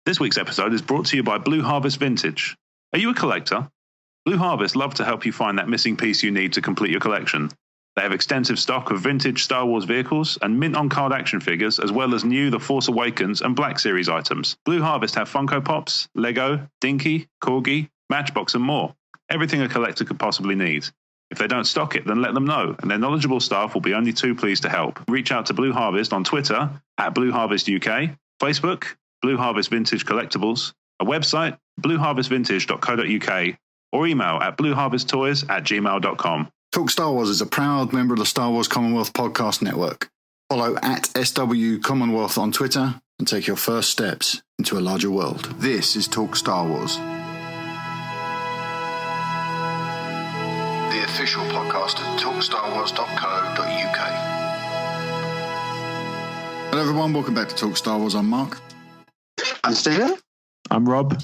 This week's episode is brought to you by Blue Harvest Vintage. Are you a collector? Blue Harvest love to help you find that missing piece you need to complete your collection. They have extensive stock of vintage Star Wars vehicles and mint-on-card action figures, as well as new The Force Awakens and Black Series items. Blue Harvest have Funko Pops, Lego, Dinky, Corgi, Matchbox and more. Everything a collector could possibly need. If they don't stock it, then let them know, and their knowledgeable staff will be only too pleased to help. Reach out to Blue Harvest on Twitter at Blue Harvest UK, Facebook, Blue Harvest Vintage Collectibles, a website, blueharvestvintage.co.uk, or email at blueharvesttoys@gmail.com. Talk Star Wars is a proud member of the Star Wars Commonwealth Podcast Network. Follow at SW Commonwealth on Twitter and take your first steps into a larger world. This is Talk Star Wars, the official podcast at talkstarwars.co.uk. Hello everyone, welcome back to Talk Star Wars. I'm Mark. I'm Stephen. I'm Rob.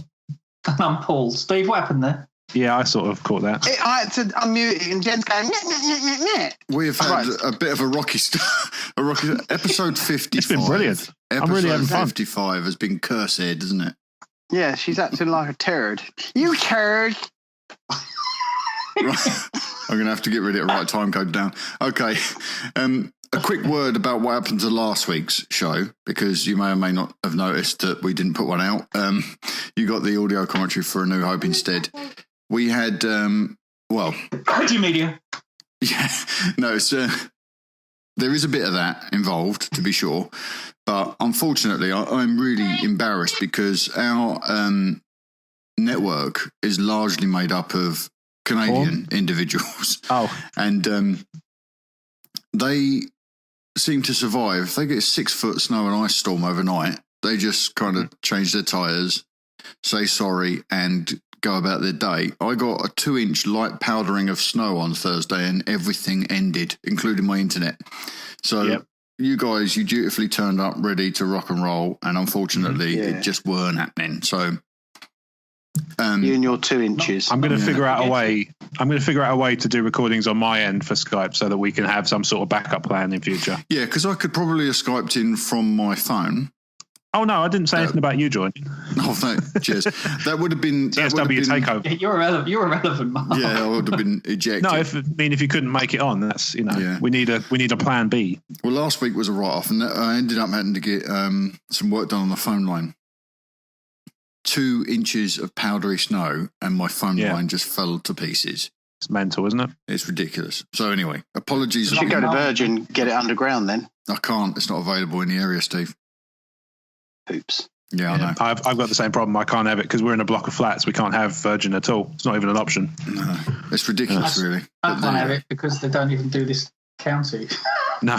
And I'm Paul. Steve, what happened there? Yeah, I sort of caught that. I had to unmute it and Jen's going, meh. We've had a bit of a rocky start. Episode 55. It's been brilliant. Episode I'm really having fun. 55 has been cursed, isn't it? Yeah, she's acting like a turd. You turd! Right. I'm going to have to get rid of it. Right, time code down. Okay. A quick word about what happened to last week's show, because you may or may not have noticed that we didn't put one out. You got the audio commentary for A New Hope instead. We had, Multimedia. Yeah, no, there is a bit of that involved, to be sure. But unfortunately, I'm really embarrassed because our network is largely made up of Canadian individuals. Oh. And they seem to survive. If they get a 6-foot snow and ice storm overnight, they just kind of change their tyres, say sorry, and go about their day. I got a 2-inch light powdering of snow on Thursday and everything ended, including my internet. So you guys, you dutifully turned up ready to rock and roll, and unfortunately it just weren't happening. So you and your 2 inches. I'm going to figure out a way. I'm going to figure out a way to do recordings on my end for Skype so that we can have some sort of backup plan in future. Yeah, because I could probably have Skyped in from my phone. Oh no, I didn't say anything about you joining. Oh no, cheers. That would have been TSW takeover. Yeah, you're irrelevant, Mark. Yeah, I would have been ejected. No, if you couldn't make it on, that's we need a plan B. Well, last week was a write-off, and I ended up having to get some work done on the phone line. 2 inches of powdery snow, and my phone line just fell to pieces. It's mental, isn't it? It's ridiculous. So anyway, apologies. You should go to Virgin, get it underground then. I can't. It's not available in the area, Steve. Oops. Yeah, I know. I've got the same problem. I can't have it because we're in a block of flats. We can't have Virgin at all. It's not even an option. No, it's ridiculous, really. I can't have it because they don't even do this county. No.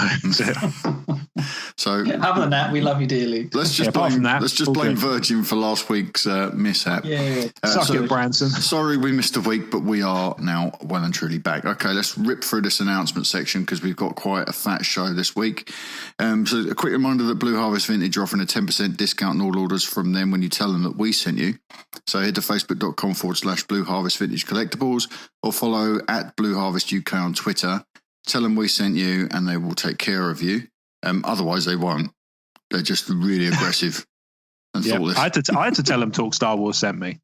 So other than that, we love you dearly. Let's just blame Virgin for last week's mishap. Yeah. Suck it, Branson. Sorry we missed a week, but we are now well and truly back. Okay, let's rip through this announcement section because we've got quite a fat show this week. So a quick reminder that Blue Harvest Vintage are offering a 10% discount on all orders from them when you tell them that we sent you. So head to facebook.com/Blue Harvest Vintage Collectibles or follow at Blue Harvest UK on Twitter. Tell them we sent you and they will take care of you. Otherwise, they won't. They're just really aggressive and thoughtless. I had to tell them Talk Star Wars sent me.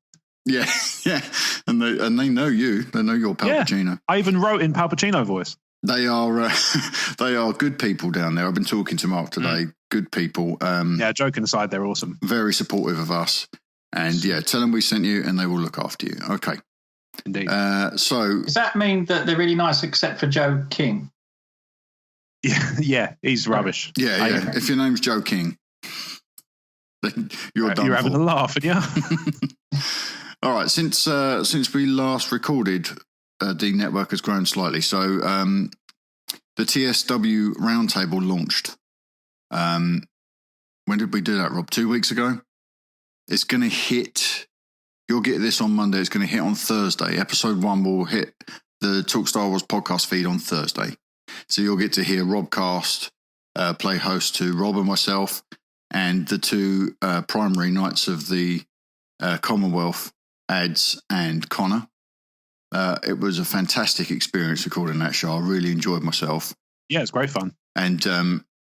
Yeah, yeah. And they know you. They know you're Palpatino. Yeah. I even wrote in Palpatino voice. They are good people down there. I've been talking to Mark today. Good people. Joking aside, they're awesome. Very supportive of us. And tell them we sent you and they will look after you. Okay. Indeed. So does that mean that they're really nice except for Joe King? Yeah, he's rubbish. Yeah. If your name's Joe King, then you're done. You're having a laugh, aren't you? All right. Since we last recorded, the network has grown slightly. So the TSW Roundtable launched. When did we do that, Rob? 2 weeks ago. It's going to hit. You'll get this on Monday. It's going to hit on Thursday. Episode 1 will hit the Talk Star Wars podcast feed on Thursday. So you'll get to hear Rob Cast play host to Rob and myself and the two primary knights of the Commonwealth, Ads and Connor. It was a fantastic experience recording that show. I really enjoyed myself. Yeah, it's great fun. And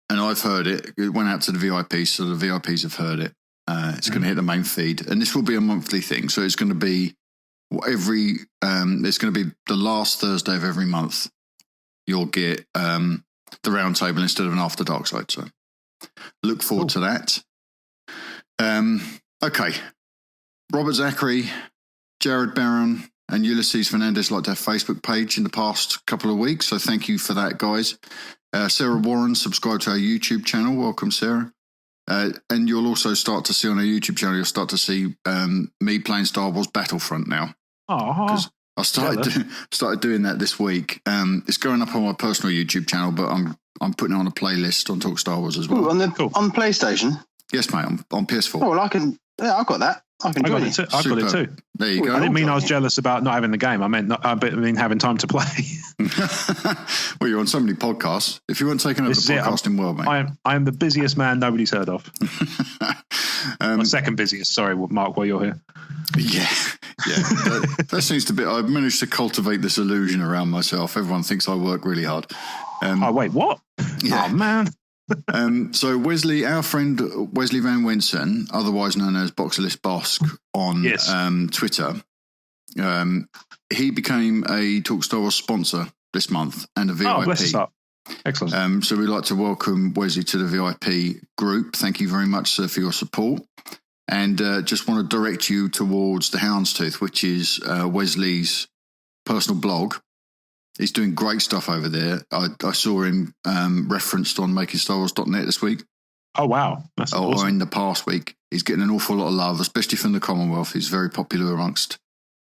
I've heard it. It went out to the VIPs, so the VIPs have heard it. It's going to hit the main feed, and this will be a monthly thing. So it's going to be it's going to be the last Thursday of every month. You'll get the round table instead of an After Dark side. So look forward to that. Okay. Robert Zachary, Jared Barron, and Ulysses Fernandez like to have Facebook page in the past couple of weeks. So thank you for that, guys. Sarah Warren, subscribe to our YouTube channel. Welcome, Sarah. And you'll also start to see on our YouTube channel, you'll start to see me playing Star Wars Battlefront now. Oh, I started doing that this week. It's going up on my personal YouTube channel, but I'm putting it on a playlist on Talk Star Wars as well. Ooh, on PlayStation? Yes, mate, on PS4. Oh, well, I've got that. I got it too. I got it too. There you go. I didn't mean I was jealous about not having the game. I mean having time to play. Well, you're on so many podcasts. If you weren't taking over the podcasting world, mate. I am the busiest man nobody's heard of. My second busiest. Sorry, Mark, while you're here. Yeah. That seems to be. I've managed to cultivate this illusion around myself. Everyone thinks I work really hard. Wait, what? Yeah. Oh, man. So Wesley, our friend Wesley Van Winsen, otherwise known as Boxerless Bosk on Twitter, he became a Talk Star Wars sponsor this month and a VIP. Oh, bless his heart. Excellent. So we'd like to welcome Wesley to the VIP group. Thank you very much, sir, for your support. And just want to direct you towards the Houndstooth, which is Wesley's personal blog. He's doing great stuff over there. I saw him referenced on MakingStarWars.net this week. Oh, wow. That's awesome. Or in the past week. He's getting an awful lot of love, especially from the Commonwealth. He's very popular amongst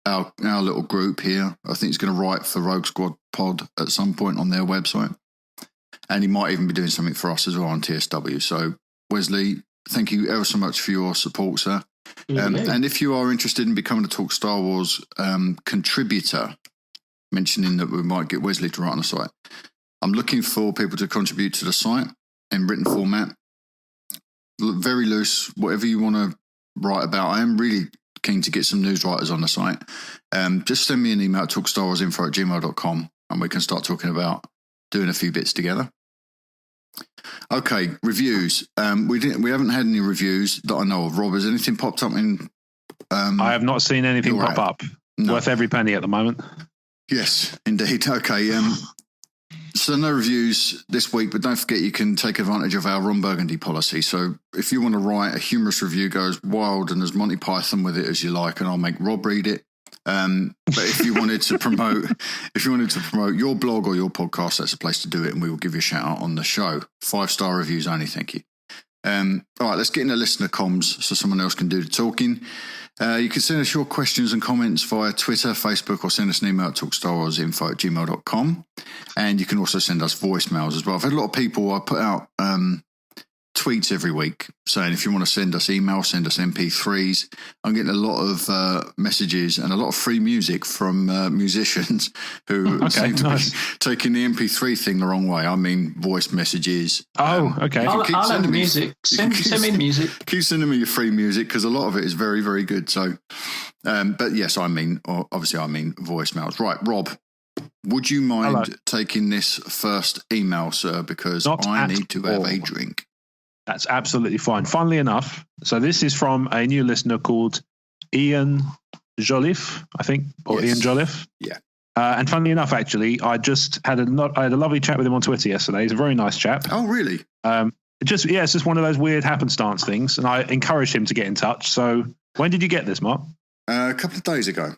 our little group here. I think he's going to write for Rogue Squad Pod at some point on their website. And he might even be doing something for us as well on TSW. So, Wesley, thank you ever so much for your support, sir. And if you are interested in becoming a Talk Star Wars contributor, mentioning that we might get Wesley to write on the site, I'm looking for people to contribute to the site in written format. Very loose, whatever you want to write about. I am really keen to get some news writers on the site. Just send me an email at talkstarwarsinfo@gmail.com and we can start talking about doing a few bits together. Okay, reviews. We haven't had any reviews that I know of. Rob, has anything popped up in? I have not seen anything pop up. No. Worth every penny at the moment. Yes, indeed. Okay. So no reviews this week, but don't forget you can take advantage of our Ron Burgundy policy. So if you want to write a humorous review, go as wild and as Monty Python with it as you like, and I'll make Rob read it. But if you wanted to promote your blog or your podcast, that's a place to do it, and we will give you a shout out on the show. 5-star reviews only, thank you. All right, let's get into listener comms so someone else can do the talking. You can send us your questions and comments via Twitter, Facebook, or send us an email at talkstarwarsinfo@gmail.com. And you can also send us voicemails as well. I've had a lot of people, I put out tweets every week saying if you want to send us email, send us MP3s. I'm getting a lot of messages and a lot of free music from musicians who seem to be taking the MP3 thing the wrong way. I mean, voice messages. Oh, okay. I'll have music. Send me music. Keep sending me your free music because a lot of it is very, very good. So, but yes, obviously I mean voicemails. Right, Rob, would you mind taking this first email, sir? Because I need to have a drink. That's absolutely fine. Funnily enough, so this is from a new listener called Ian Jolliffe, I think, or Ian Jolliffe. Yeah. And funnily enough, actually, I had a lovely chat with him on Twitter yesterday. He's a very nice chap. Oh, really? It's just one of those weird happenstance things, and I encouraged him to get in touch. So when did you get this, Mark? A couple of days ago.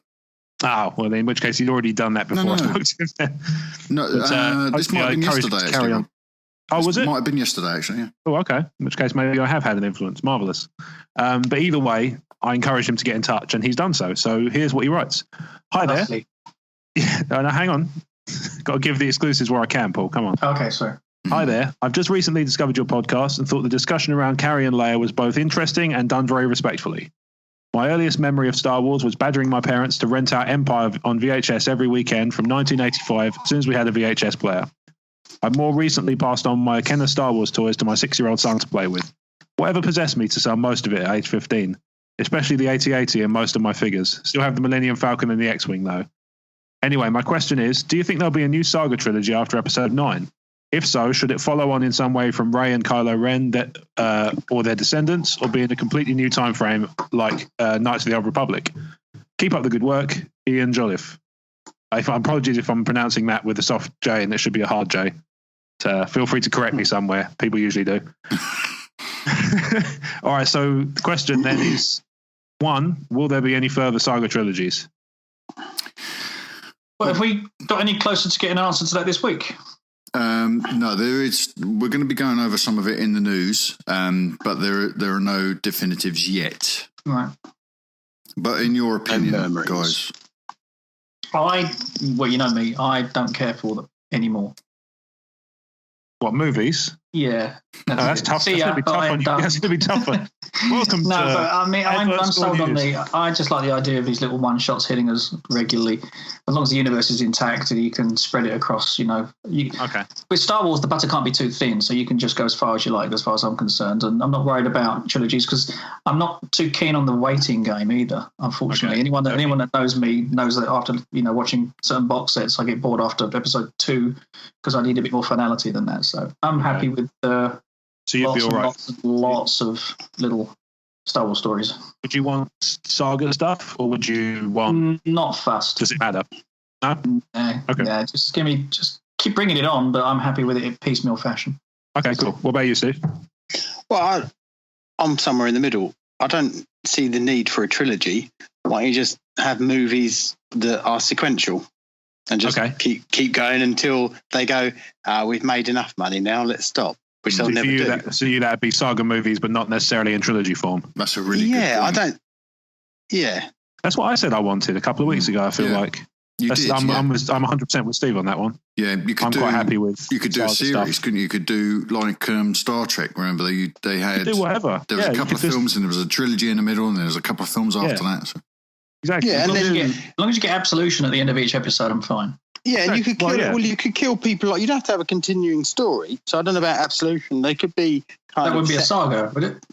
Oh, well, in which case he'd already done that before I spoke to him. No, this might have been yesterday, actually. Oh, was it? Might have been yesterday, actually, yeah. Oh, okay. In which case, maybe I have had an influence. Marvellous. But either way, I encouraged him to get in touch, and he's done so. So here's what he writes. Hi there. Yeah, no, hang on. Got to give the exclusives where I can, Paul. Come on. Okay, sorry. Hi there. I've just recently discovered your podcast and thought the discussion around Carrie and Leia was both interesting and done very respectfully. My earliest memory of Star Wars was badgering my parents to rent out Empire on VHS every weekend from 1985, as soon as we had a VHS player. I've more recently passed on my Kenner Star Wars toys to my 6-year-old son to play with. Whatever possessed me to sell most of it at age 15, especially the AT-AT and most of my figures. Still have the Millennium Falcon and the X-Wing, though. Anyway, my question is, do you think there'll be a new saga trilogy after Episode 9? If so, should it follow on in some way from Rey and Kylo Ren or their descendants, or be in a completely new time frame like Knights of the Old Republic? Keep up the good work, Ian Jolliffe. Apologies if I'm pronouncing that with a soft J and it should be a hard J. So feel free to correct me somewhere. People usually do. All right, so the question then is, 1, will there be any further saga trilogies? Well, have we got any closer to getting an answer to that this week? No, there is. We're going to be going over some of it in the news, but there are no definitives yet. Right. But in your opinion, guys, well, you know me, I don't care for them anymore. What, movies? Yeah. That's tough. That's going to be tough on you. That's going to be tough on. Welcome to. No, but I mean, I'm sold on news. I just like the idea of these little one shots hitting us regularly, as long as the universe is intact and you can spread it across. Okay. With Star Wars, the butter can't be too thin, so you can just go as far as you like, as far as I'm concerned. And I'm not worried about trilogies because I'm not too keen on the waiting game either. Unfortunately, anyone that knows me knows that after watching certain box sets, I get bored after episode 2 because I need a bit more finality than that. So I'm happy with the. So you'd be all right. Lots of little Star Wars stories. Would you want saga stuff, or would you want? Not fussed. Does it matter? No. Okay. Yeah, just keep bringing it on, but I'm happy with it in piecemeal fashion. Okay, cool. What about you, Steve? Well, I'm somewhere in the middle. I don't see the need for a trilogy. Why don't you just have movies that are sequential and just keep going until they go, we've made enough money now, let's stop. Which they'll never do. That'd be saga movies, but not necessarily in trilogy form. That's a really good point. That's what I said I wanted a couple of weeks ago. I feel like I'm 100% with Steve on that one. Yeah, quite happy with. You could do a series, stuff. Couldn't you? You could do like Star Trek. Remember they had do whatever. There was a couple of films, and there was a trilogy in the middle, and there was a couple of films after that. So. Exactly. Yeah, as long as you get absolution at the end of each episode, I'm fine. Yeah, and you could kill. You could kill people. Like, you'd have to have a continuing story. So I don't know about absolution. They could be that wouldn't be a saga, would it?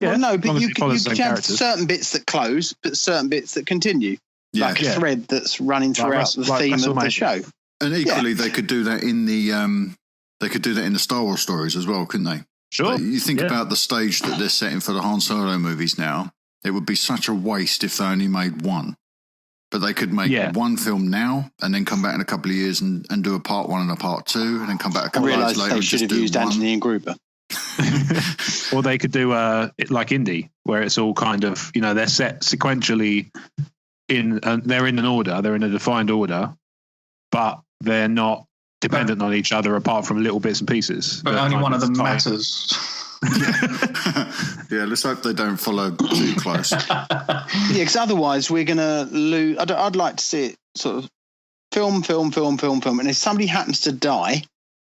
Yeah, well, no, but you could have certain bits that close, but certain bits that continue, like a thread that's running throughout the theme of the show. And equally, they could do that in the Star Wars stories as well, couldn't they? Sure. Like, you think about the stage that they're setting for the Han Solo movies now. It would be such a waste if they only made one. But they could make one film now and then come back in a couple of years and do a part 1 and a part 2 and then come back a couple of years later. They should have used Anthony and Gruber. Or they could do like Indie, where it's all kind of, they're set sequentially they're in an order, they're in a defined order, but they're not dependent on each other apart from little bits and pieces. But only one of them matters. Yeah, let's hope they don't follow too close. Yeah, because otherwise we're going to lose. I'd like to see it sort of film. And if somebody happens to die,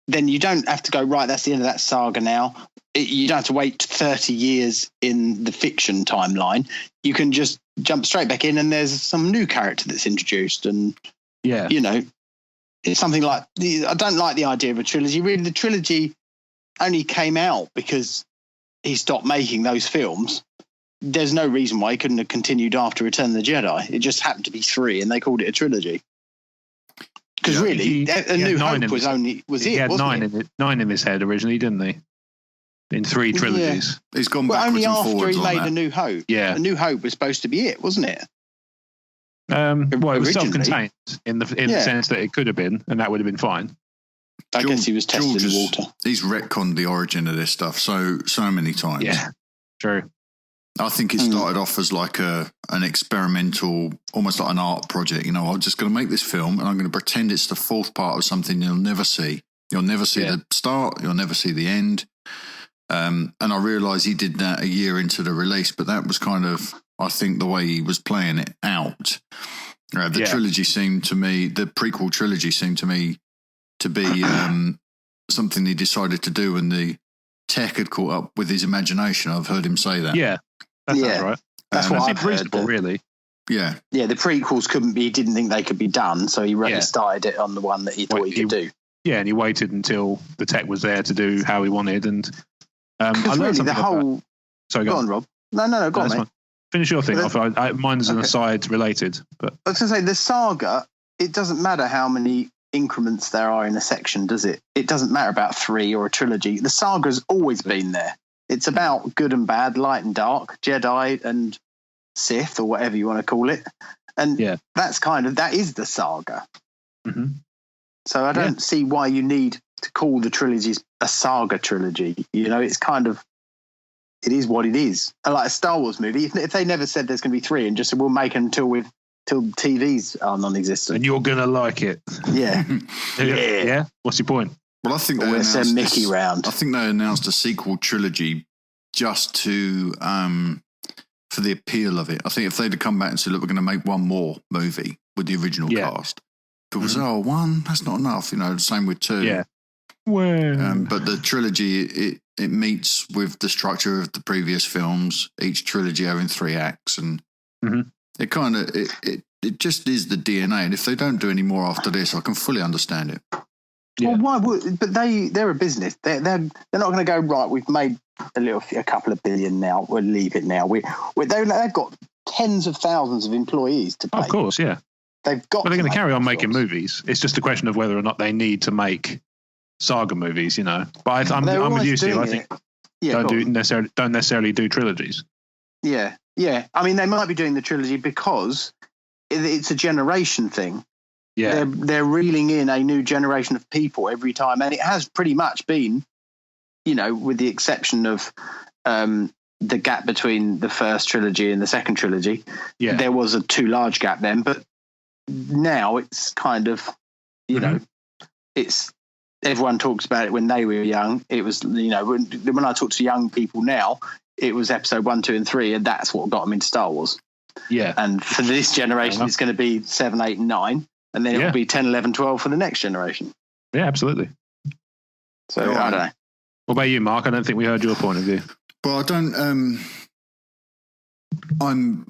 then you don't have to go, right, that's the end of that saga now. You don't have to wait 30 years in the fiction timeline. You can just jump straight back in and there's some new character that's introduced. And, it's something like, I don't like the idea of a trilogy. Really, the trilogy only came out because he stopped making those films. There's no reason why he couldn't have continued after Return of the Jedi. It just happened to be 3 and they called it a trilogy. Because really, A New Hope was it. He had 9 in his head originally, didn't he? In 3 trilogies. Yeah. He's gone backwards only and after forwards he on made that. A New Hope. Yeah. A New Hope was supposed to be it, wasn't it? It was self-contained in the sense that it could have been, and that would have been fine. I guess he was tested in water. He's retconned the origin of this stuff so many times. Yeah, true. I think it started off as like an experimental, almost like an art project. I'm just going to make this film and I'm going to pretend it's the 4th part of something you'll never see. You'll never see the start. You'll never see the end. And I realised he did that a year into the release, but that was kind of, I think, the way he was playing it out. Trilogy seemed to me, the prequel trilogy seemed to me to be something he decided to do when the tech had caught up with his imagination. I've heard him say that. Yeah, that sounds right. That's what I've reasonable, heard. Really. Yeah. Yeah, the prequels he didn't think they could be done, so he started it on the one that he thought he could do. Yeah, and he waited until the tech was there to do how he wanted. And I learned really, something about. Sorry, go on, Rob. No, go on, mate. Finish your thing off. Mine's an aside related. But I was going to say, the saga, it doesn't matter how many increments there are in a section, does it? It doesn't matter about 3 or a trilogy. The saga's always been there. It's about good and bad, light and dark, Jedi and Sith, or whatever you want to call it. And that is the saga. Mm-hmm. So I don't see why you need to call the trilogies a saga trilogy. You know, it's kind of, it is what it is. Like a Star Wars movie, if they never said there's going to be 3 and just said we'll make them till TVs are non-existent. And you're going to like it. Yeah. Yeah? What's your point? Well, I think we'll send Mickey round. I think they announced a sequel trilogy just to for the appeal of it. I think if they'd have come back and said, look, we're going to make one more movie with the original cast, people say, oh, 1, that's not enough. You know, the same with 2. Yeah. Well. But the trilogy, it meets with the structure of the previous films, each trilogy having 3 acts, and it kind of it just is the DNA. And if they don't do any more after this, I can fully understand it. Yeah. Well, why would? But they're a business. They're not going to go, right, we've made a couple of billion now. We'll leave it now. They've got tens of thousands of employees to pay. Of course, yeah. They've got. But they're going to carry on making movies. It's just a question of whether or not they need to make saga movies, you know. But I'm with you, Steve. I think don't necessarily do trilogies. Yeah. I mean, they might be doing the trilogy because it's a generation thing. Yeah, they're reeling in a new generation of people every time, and it has pretty much been, you know, with the exception of the gap between the first trilogy and the second trilogy. Yeah, there was a too large gap then, but now it's kind of, you know, it's everyone talks about it when they were young. It was, you know, when I talk to young people now, it was episode 1, 2, and 3, and that's what got them into Star Wars. Yeah, and for this generation, it's going to be 7, 8, and 9. And then it will be 10, 11, 12 for the next generation. Yeah, absolutely. So, I don't know. What about you, Mark? I don't think we heard your point of view. Well, I don't... I'm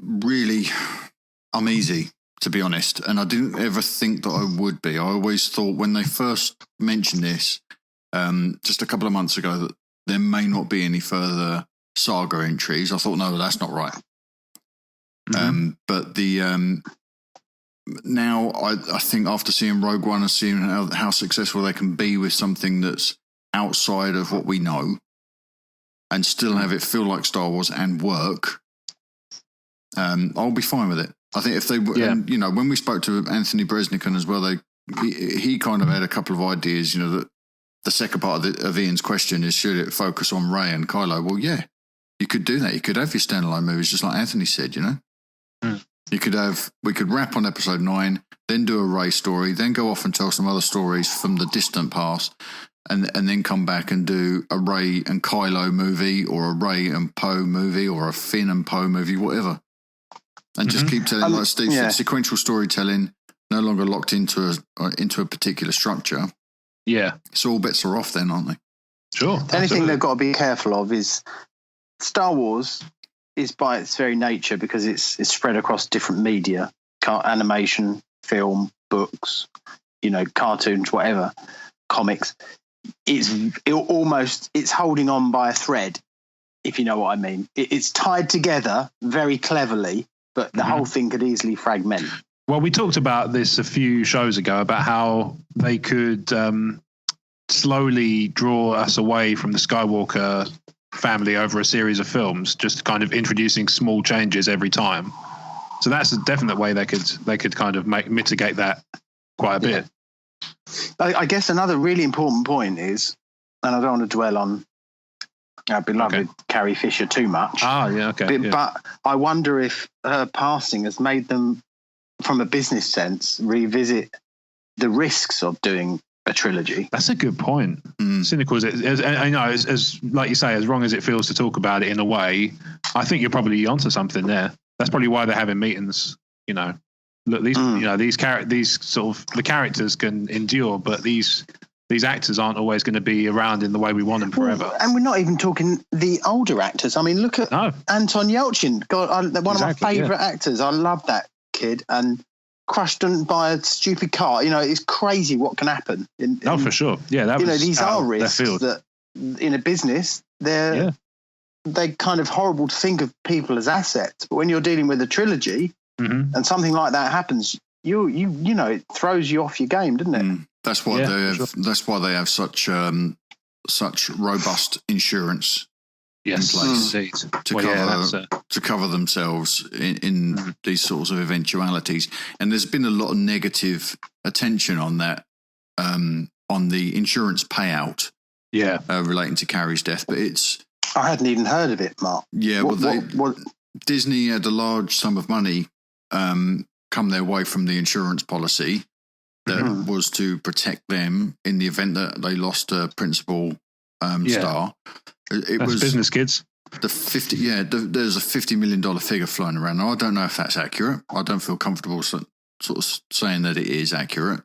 easy, to be honest. And I didn't ever think that I would be. I always thought when they first mentioned this, just a couple of months ago, that there may not be any further saga entries. I thought, no, that's not right. But the... Now, I think after seeing Rogue One and seeing how successful they can be with something that's outside of what we know and still have it feel like Star Wars and work, I'll be fine with it. I think if they, and, you know, when we spoke to Anthony Bresnikan as well, he kind of had a couple of ideas, you know, that the second part of Ian's question is, should it focus on Rey and Kylo? Well, yeah, you could do that. You could have your standalone movies, just like Anthony said, you know? We could wrap on episode 9, then do a Rey story, then go off and tell some other stories from the distant past, and then come back and do a Rey and Kylo movie, or a Rey and Poe movie, or a Finn and Poe movie, whatever. And just keep telling, like Steve said, sequential storytelling, no longer locked into a particular structure. Yeah. So all bets are off then, aren't they? Sure. The only thing they've got to be careful of is Star Wars is by its very nature, because it's spread across different media, animation, film, books, you know, cartoons, whatever, comics. It's holding on by a thread, if you know what I mean. It's tied together very cleverly, but the whole thing could easily fragment. Well, we talked about this a few shows ago, about how they could slowly draw us away from the Skywalker family over a series of films, just kind of introducing small changes every time. So that's a definite way they could kind of mitigate that quite a bit. I guess another really important point is, and I don't want to dwell on beloved Carrie Fisher too much. But I wonder if her passing has made them, from a business sense, revisit the risks of doing a trilogy. That's a good point. Cynical as I know, as like you say, as wrong as it feels to talk about it in a way, I think you're probably onto something there. That's probably why they're having meetings. You know, look, these you know, these sort of the characters can endure, but these actors aren't always going to be around in the way we want them forever. And we're not even talking the older actors. I mean, look at Anton Yelchin. God, one of my favourite actors. I love that kid, and crushed by a stupid car. You know, it's crazy what can happen. For sure. Yeah, that was, these are risks that in a business they're kind of horrible to think of people as assets. But when you're dealing with a trilogy and something like that happens, you know, it throws you off your game, doesn't it? That's why That's why they have such robust insurance in place to cover themselves in these sorts of eventualities. And there's been a lot of negative attention on that, on the insurance payout, relating to Carrie's death. But I hadn't even heard of it, Mark. Yeah, Disney had a large sum of money come their way from the insurance policy that was to protect them in the event that they lost a principal star. It was business, kids. There's a $50 million figure flying around. Now, I don't know if that's accurate. I don't feel comfortable sort of saying that it is accurate.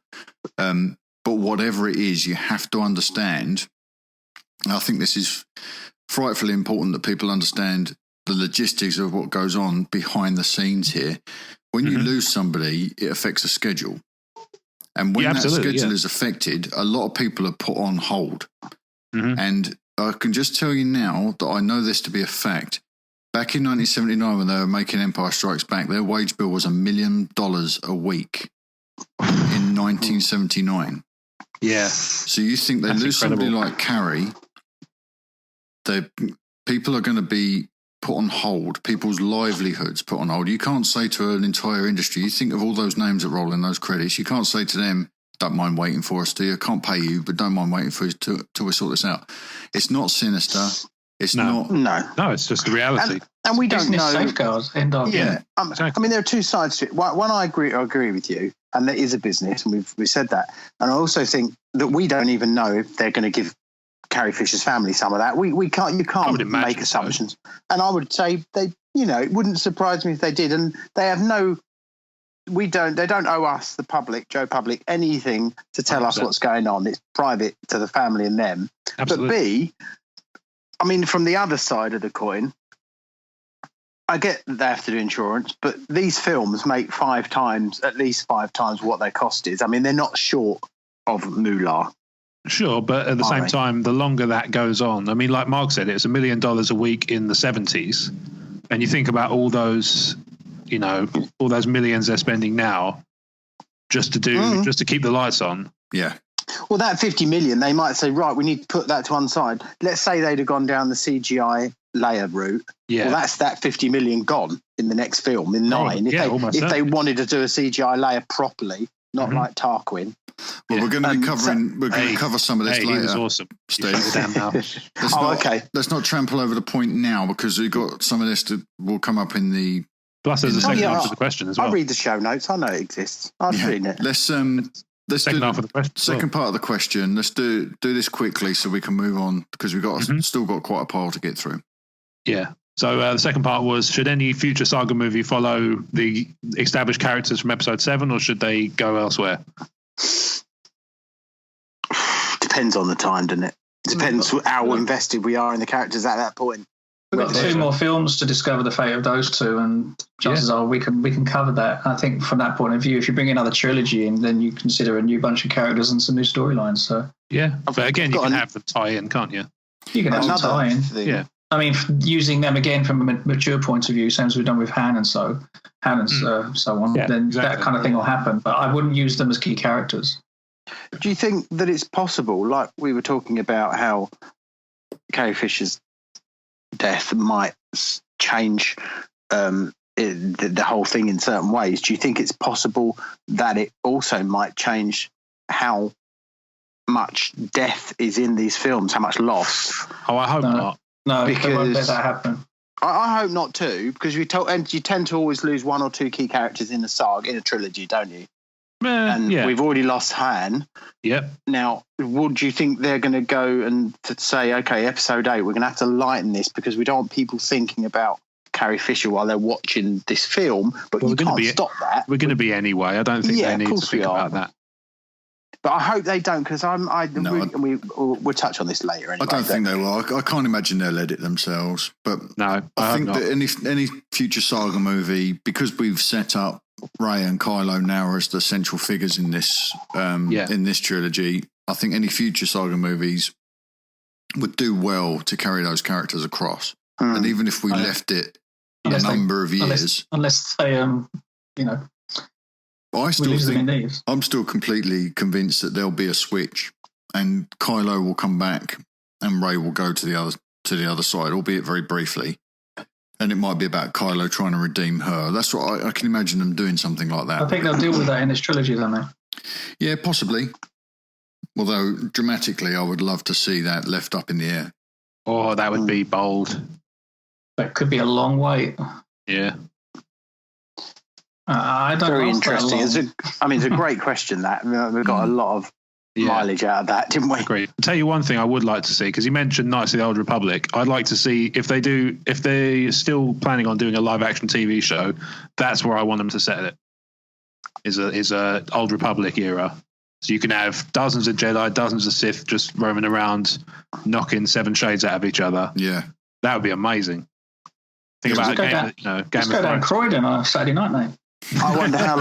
But whatever it is, you have to understand. I think this is frightfully important that people understand the logistics of what goes on behind the scenes here. When you lose somebody, it affects a schedule. And when that schedule is affected, a lot of people are put on hold. And I can just tell you now that I know this to be a fact. Back in 1979, when they were making Empire Strikes Back, their wage bill was $1 million a week in 1979. Yeah. So you think they lose somebody like Carrie, people are going to be put on hold, people's livelihoods put on hold. You can't say to an entire industry, you think of all those names that roll in those credits, you can't say to them, don't mind waiting for us, do you? I can't pay you, but don't mind waiting for us till we sort this out. It's not sinister. It's not. No, it's just the reality. And we don't know. Safeguards. End of. Yeah. I mean, there are two sides to it. One, I agree with you, and that is a business, and we've said that. And I also think that we don't even know if they're going to give Carrie Fisher's family some of that. We can't. You can't make assumptions. So. And I would say it wouldn't surprise me if they did. And they have no. They don't owe us, the public, Joe Public, anything to tell 100%. Us what's going on. It's private to the family and them. Absolutely. But B, I mean, from the other side of the coin, I get that they have to do insurance, but these films make at least five times what their cost is. I mean, they're not short of moolah. Sure, but at the same time, the longer that goes on, I mean, like Mark said, it's $1 million a week in the 70s. And you think about all those, all those millions they're spending now just to keep the lights on. Yeah. Well, that 50 million, they might say, right, we need to put that to one side. Let's say they'd have gone down the CGI Leia route. Yeah. Well, that's that 50 million gone in the next film, in 9. If they wanted to do a CGI Leia properly, not like Tarquin. Well, we're going to be covering. We're going to cover some of this later. He was awesome, Steve. Okay. Let's not trample over the point now, because we've got some of this will come up in the. Plus, there's a second half of the question as well. I read the show notes. I know it exists. I've read it. Let's second half of the question. Second part of the question. Let's do this quickly so we can move on, because we've got still got quite a pile to get through. Yeah. So the second part was, should any future saga movie follow the established characters from episode 7, or should they go elsewhere? Depends on the time, doesn't it? Depends how invested we are in the characters at that point. We've got 2 more films to discover the fate of those 2, and chances are we can cover that. I think from that point of view, if you bring another trilogy in, then you consider a new bunch of characters and some new storylines. So but again, you can have them tie in, can't you? You can have them tie in. Yeah. I mean, using them again from a mature point of view, same as we've done with Han and so on, then that kind of thing will happen. But I wouldn't use them as key characters. Do you think that it's possible, like we were talking about how Carrie Fisher's death might change the whole thing in certain ways? Do you think it's possible that it also might change how much death is in these films, how much loss? Oh, I hope not. No, because they won't let that happen. I hope not too, because you tend to always lose 1 or 2 key characters in a saga, in a trilogy, don't you? We've already lost Han. Yep. Now, would you think they're going to go and to say, okay, episode 8, we're going to have to lighten this because we don't want people thinking about Carrie Fisher while they're watching this film, but you can't stop that. We're going to be anyway. I don't think they need to think about that. But I hope they don't, because we'll touch on this later. Anyway, I don't think they will. I can't imagine they'll edit themselves. But no, I think that any future saga movie, because we've set up Rey and Kylo now as the central figures in this trilogy, I think any future saga movies would do well to carry those characters across. And even if we left it a number of years, unless they I'm still completely convinced that there'll be a switch, and Kylo will come back, and Rey will go to the other side, albeit very briefly. And it might be about Kylo trying to redeem her. That's what I can imagine them doing something like that. I think they'll deal with that in this trilogy, don't they? Yeah, possibly. Although, dramatically, I would love to see that left up in the air. Oh, that would be bold. That could be a long wait. Yeah. I don't know. Very interesting. It's a great question, that. We've got a lot of mileage out of that, didn't we? Great. I'll tell you one thing I would like to see, because you mentioned Knights of the Old Republic. I'd like to see if they're still planning on doing a live action TV show, that's where I want them to set it. Is a Old Republic era. So you can have dozens of Jedi, dozens of Sith just roaming around, knocking 7 shades out of each other. Yeah. That would be amazing. Think about it. Let's go down Croydon on a Saturday night, mate. I wonder how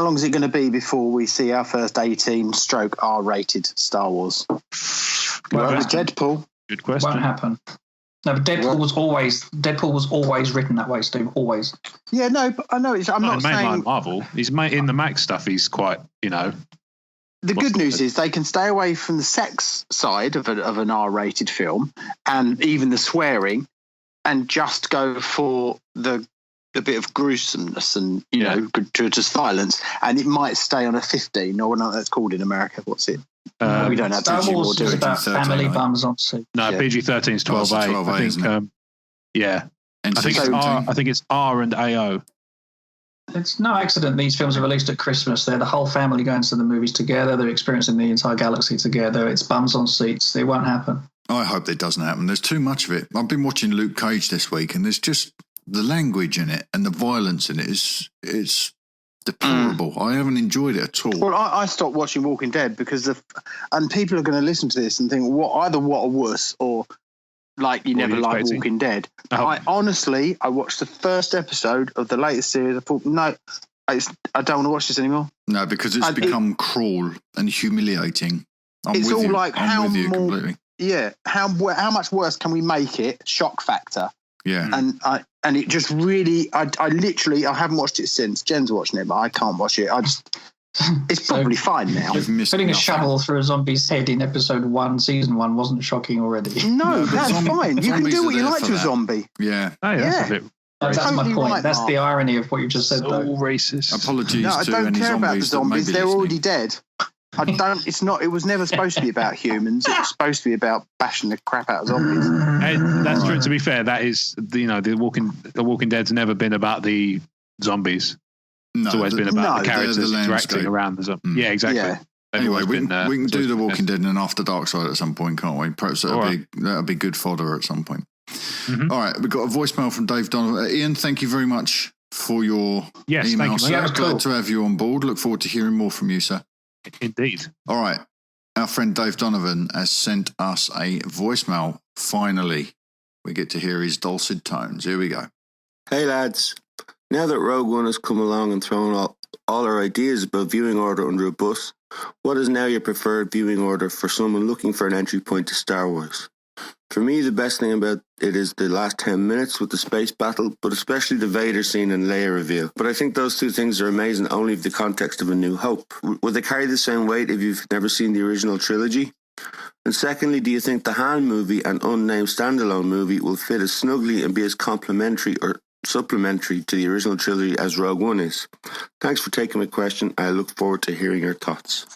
long is it going to be before we see our first 18/R-rated Star Wars? Well, with Deadpool. Good question. Won't happen. No, but Deadpool was always written that way, Steve. Always. Yeah, no, but I know. I'm not saying like Marvel. He's in the Mac stuff. He's quite, The good news is they can stay away from the sex side of an R-rated film and even the swearing, and just go for the bit of gruesomeness and gratuitous violence, and it might stay on a 15 or whatever that's called in America. What's it? We don't have Star Wars is about family bums on suit. No, PG-13 is 12A. I think. Yeah, I think it's R and AO. It's no accident these films are released at Christmas. They're the whole family going to the movies together. They're experiencing the entire galaxy together. It's bums on seats. It won't happen. I hope that doesn't happen. There's too much of it. I've been watching Luke Cage this week, and there's just the language in it and the violence in it is deplorable. I haven't enjoyed it at all. Well, I stopped watching Walking Dead because and people are going to listen to this and think, either what a wuss or like you never liked Walking Dead. I watched the first episode of the latest series. I thought, no, I don't want to watch this anymore. No, because it's become cruel and humiliating. It's all like how more. Yeah, how much worse can we make it? Shock factor. Yeah, and it just really, I haven't watched it since. Jen's watching it, but I can't watch it. It's probably fine now. Putting a shovel through a zombie's head in episode 1, season 1 wasn't shocking already. No, that's fine. You can do what you like to a zombie. Yeah. Oh, yeah. That's a bit That's totally my point. Right, that's the irony of what you just said. So racist. Apologies. No, I don't care about the zombies. They're already dead. I don't. It's not. It was never supposed to be about humans. It was supposed to be about bashing the crap out of zombies. And that's true. To be fair, that is the Walking Dead's never been about the zombies. No, it's always been about the characters interacting around the zombies. Yeah, exactly. Yeah. Anyway, we can do the Walking Dead and an After Dark side at some point, can't we? Perhaps that'll be good fodder at some point. Mm-hmm. All right, we've got a voicemail from Dave Donovan. Ian, thank you very much for your email. Thank you, glad to have you on board. Look forward to hearing more from you, sir. Indeed. All right, our friend Dave Donovan has sent us a voicemail. Finally, we get to hear his dulcet tones. Here we go. Hey, lads. Now that Rogue One has come along and thrown all our ideas about viewing order under a bus, what is now your preferred viewing order for someone looking for an entry point to Star Wars? For me, the best thing about it is the last 10 minutes with the space battle, but especially the Vader scene and Leia reveal. But I think those two things are amazing only in the context of A New Hope. Will they carry the same weight if you've never seen the original trilogy? And secondly, do you think the Han movie and unnamed standalone movie will fit as snugly and be as complementary or supplementary to the original trilogy as Rogue One is? Thanks for taking my question. I look forward to hearing your thoughts.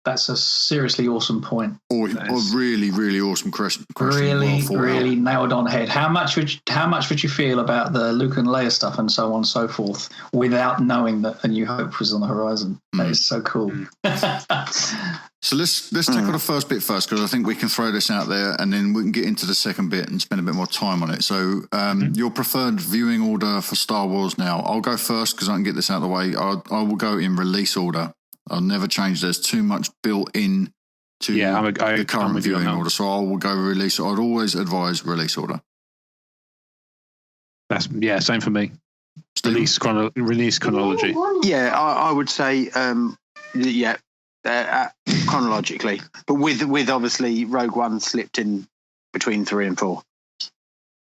That's a seriously awesome point. Or really, really awesome question. Really nailed on head. How much would you feel about the Luke and Leia stuff and so on and so forth without knowing that A New Hope was on the horizon? That is so cool. So let's tackle the first bit first, because I think we can throw this out there and then we can get into the second bit and spend a bit more time on it. So your preferred viewing order for Star Wars now. I'll go first because I can get this out of the way. I will go in release order. I'll never change. There's too much built in to the current viewing order. So I will go release. I'd always advise release order. Same for me. Release chronology. Yeah, I would say chronologically, but with obviously Rogue One slipped in between 3 and 4.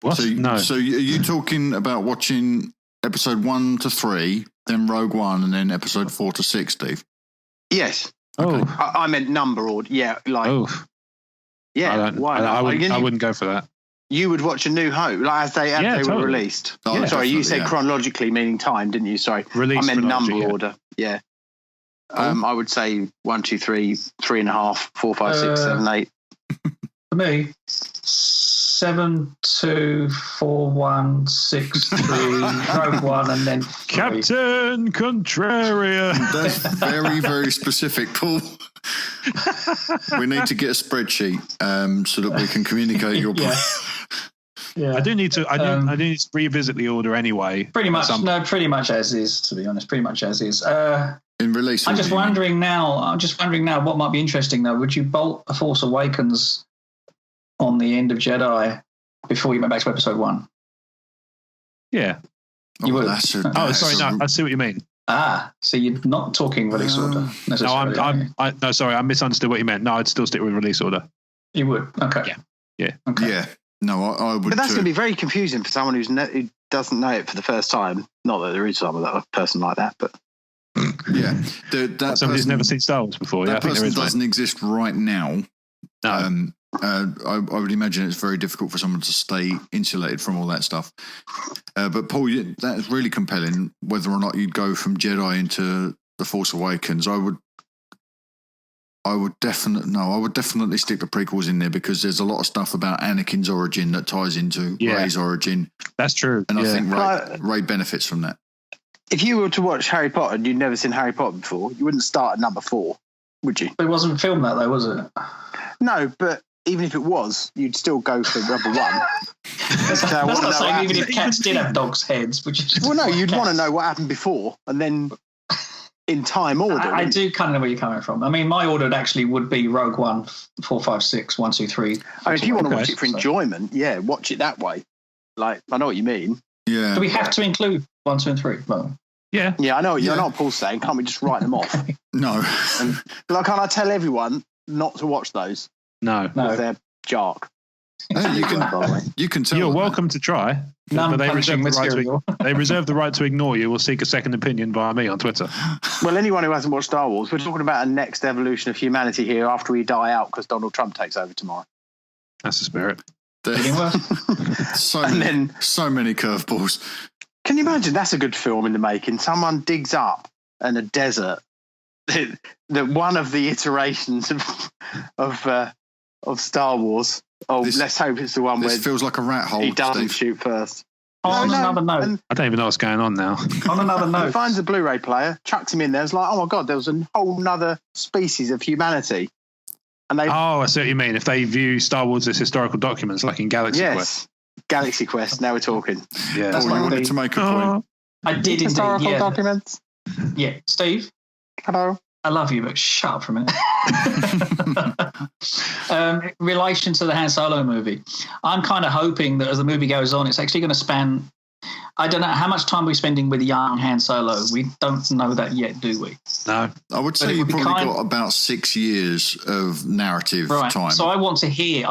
What? So are you talking about watching episode 1 to 3 then Rogue One, and then Episode 4 to 6, Steve? Yes. Oh, I meant number order. Yeah, like. oh. Yeah. Why? I wouldn't go for that. You would watch A New Hope, like as they totally. were released. Oh, Sorry, you said yeah. chronologically, meaning time, didn't you? Sorry, Release I meant number chronology, order. Yeah. I would say 1, 2, 3, 3.5, 4, 5, 6, 7, 8. For me, 7, 2, 4, 1, 6, 3, Rogue One, and then 3. Captain Contrarian. That's very, very specific, Paul. We need to get a spreadsheet so that we can communicate your plan. Yeah. I do need to revisit the order anyway. Pretty much as is, to be honest. Pretty much as is. In release, I'm just wondering now what might be interesting though. Would you bolt A Force Awakens on the end of Jedi before you went back to Episode 1? Yeah. You would. I see what you mean. So you're not talking release order necessarily. No, I misunderstood what you meant. No, I'd still stick with release order. You would? Okay. Yeah. Okay. Yeah. No, I would. But that's going to be very confusing for someone who doesn't know it for the first time. Not that there is a person like that, but yeah, somebody who's never seen Star Wars before. That person doesn't exist right now. No. I would imagine it's very difficult for someone to stay insulated from all that stuff. But Paul, that's really compelling. Whether or not you'd go from Jedi into The Force Awakens, I would definitely stick the prequels in there because there's a lot of stuff about Anakin's origin that ties into Rey's origin. That's true. And I think Rey benefits from that. If you were to watch Harry Potter and you'd never seen Harry Potter before, you wouldn't start at number 4, would you? It wasn't filmed that though, was it? No, but even if it was, you'd still go for number 1. That's not saying even if cats did have dogs' heads. Well, no, you'd want to know what happened before and then in time order. I do kind of know where you're coming from. I mean, my order actually would be Rogue One, 4, 5, 6, 1, 2, 3. I mean, if you want to watch it for enjoyment, watch it that way. Like, I know what you mean. Yeah. Do we have to include 1, 2, and 3? Well, yeah. Yeah, I know. You know what Paul's saying. Can't we just write them off? No. Can't I tell everyone not to watch those? No. Because they're jark. You can tell. You're welcome to try. But they reserve the right to ignore you or seek a second opinion via me on Twitter. Well, anyone who hasn't watched Star Wars, we're talking about a next evolution of humanity here after we die out because Donald Trump takes over tomorrow. That's the spirit. So many curveballs. Can you imagine? That's a good film in the making. Someone digs up in a desert that one of the iterations of Star Wars. Let's hope it's the one where feels like a rat hole. He doesn't shoot first. Another note. I don't even know what's going on now. On another note, he finds a Blu-ray player, chucks him in there. It's like, oh my god, there was a whole nother species of humanity. And I see what you mean. If they view Star Wars as historical documents, like in Galaxy Quest. Galaxy Quest. Now we're talking. Yeah, that's you wanted to make a point. I did historical documents. Yeah, Steve. Hello. I love you, but shut up for a minute. Relation to the Han Solo movie, I'm kind of hoping that as the movie goes on, it's actually going to span. I don't know how much time we're spending with young Han Solo. We don't know that yet, do we? No. I would say you probably got about 6 years of narrative time. So I want to hear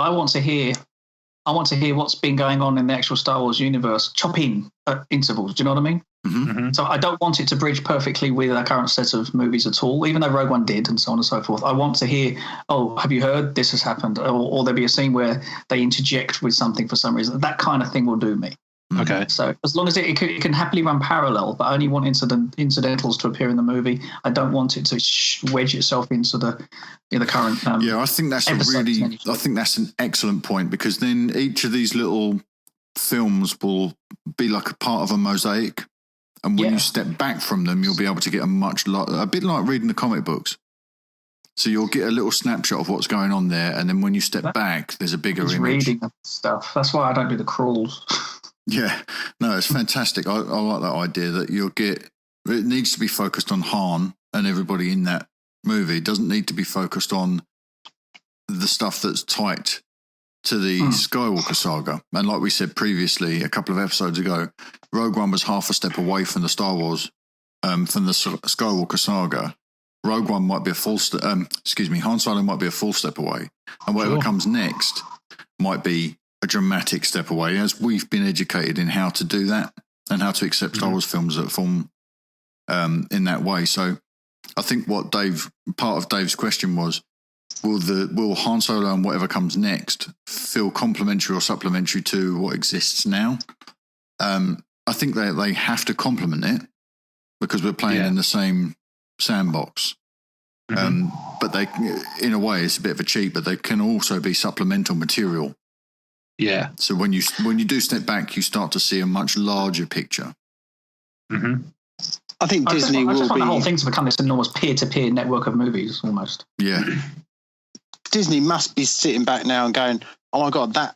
what's been going on in the actual Star Wars universe. Chop in at intervals. Do you know what I mean? Mm-hmm. So I don't want it to bridge perfectly with our current set of movies at all, even though Rogue One did and so on and so forth. I want to hear, have you heard this has happened? Or there'll be a scene where they interject with something for some reason. That kind of thing will do me. Okay. So as long as it can happily run parallel, but I only want incidentals to appear in the movie. I don't want it to wedge itself into the current. I think that's I think that's an excellent point because then each of these little films will be like a part of a mosaic. And when you step back from them, you'll be able to get a bit like reading the comic books. So you'll get a little snapshot of what's going on there, and then when you step back, there's a bigger image. Reading stuff. That's why I don't do the crawls. Yeah, no, it's fantastic. I like that idea that it needs to be focused on Han and everybody in that movie. It doesn't need to be focused on the stuff that's tight to the Skywalker saga. And like we said previously, a couple of episodes ago, Rogue One was half a step away from the Star Wars, from the Skywalker saga. Rogue One might be Han Solo might be a full step away. And whatever comes next might be a dramatic step away, as we've been educated in how to do that and how to accept Star Wars films that form in that way. So I think part of Dave's question was, will Han Solo and whatever comes next feel complementary or supplementary to what exists now? I think they have to complement it because we're playing in the same sandbox. But they, in a way, it's a bit of a cheat, but they can also be supplemental material. Yeah. So when you do step back, you start to see a much larger picture. I think Disney will want be... the whole thing to become this enormous peer-to-peer network of movies, almost. Yeah. Disney must be sitting back now and going, oh my God, that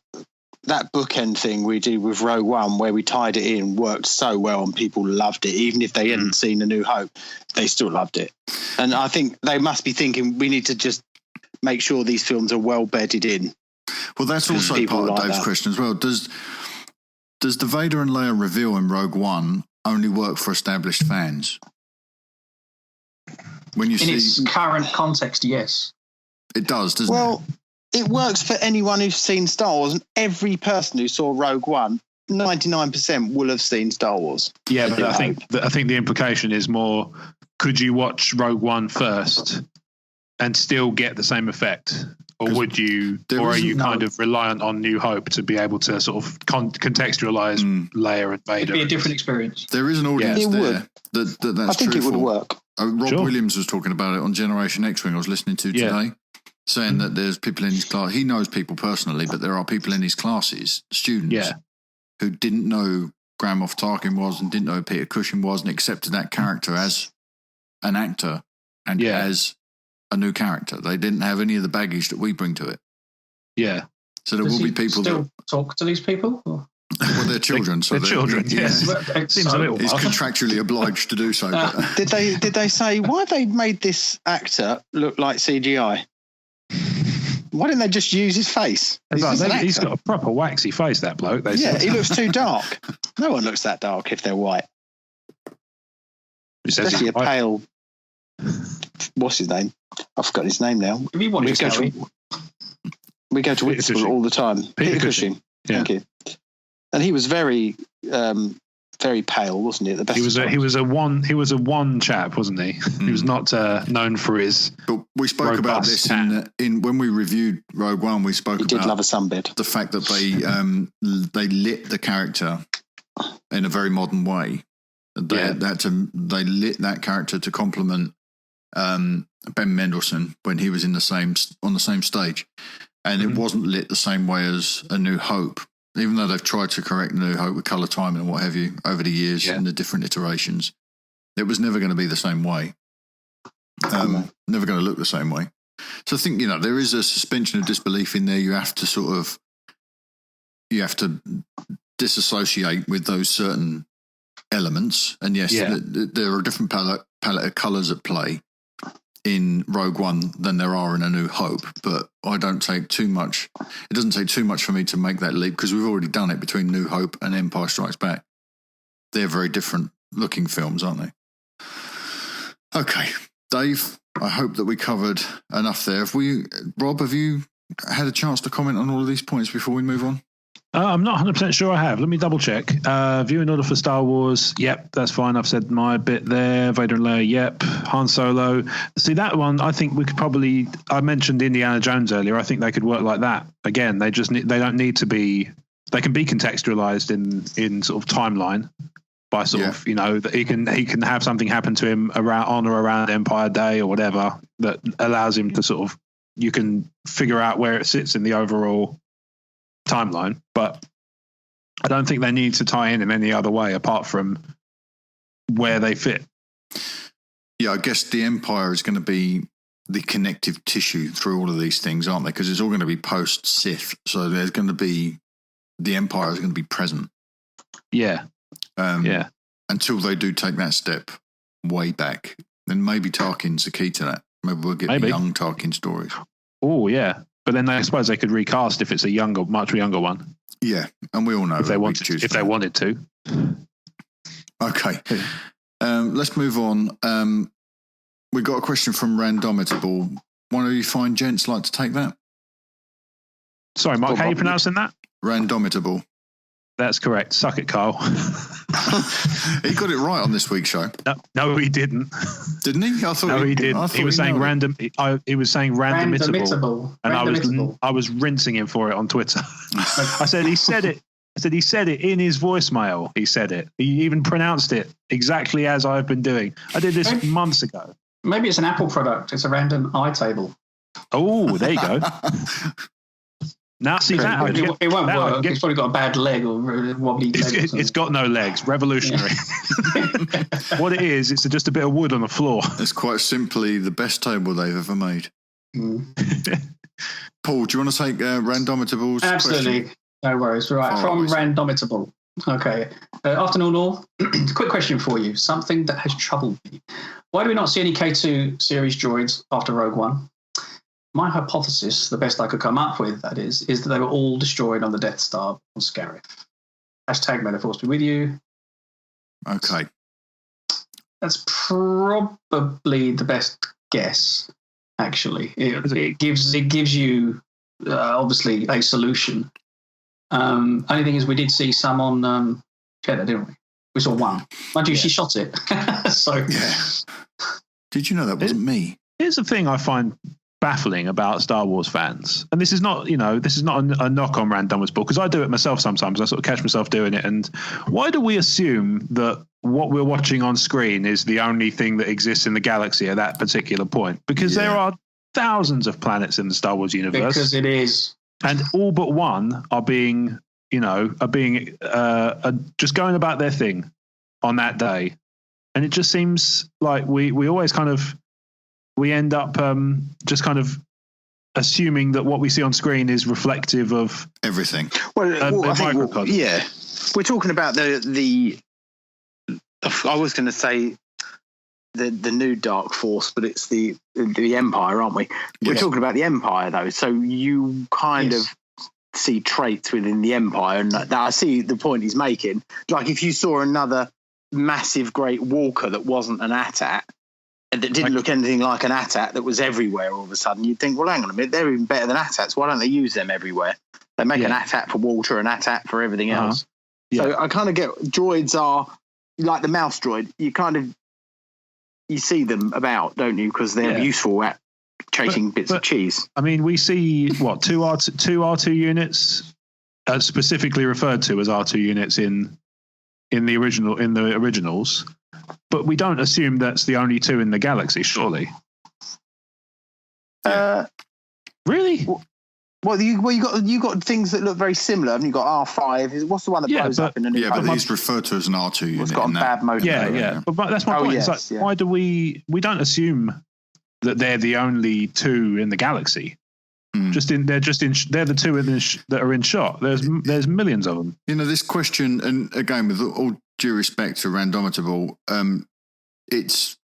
bookend thing we did with Rogue One where we tied it in worked so well and people loved it. Even if they hadn't seen A New Hope, they still loved it. And I think they must be thinking we need to just make sure these films are well bedded in. Well, that's also part of Dave's question as well. Does the Vader and Leia reveal in Rogue One only work for established fans? When you see its current context, yes. It does, doesn't it? Well, it works for anyone who's seen Star Wars, and every person who saw Rogue One, 99% will have seen Star Wars. Yeah, but I think the implication is more: could you watch Rogue One first and still get the same effect, or would you? Or are you kind of reliant on New Hope to be able to sort of contextualize Leia and Vader? It'd be a different experience. There is an audience there that's I think it would work. Rob Williams was talking about it on Generation X-Wing I was listening to today, saying that there's people in his class. He knows people personally, but there are people in his classes, students, who didn't know Grand Moff Tarkin was and didn't know who Peter Cushing was and accepted that character as an actor and as a new character. They didn't have any of the baggage that we bring to it. Yeah. So there will be people still talk to these people? Or? Well, they're children. So they're children, yes. Seems a little He's contractually obliged to do so. Did they say, why have they made this actor look like CGI? Why didn't they just use his face? He's got a proper waxy face, that bloke. He looks too dark. No one looks that dark if they're white. Especially a pale... What's his name? I've forgotten his name now. We go to Whitstable all the time. Peter Cushing. Yeah. Thank you. And he was very, very pale, wasn't he? At the best. He was a one chap, wasn't he? He was not known for his. But we spoke about this in when we reviewed Rogue One. We spoke about did love a sunbed. The fact that they lit the character in a very modern way. They lit that character to complement Ben Mendelsohn when he was on the same stage, and it wasn't lit the same way as A New Hope. Even though they've tried to correct New Hope with colour timing and what have you over the years and the different iterations, it was never going to be the same way. Never going to look the same way. So I think, there is a suspension of disbelief in there. You have to disassociate with those certain elements. And yes, there are a different palette of colours at play in Rogue One than there are in A New Hope, but I don't take too much. It doesn't take too much for me to make that leap because we've already done it between New Hope and Empire Strikes Back. They're very different looking films, aren't they? Okay, Dave, I hope that we covered enough there. Rob, have you had a chance to comment on all of these points before we move on? I'm not 100% sure I have. Let me double check. Viewing order for Star Wars. Yep, that's fine. I've said my bit there. Vader and Leia. Yep. Han Solo. See, that one, I think we could probably... I mentioned Indiana Jones earlier. I think they could work like that. Again, they don't need to be... They can be contextualized in sort of timeline by sort of, that he can have something happen to him around Empire Day or whatever that allows him to sort of... You can figure out where it sits in the overall timeline, but I don't think they need to tie in any other way apart from where they fit. Yeah, I guess the Empire is going to be the connective tissue through all of these things, aren't they? Because it's all going to be post-Sith, so there's going to be the Empire is going to be present. Yeah, Until they do take that step way back, then maybe Tarkin's the key to that. Maybe we'll get the young Tarkin stories. Oh yeah. But then I suppose they could recast if it's a much younger one. Yeah, and we all know if they wanted to. Okay, let's move on. We got a question from Randomitable. One of you fine gents like to take that? Sorry, Mark, how are you pronouncing that? Randomitable. That's correct. Suck it, Carl. He got it right on this week's show. No, he didn't. Didn't he? I thought he didn't. He was saying random. He was saying randomitable, and I was rinsing him for it on Twitter. I said he said it. I said he said it in his voicemail. He said it. He even pronounced it exactly as I've been doing. I did this months ago. Maybe it's an Apple product. It's a random iTable. Oh, there you go. Now see that it won't work. It's probably got a bad leg or wobbly leg. It's got no legs. Revolutionary. Yeah. What it is, it's just a bit of wood on the floor. It's quite simply the best table they've ever made. Paul, do you want to take Randomitables? Absolutely. Question? No worries. Right, from Randomitable. Okay. Afternoon all. Quick question for you. Something that has troubled me. Why do we not see any K2 series droids after Rogue One? My hypothesis, the best I could come up with, that is that they were all destroyed on the Death Star on Scarif. # may the Force be with you. Okay. That's probably the best guess, actually. It gives you, obviously, a solution. Only thing is we did see some on Cheddar, didn't we? We saw one. Mind you, she shot it. So yeah. Did you know that wasn't me? Here's the thing I find baffling about Star Wars fans, and this is not a knock on Randomitable, because I do it myself sometimes. I sort of catch myself doing it. And why do we assume that what we're watching on screen is the only thing that exists in the galaxy at that particular point? Because there are thousands of planets in the Star Wars universe. Because it is. And all but one are being just going about their thing on that day. And it just seems like we always we end up just kind of assuming that what we see on screen is reflective of everything. Well, I think, we're talking about the I was going to say the new Dark Force, but it's the Empire, aren't we? We're talking about the Empire, though. So you kind of see traits within the Empire, and that I see the point he's making. Like if you saw another massive great walker that wasn't an AT-AT, that didn't look anything like an AT-AT, that was everywhere all of a sudden, you'd think, well, hang on a minute, they're even better than AT-ATs. Why don't they use them everywhere? They make an AT-AT for water, an AT-AT for everything else. So I kind of get droids are like the mouse droid. You see them about, don't you? Because they're useful at chasing bits of cheese. I mean, we see two R2 units specifically referred to as R2 units in the originals. But we don't assume that's the only two in the galaxy, surely. Really? Well, you got things that look very similar. And you got R5. What's the one that blows up in the new? But he's referred to as an R2 unit. It's got a bad motor. Yeah. But that's my point. It's like, why do we don't assume that they're the only two in the galaxy? They're the two that are in shot. There's millions of them. This question, and again, with all due respect to Randomitable, this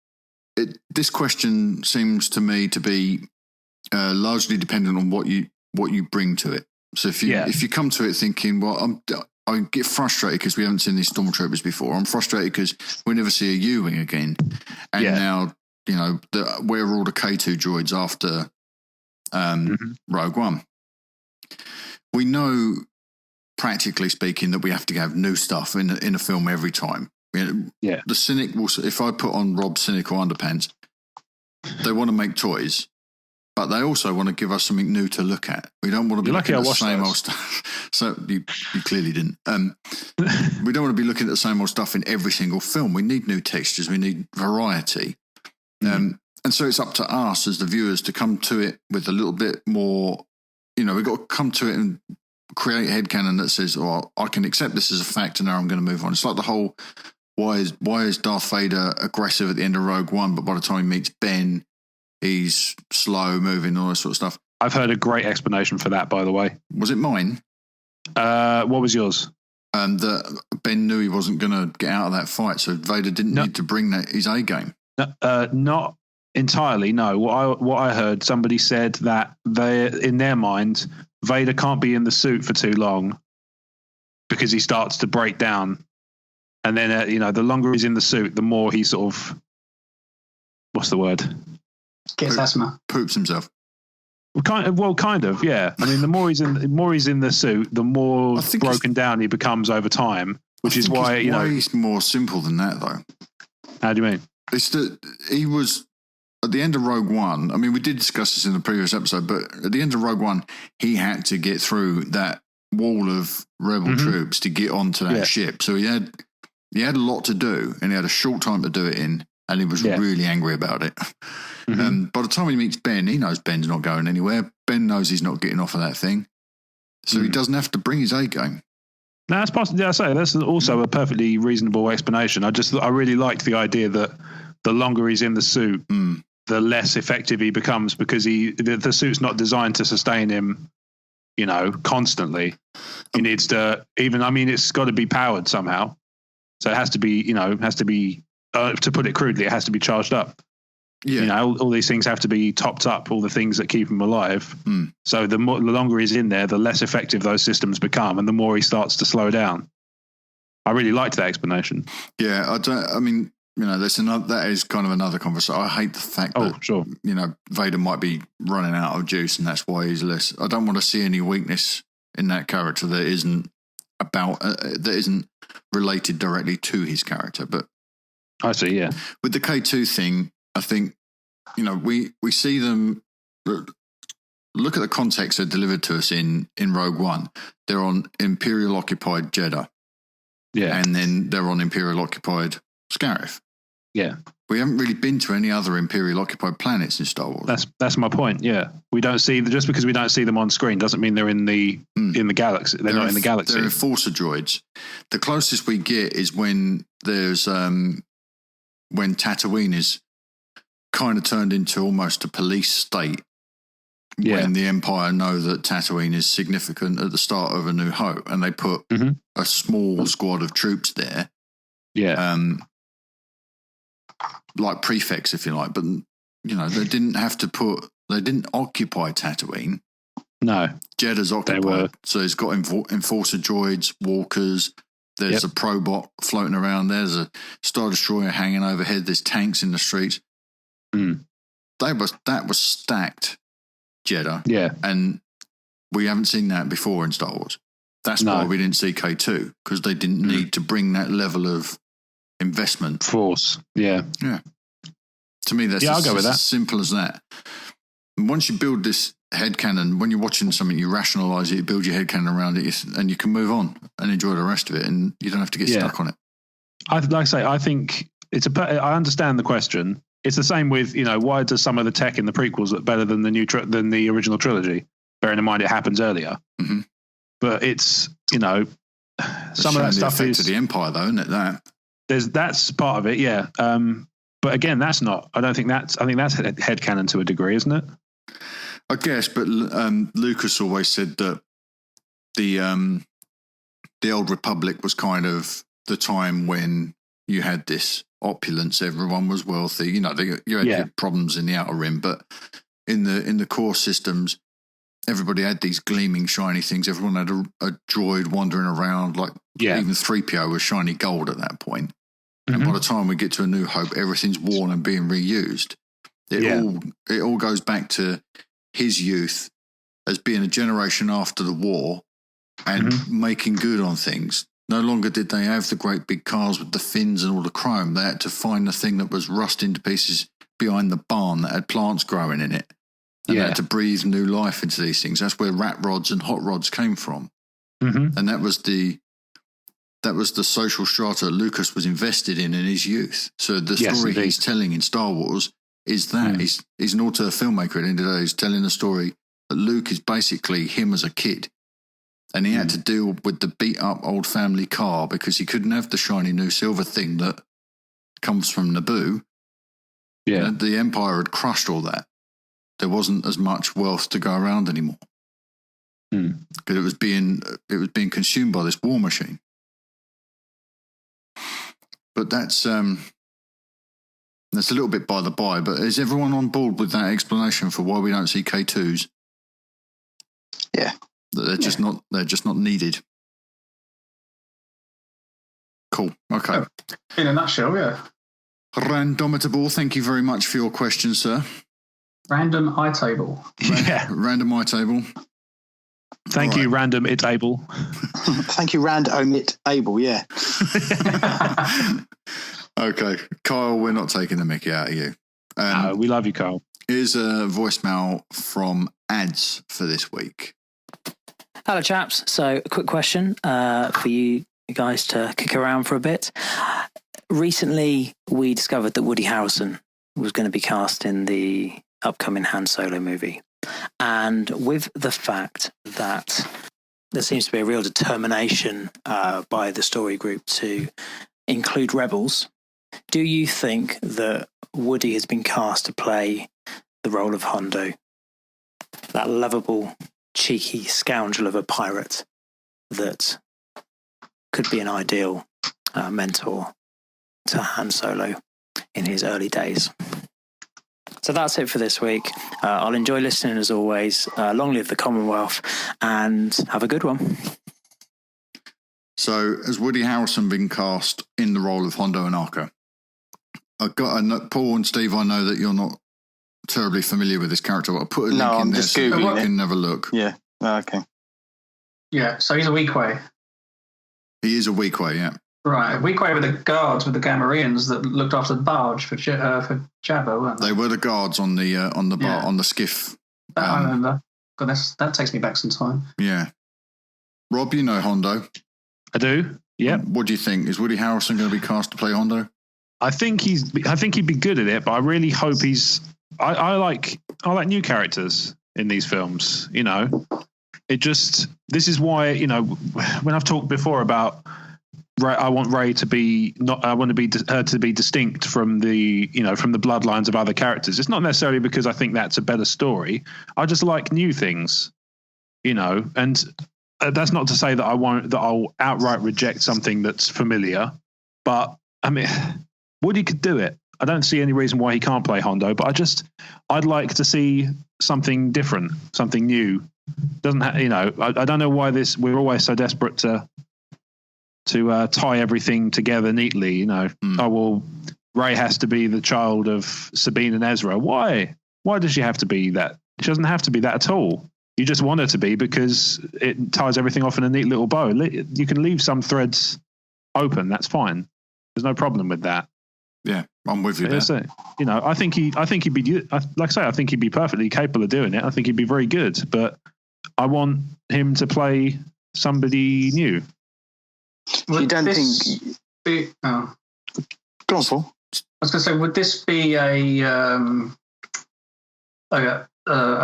question seems to me to be largely dependent on what you bring to it. So if you come to it thinking, well, I get frustrated because we haven't seen these stormtroopers before. I'm frustrated because we never see a U-wing again, and now where are all the K2 droids after Rogue One? We know, practically speaking, that we have to have new stuff in a film every time. The cynic will. If I put on Rob's cynical underpants, they want to make toys, but they also want to give us something new to look at. We don't want to be looking at the same old stuff. So you clearly didn't. We don't want to be looking at the same old stuff in every single film. We need new textures. We need variety. And so it's up to us as the viewers to come to it with a little bit more. We've got to come to it and create a headcanon that says, "Oh, I can accept this as a fact, and now I'm going to move on." It's like the whole why is Darth Vader aggressive at the end of Rogue One, but by the time he meets Ben, he's slow moving, all that sort of stuff. I've heard a great explanation for that, by the way. Was it mine? What was yours? That Ben knew he wasn't going to get out of that fight, so Vader didn't need to bring his A game. Not entirely. No. What I heard, somebody said that in their mind, Vader can't be in the suit for too long because he starts to break down, and then the longer he's in the suit, the more he sort of, what's the word? Gets asthma. Poops himself. Kind of, yeah. I mean, the more he's in the suit, the more broken down he becomes over time. Which is why it's more simple than that, though. How do you mean? It's that he was at the end of Rogue One. I mean, we did discuss this in the previous episode, but at the end of Rogue One, he had to get through that wall of rebel troops to get onto that ship. So he had a lot to do, and he had a short time to do it in, and he was really angry about it. By the time he meets Ben, he knows Ben's not going anywhere. Ben knows he's not getting off of that thing, so he doesn't have to bring his A game. No, that's possible. Yeah, I say that's also a perfectly reasonable explanation. I really liked the idea that the longer he's in the suit, the less effective he becomes because the suit's not designed to sustain him, constantly. He needs to it's got to be powered somehow. So it has to be, to put it crudely, it has to be charged up. Yeah. All these things have to be topped up, all the things that keep him alive. So the longer he's in there, the less effective those systems become and the more he starts to slow down. I really liked that explanation. Yeah, that is kind of another conversation. I hate the fact that, Vader might be running out of juice and that's why he's less. I don't want to see any weakness in that character that isn't related directly to his character. But I see, yeah. With the K2 thing, I think, we see them. Look at the context they're delivered to us in Rogue One. They're on Imperial occupied Jeddah, and then they're on Imperial occupied Scarif. Yeah, we haven't really been to any other Imperial occupied planets in Star Wars. That's my point. Yeah, we don't see just because we don't see them on screen doesn't mean they're in the galaxy. They're not in the galaxy. They're enforcer droids. The closest we get is when there's when Tatooine is kind of turned into almost a police state when the Empire know that Tatooine is significant at the start of A New Hope, and they put a small squad of troops there. Yeah. Like prefects, if you like, but they didn't occupy Tatooine. No. Jeddah's occupied. So it's got enforcer droids, walkers. There's a probot floating around. There's a Star Destroyer hanging overhead. There's tanks in the streets. That was stacked, Jeddah. Yeah. And we haven't seen that before in Star Wars. That's why we didn't see K2, because they didn't need to bring that level of investment. Force. Yeah. Yeah. To me, that's I'll go with that. As simple as that. And once you build this headcanon, when you're watching something, you rationalise it, you build your headcanon around it, and you can move on and enjoy the rest of it, and you don't have to get stuck on it. I think I understand the question. It's the same with, why does some of the tech in the prequels look better than than the original trilogy? Bearing in mind it happens earlier. Mm-hmm. But it's, some of that stuff is... to the Empire, though, isn't it? That's part of it, yeah. But again, I think that's headcanon to a degree, isn't it? I guess, but Lucas always said that the Old Republic was kind of the time when you had this opulence, everyone was wealthy. You had your problems in the Outer Rim, but in the core systems, everybody had these gleaming, shiny things. Everyone had a droid wandering around, even 3PO was shiny gold at that point. And by the time we get to A New Hope, everything's worn and being reused. It all goes back to his youth as being a generation after the war and making good on things. No longer did they have the great big cars with the fins and all the chrome. They had to find the thing that was rusting to pieces behind the barn that had plants growing in it. And they had to breathe new life into these things. That's where rat rods and hot rods came from. And that was the social strata Lucas was invested in his youth. So the story he's telling in Star Wars is that. He's an auteur filmmaker at the end of the day. He's telling the story that Luke is basically him as a kid. And he had to deal with the beat-up old family car because he couldn't have the shiny new silver thing that comes from Naboo. Yeah. The Empire had crushed all that. There wasn't as much wealth to go around anymore. Because it was being consumed by this war machine. But that's a little bit by the by, but is everyone on board with that explanation for why we don't see K2s? Yeah. That they're just not needed. Cool. Okay. In a nutshell, yeah. Randomitable, thank you very much for your question, sir. Random iTable. Yeah. Random iTable. Thank you, Random It Able. Thank you, Rand Omit Able. Yeah. Okay, Kyle, we're not taking the mickey out of you. No, we love you, Kyle. Here's a voicemail from Ads for this week. Hello, chaps. So, a quick question for you guys to kick around for a bit. Recently, we discovered that Woody Harrelson was going to be cast in the upcoming Han Solo movie. And with the fact that there seems to be a real determination by the story group to include rebels, do you think that Woody has been cast to play the role of Hondo, that lovable, cheeky scoundrel of a pirate that could be an ideal mentor to Han Solo in his early days? So that's it for this week. I'll enjoy listening as always. Long live the Commonwealth, and have a good one. So, has Woody Harrelson been cast in the role of Hondo and Arca? Paul and Steve, I know that you're not terribly familiar with this character, but I'll put a link in there so you can have a look. Yeah. Okay. Yeah, so he's a Weequay. He is a Weequay, yeah. Right, Weequay were the guards with the Gamorreans that looked after the barge for Jabba, weren't they? They were the guards on the skiff. I remember. God, that takes me back some time. Yeah. Rob, you know Hondo. I do. Yeah. What do you think? Is Woody Harrelson going to be cast to play Hondo? I think he'd be good at it, but I really hope he's. I like new characters in these films. You know, this is why, you know, when I've talked before about Rey, I want Rey to be not. I want her to be distinct from the bloodlines of other characters. It's not necessarily because I think that's a better story. I just like new things, you know, and that's not to say that I'll outright reject something that's familiar. But I mean, Woody could do it. I don't see any reason why he can't play Hondo. But I'd like to see something different, something new. I don't know why we're always so desperate to tie everything together neatly. You know, Rey has to be the child of Sabine and Ezra. Why? Why does she have to be that? She doesn't have to be that at all. You just want her to be because it ties everything off in a neat little bow. You can leave some threads open. That's fine. There's no problem with that. Yeah, I'm with you there. So, you know, I think he'd be, like I say, I think he'd be perfectly capable of doing it. I think he'd be very good, but I want him to play somebody new. You don't think? Go on, Paul. I was going to say, would this be a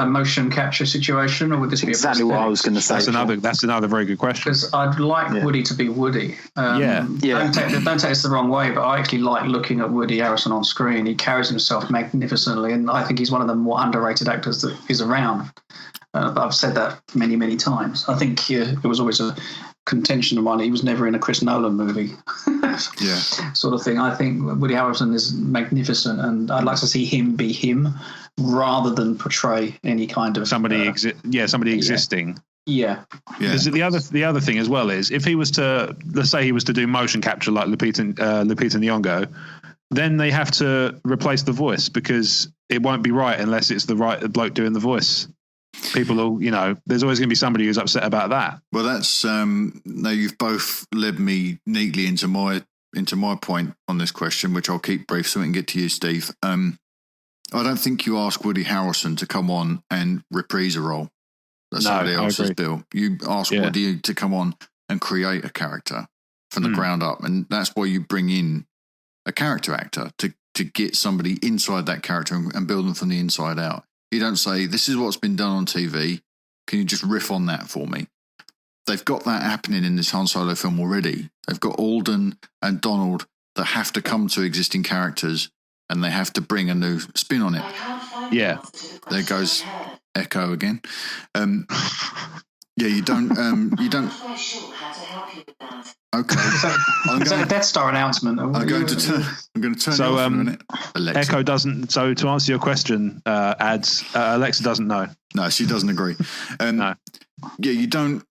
motion capture situation, or would this be exactly what I was going to say? That's another very good question. Because I'd like Woody to be Woody. Don't take this the wrong way, but I actually like looking at Woody Harrelson on screen. He carries himself magnificently, and I think he's one of the more underrated actors that is around. But I've said that many, many times. I think it was always a contention of mine. He was never in a Chris Nolan movie, sort of thing. I think Woody Harrelson is magnificent, and I'd like to see him be him rather than portray any kind of somebody existing. Yeah. Because the other thing as well is if he was to, let's say he was to do motion capture like Lupita Nyong'o, then they have to replace the voice because it won't be right unless it's the right bloke doing the voice. People will, you know, there's always going to be somebody who's upset about that. Well, that's now you've both led me neatly into my point on this question, which I'll keep brief so we can get to you, Steve. I don't think you ask Woody Harrelson to come on and reprise a role that somebody else has built. You ask Woody to come on and create a character from the ground up, and that's why you bring in a character actor to get somebody inside that character and build them from the inside out. You don't say, this is what's been done on TV. Can you just riff on that for me? They've got that happening in this Han Solo film already. They've got Alden and Donald that have to come to existing characters and they have to bring a new spin on it. Yeah. There goes Echo again. You don't. Okay. Is that a Death Star announcement? I'm going to turn it off in a minute. Alexa. Echo doesn't. So to answer your question, Alexa doesn't know. No, she doesn't agree. No. Yeah, you don't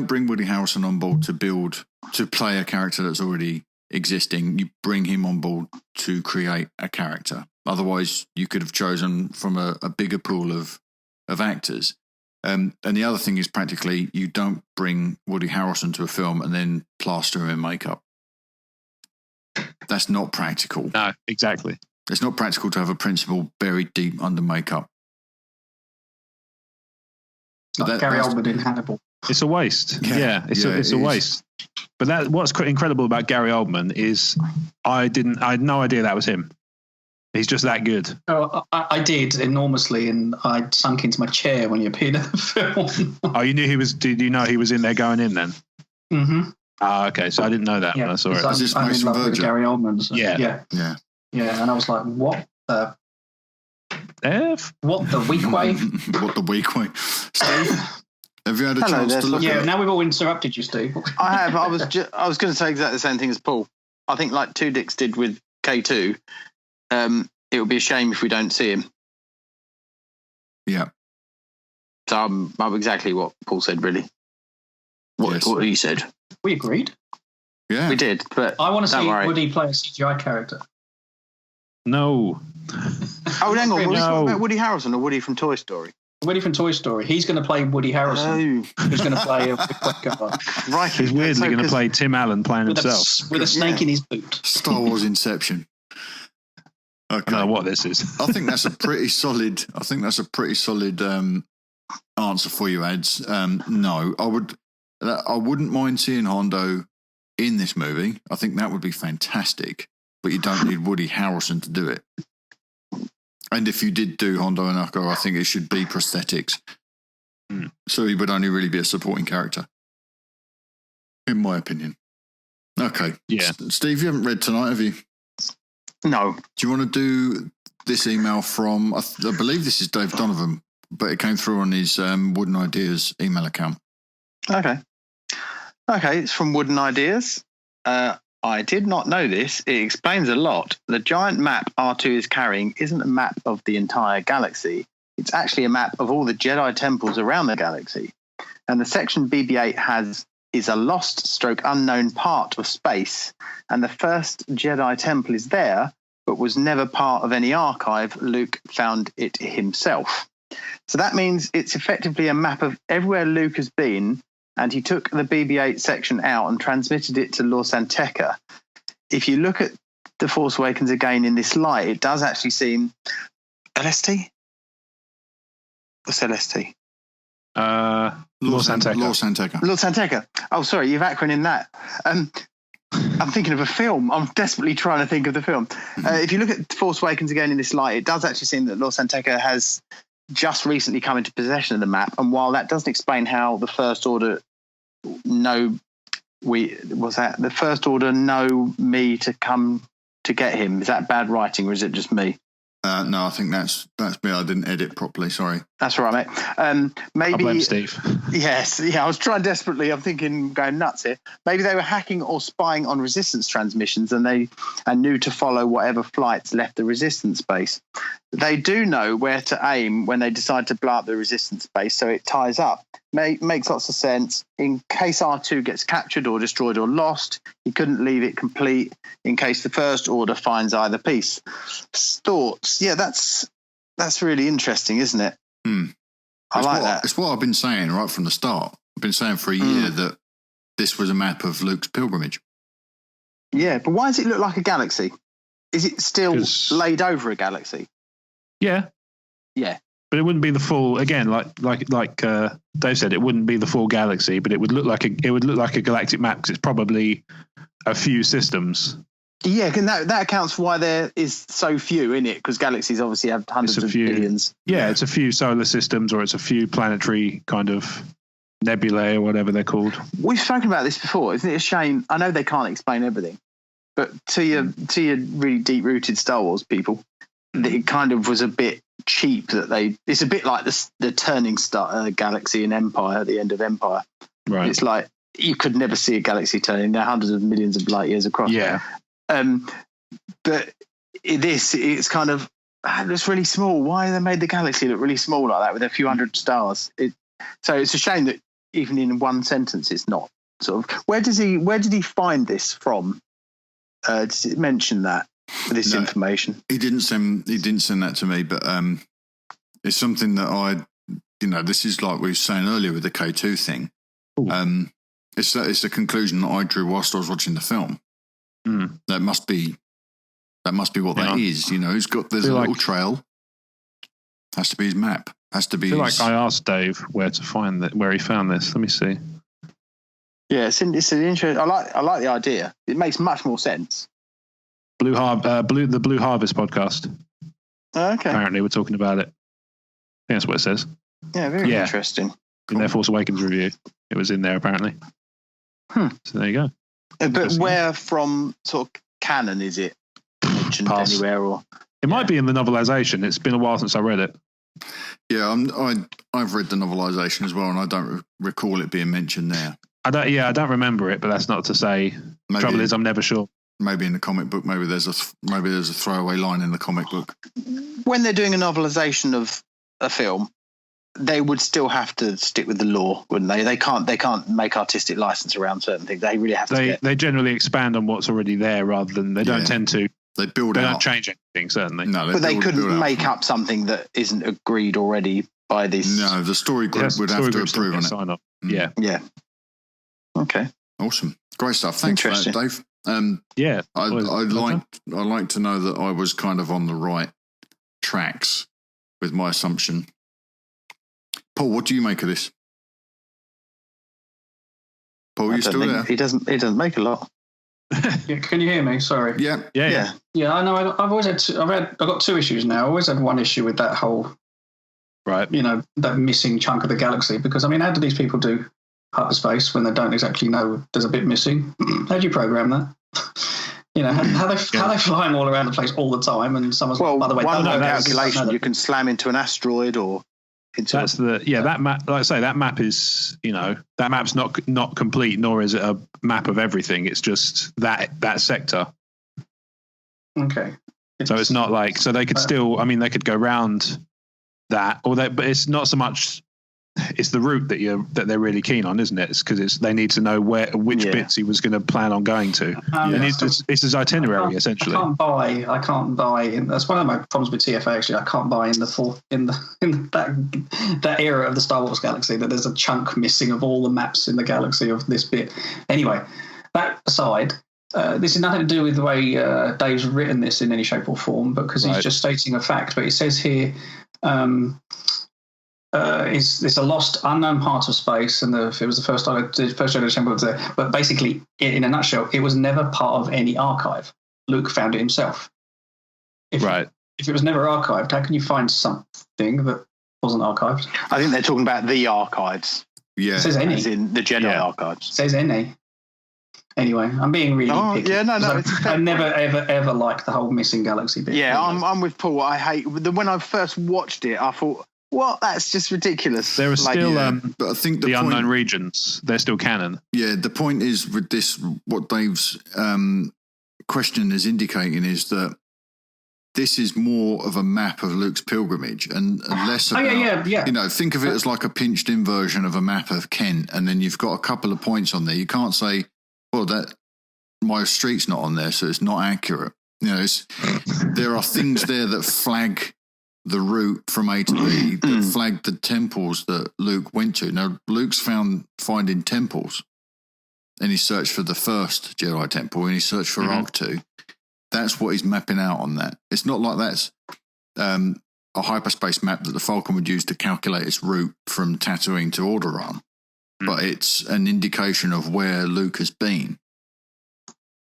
bring Woody Harrelson on board to play a character that's already existing. You bring him on board to create a character. Otherwise, you could have chosen from a bigger pool of actors. And the other thing is, practically, you don't bring Woody Harrelson to a film and then plaster him in makeup. That's not practical. No, exactly. It's not practical to have a principal buried deep under makeup. Like Gary Oldman in Hannibal. It's a waste. It's a waste. But what's incredible about Gary Oldman is I had no idea that was him. He's just that good. Oh, I did enormously, and I sunk into my chair when he appeared in the film. Oh, you knew he was? Did you know he was in there going in then? Mm-hmm. Okay, so I didn't know that when I saw it. Is this I'm in Mason love with Verger? Gary Oldman. So, Yeah, and I was like, what the? What the weak way? What the weak way? Steve, have you had a chance to look at it? Now we've all interrupted you, Steve. I have. I was going to say exactly the same thing as Paul. I think like Two Dicks did with K2. It would be a shame if we don't see him. Yeah. So I'm exactly what Paul said, really. What he said. We agreed. Yeah. We did, but I want to see worry. Woody play a CGI character. No. Oh, hang on. About Woody Harrelson or Woody from Toy Story? Woody from Toy Story. He's going to play Woody Harrelson. Who's going to play a guy. Right. He's weirdly going to play Tim Allen playing himself. With a snake in his boot. Star Wars Inception. Okay. I don't know what this is. I think that's a pretty solid. Answer for you, Ads. No, I wouldn't mind seeing Hondo in this movie. I think that would be fantastic. But you don't need Woody Harrelson to do it. And if you did do Hondo and Echo, I think it should be prosthetics. So he would only really be a supporting character, in my opinion. Okay. Yeah. Steve, you haven't read tonight, have you? No. Do you want to do this email from, I believe this is Dave Donovan, but it came through on his Wooden Ideas email account. Okay, it's from Wooden Ideas. I did not know this. It explains a lot. The giant map R2 is carrying isn't a map of the entire galaxy. It's actually a map of all the Jedi temples around the galaxy. And the section BB-8 is a lost unknown part of space. And the first Jedi temple is there, but was never part of any archive. Luke found it himself. So that means it's effectively a map of everywhere Luke has been, and he took the BB-8 section out and transmitted it to Lor Santeca. If you look at The Force Awakens again in this light, it does actually seem... LST? What's LST? Lor Santeca. Lor Santeca. Lor Santeca. Oh, sorry, you've acronym that. I'm thinking of a film. I'm desperately trying to think of the film. If you look at Force Awakens again in this light, it does actually seem that Lor Santeca has just recently come into possession of the map. And while that doesn't explain how the First Order know me to come to get him, is that bad writing or is it just me? No, I think that's me. I didn't edit properly. Sorry. That's all right, mate. Maybe. I blame Steve. Yes, yeah. I was trying desperately. I'm thinking, going nuts here. Maybe they were hacking or spying on Resistance transmissions, and knew to follow whatever flights left the Resistance base. They do know where to aim when they decide to blow up the Resistance base, so it ties up. Makes lots of sense. In case R2 gets captured or destroyed or lost, he couldn't leave it complete in case the First Order finds either piece. Thoughts? Yeah, that's really interesting, isn't it? I like that. It's what I've been saying right from the start. I've been saying for a year that this was a map of Luke's pilgrimage. Yeah, but why does it look like a galaxy? Is it still laid over a galaxy? Yeah. Yeah. But it wouldn't be the full. Again, like Dave said, it wouldn't be the full galaxy, but it would look like a galactic map because it's probably a few systems. Yeah, and that accounts for why there is so few in it, because galaxies obviously have hundreds of billions. Yeah, it's a few solar systems, or it's a few planetary kind of nebulae or whatever they're called. We've spoken about this before. Isn't it a shame? I know they can't explain everything, but to your really deep-rooted Star Wars people, it kind of was a bit cheap that it's a bit like the turning star galaxy in Empire, the end of Empire. Right. It's like you could never see a galaxy turning. They're hundreds of millions of light years across. Yeah. But it's kind of, it's really small. Why they made the galaxy look really small like that with a few hundred stars? So it's a shame that even in one sentence, it's not sort of. Where did he find this from? Does it mention that? this information. He didn't send that to me, but it's something that this is like we were saying earlier with the K2 thing. It's the conclusion that I drew whilst I was watching the film. That must be what that is. There's a little trail. Has to be his map. Has to be. I feel like I asked Dave where he found this. Let me see. Yeah, it's an interesting. I like the idea. It makes much more sense. The Blue Harvest podcast. Okay. Apparently, we're talking about it. I think that's what it says. Yeah, very interesting. In their Force Awakens review, it was in there apparently. So there you go. But where from sort of canon is it mentioned anywhere, or it might be in the novelization? It's been a while since I read it. Yeah, I've read the novelization as well, and I don't recall it being mentioned there. I don't remember it, but that's not to say. The trouble is, I'm never sure. Maybe in the comic book, maybe there's a throwaway line in the comic book. When they're doing a novelization of a film, they would still have to stick with the law, wouldn't they? They can't make artistic license around certain things. They really have to. They generally expand on what's already there rather than they don't tend to. They don't change anything, certainly. No, but they couldn't make up something that isn't agreed already by this. No, the story group would have to approve on it. Sign up. Yeah. Okay. Awesome. Great stuff. Thanks for that, Dave. I'd like to know that I was kind of on the right tracks with my assumption. Paul, what do you make of this? Paul, you still there? He doesn't make a lot. Can you hear me? Sorry. Yeah. I know. I've always had. I've got two issues now. I always had one issue with that whole, right? That missing chunk of the galaxy. Because how do these people do hyperspace when they don't exactly know there's a bit missing? How do you program that? How they flying all around the place all the time, and someone's by the way, one calculation you can slam into an asteroid or. That map. Like I say, that map is that map's not complete, nor is it a map of everything. It's just that sector. Okay. So it's not like they could still. I mean, they could go round that, but it's not so much. It's the route that they're really keen on, isn't it? It's because they need to know which bits he was going to plan on in it's his itinerary essentially. I can't buy. That's one of my problems with TFA. Actually, I can't buy in that era of the Star Wars galaxy that there's a chunk missing of all the maps in the galaxy of this bit. Anyway, that aside. This is nothing to do with the way Dave's written this in any shape or form, because he's just stating a fact. But it says here. It's a lost, unknown part of space, and it was the first generation was there. But basically, in a nutshell, it was never part of any archive. Luke found it himself. If it was never archived, how can you find something that wasn't archived? I think they're talking about the archives. Yeah, it says any. As in the Jedi archives. It says any. Anyway, I'm being really picky. Yeah, no. I never, ever liked the whole missing galaxy bit. Yeah, I'm with Paul. I hate when I first watched it. I thought. What? That's just ridiculous. There are still, but I think the unknown regions. They're still canon. Yeah, the point is with this, what Dave's question is indicating is that this is more of a map of Luke's pilgrimage and less about. Think of it as like a pinched-in version of a map of Kent, and then you've got a couple of points on there. You can't say, "Well, that my street's not on there, so it's not accurate." There are things there that flag. The route from A to B that flagged the temples that Luke went to. Now, Luke's finding temples in his search for the first Jedi temple, and his search for Arc-2. That's what he's mapping out on that. It's not like that's a hyperspace map that the Falcon would use to calculate its route from Tatooine to Alderaan, but it's an indication of where Luke has been.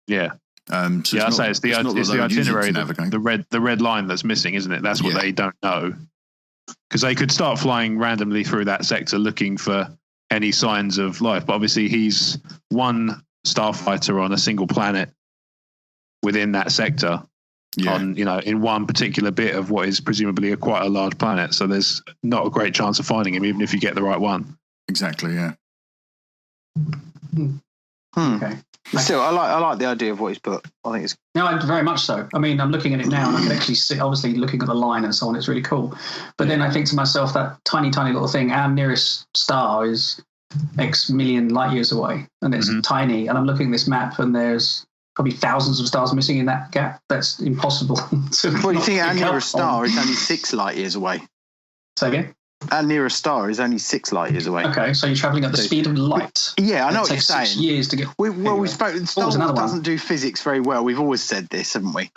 Yeah. So it's the itinerary, the red line that's missing, isn't it? That's what they don't know, because they could start flying randomly through that sector looking for any signs of life. But obviously, he's one starfighter on a single planet within that sector, on in one particular bit of what is presumably quite a large planet. So there's not a great chance of finding him, even if you get the right one. Exactly. Yeah. Okay. Still, I like the idea of what he's put. I think it's very much so. I mean, I'm looking at it now, and I can actually see, obviously, looking at the line and so on, it's really cool. But then I think to myself, that tiny little thing, our nearest star is X million light years away, and it's tiny. And I'm looking at this map, and there's probably thousands of stars missing in that gap. That's impossible. Well, you think our nearest star is only 6 light years away. Say again? Our nearest star is only 6 light years away. Okay, so you're travelling at the speed of light. Yeah, I know what you're takes saying. 6 years to get. We spoke. Star Wars doesn't do physics very well. We've always said this, haven't we?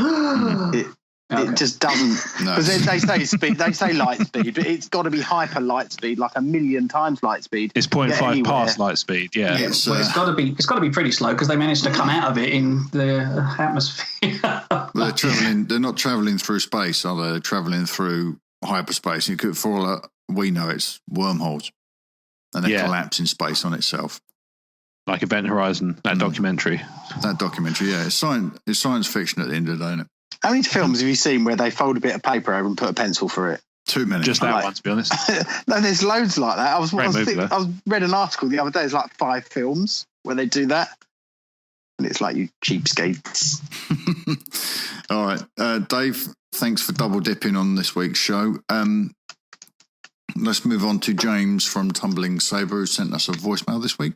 It just doesn't. Because they say speed, they say light speed, but it's got to be hyper light speed, like 1,000,000 times light speed. It's 0.5 past light speed. Yeah, well, it's got to be pretty slow because they managed to come out of it in the atmosphere. They're not traveling through space, are they? They're traveling through hyperspace. You could, for all we know, it's wormholes, and they collapse in space on itself. Like Event Horizon, that documentary. That documentary, yeah, it's science fiction at the end of the day, isn't it? How many films have you seen where they fold a bit of paper over and put a pencil through it? Too many. Just that one, to be honest. No, there's loads like that. I read an article the other day. It's like 5 films where they do that, and it's like, you cheapskates. All right, Dave. Thanks for double dipping on this week's show. Let's move on to James from Tumbling Saber, who sent us a voicemail this week.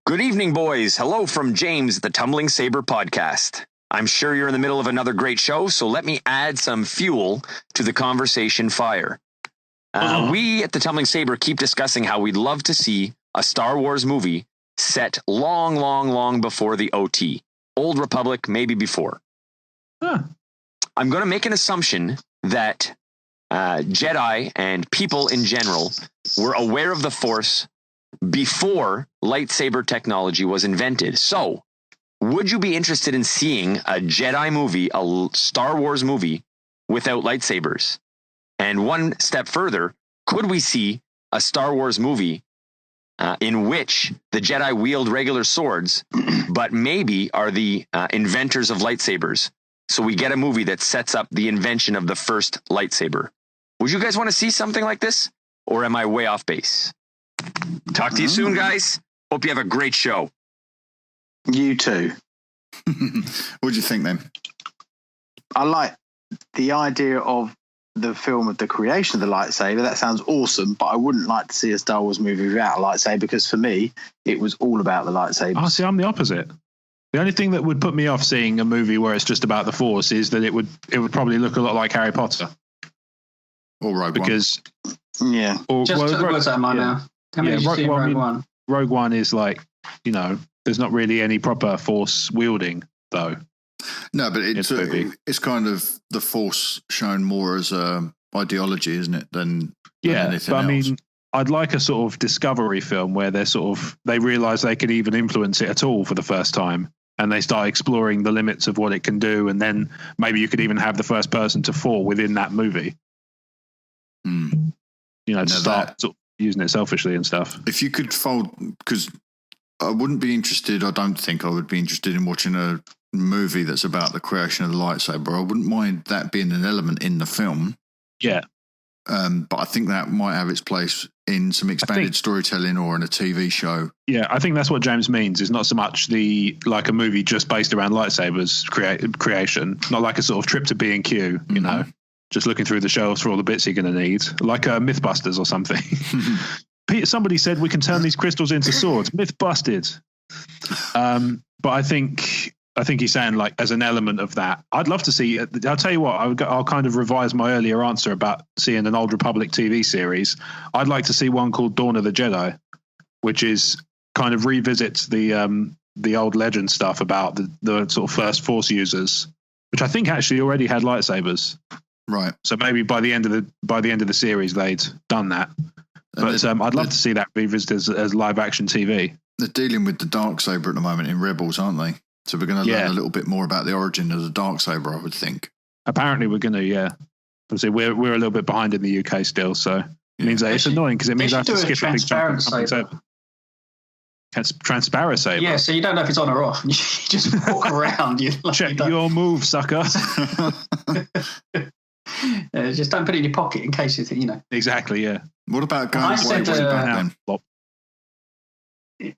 Good evening, boys. Hello from James at the Tumbling Saber podcast. I'm sure you're in the middle of another great show, so let me add some fuel to the conversation fire. We at the Tumbling Saber keep discussing how we'd love to see a Star Wars movie set long, long, long before the OT. Old Republic, maybe before. I'm going to make an assumption that Jedi and people in general were aware of the Force before lightsaber technology was invented. So, would you be interested in seeing a Jedi movie, a Star Wars movie, without lightsabers? And one step further, could we see a Star Wars movie in which the Jedi wield regular swords, but maybe are the inventors of lightsabers? So we get a movie that sets up the invention of the first lightsaber. Would you guys want to see something like this? Or am I way off base? Talk to you soon, guys. Hope you have a great show. You too. What do you think then? I like the idea of the film of the creation of the lightsaber. That sounds awesome, but I wouldn't like to see a Star Wars movie without a lightsaber, because for me, it was all about the lightsaber. Oh, see, I'm the opposite. The only thing that would put me off seeing a movie where it's just about the Force is that it would probably look a lot like Harry Potter. Or Rogue One. Just took the words out of my mouth. How many did you see in Rogue One? Rogue One is like, there's not really any proper Force wielding, though. No, but it's kind of the Force shown more as a ideology, isn't it, than anything else. I mean, I'd like a sort of discovery film where they realise they can even influence it at all for the first time, and they start exploring the limits of what it can do, and then maybe you could even have the first person to fall within that movie. To start sort of using it selfishly and stuff. If you could fold, because I wouldn't be interested, I don't think I would be interested in watching a movie that's about the creation of the lightsaber. I wouldn't mind that being an element in the film. Yeah. But I think that might have its place in some expanded storytelling or in a TV show. Yeah, I think that's what James means, is not so much like a movie just based around lightsabers creation, not like a sort of trip to B&Q, just looking through the shelves for all the bits you're going to need, like Mythbusters or something. Somebody said we can turn these crystals into swords. Myth busted. But I think he's saying, like, as an element of that, I'd love to see. I'll tell you what, I'll kind of revise my earlier answer about seeing an Old Republic TV series. I'd like to see one called Dawn of the Jedi, which is kind of revisits the old legend stuff about the sort of first Force users, which I think actually already had lightsabers. Right. So maybe by the end of the series they'd done that. But I'd love to see that revisited as live action TV. They're dealing with the Darksaber at the moment in Rebels, aren't they? So we're going to learn a little bit more about the origin of the Darksaber, I would think. Apparently we're going to, yeah. Obviously we're a little bit behind in the UK still, so it means that it's annoying because it means I have to skip a big chunk of saber. Transparent saber. Yeah, so you don't know if it's on or off. You just walk around. Check your move, sucker. Just don't put it in your pocket in case you think, Exactly, yeah. What about going way back then?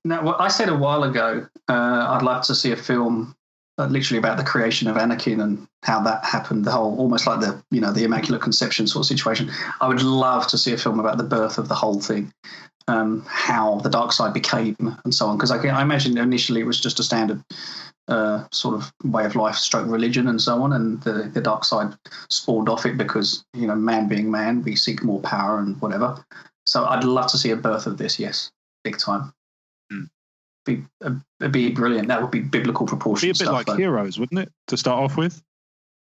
No, I said a while ago, I'd love to see a film literally about the creation of Anakin and how that happened, the whole, almost like the Immaculate Conception sort of situation. I would love to see a film about the birth of the whole thing, how the dark side became and so on. Because I imagine initially it was just a standard sort of way of life, stroke religion, and so on. And the dark side spawned off it because, man being man, we seek more power and whatever. So I'd love to see a birth of this. Yes, big time. It'd be brilliant. That would be biblical proportions. It'd be a bit like Heroes, wouldn't it? To start off with,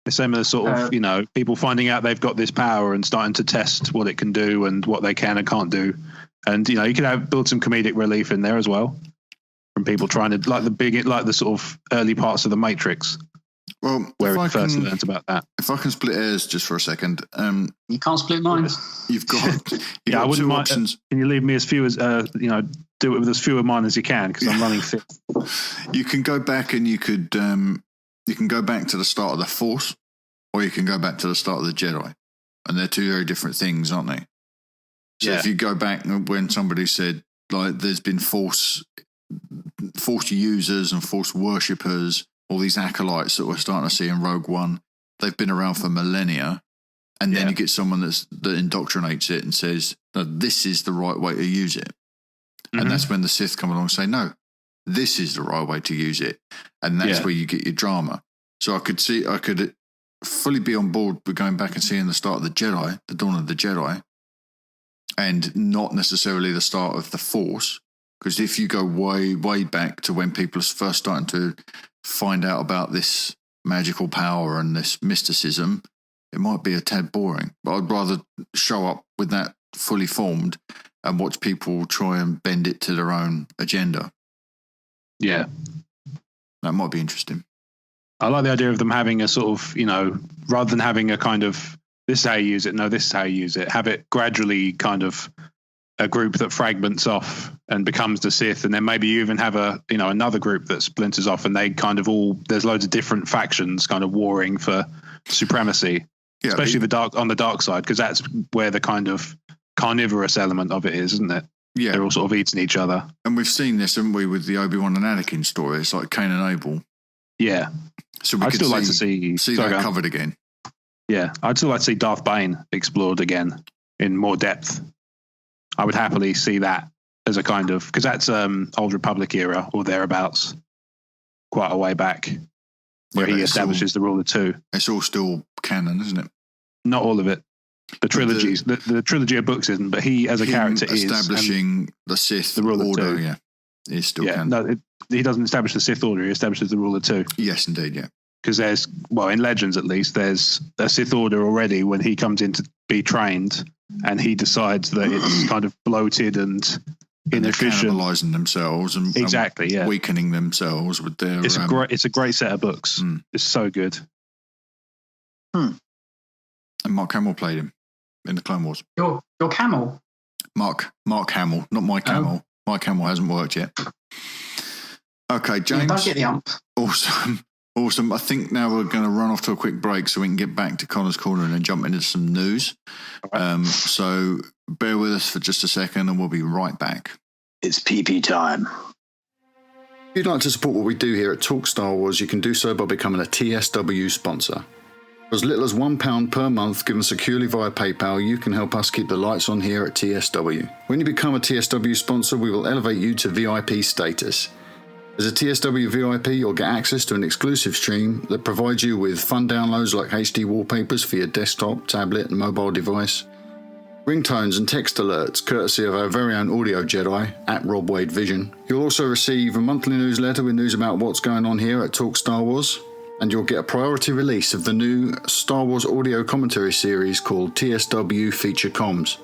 the similar sort of people finding out they've got this power and starting to test what it can do and what they can and can't do. And you could build some comedic relief in there as well from people trying to like the sort of early parts of the Matrix. Well, where it first learned about that. If I can split hairs just for a second, you can't split mine. You've got I wouldn't two mind. options. Can you leave me as few as do it with as few of mine as you can because I'm running fit. You can go back and you can go back to the start of the Force, or you can go back to the start of the Jedi, and they're two very different things, aren't they? So if you go back when somebody said like there's been Force users and Force worshippers, all these acolytes that we're starting to see in Rogue One, they've been around for millennia, and then you get someone that indoctrinates it and says, no, this is the right way to use it. Mm-hmm. And that's when the Sith come along and say, no, this is the right way to use it. And that's where you get your drama. So I could fully be on board with going back and seeing the start of the Jedi, the Dawn of the Jedi, and not necessarily the start of the Force. Because if you go way, way back to when people are first starting to find out about this magical power and this mysticism, it might be a tad boring. But I'd rather show up with that fully formed and watch people try and bend it to their own agenda. Yeah. That might be interesting. I like the idea of them having a sort of, rather than having a kind of, this is how you use it, no, this is how you use it, have it gradually kind of a group that fragments off and becomes the Sith, and then maybe you even have another group that splinters off, and they kind of there's loads of different factions kind of warring for supremacy, especially on the dark side, because that's where the kind of carnivorous element of it is, isn't it? Yeah, they're all sort of eating each other, and we've seen this, haven't we, with the Obi-Wan and Anakin story? It's like Cain and Abel. Yeah, so I'd still like to see that covered again. Yeah, I'd still like to see Darth Bane explored again in more depth. I would happily see that as a kind of, because that's Old Republic era or thereabouts, quite a way back, where he establishes the rule of two. It's all still canon, isn't it? Not all of it. The trilogies, the trilogy of books isn't, but he as a character is establishing the Sith, the rule order. Of two. Yeah, is still canon. No, he doesn't establish the Sith order. He establishes the rule of two. Yes, indeed. Yeah. Because in Legends at least, there's a Sith order already when he comes in to be trained, and he decides that it's kind of bloated and inefficient, cannibalizing themselves and weakening themselves with their. It's a great set of books. It's so good. And Mark Hamill played him in the Clone Wars. Your camel. Mark Hamill, not my camel. My camel hasn't worked yet. Okay, James. Don't get the ump. Awesome. I think now we're going to run off to a quick break so we can get back to Connor's Corner and then jump into some news. So bear with us for just a second and we'll be right back. It's PP time. If you'd like to support what we do here at Talk Star Wars, you can do so by becoming a TSW sponsor. For as little as £1 per month given securely via PayPal, you can help us keep the lights on here at TSW. When you become a TSW sponsor, we will elevate you to VIP status. As a TSW VIP, you'll get access to an exclusive stream that provides you with fun downloads like HD wallpapers for your desktop, tablet and mobile device, ringtones and text alerts courtesy of our very own audio Jedi at Rob Wade Vision. You'll also receive a monthly newsletter with news about what's going on here at Talk Star Wars, and you'll get a priority release of the new Star Wars audio commentary series called TSW Feature Comms.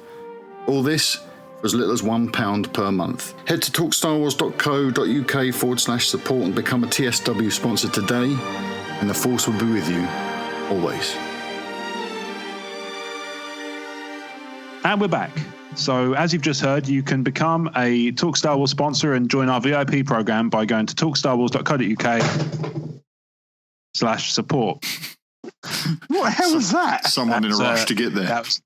All this for as little as £1 per month. Head to talkstarwars.co.uk/support and become a TSW sponsor today, and the Force will be with you always. And we're back. So as you've just heard, you can become a Talk Star Wars sponsor and join our VIP program by going to talkstarwars.co.uk/support. What the hell was that? Someone in a rush to get there. That was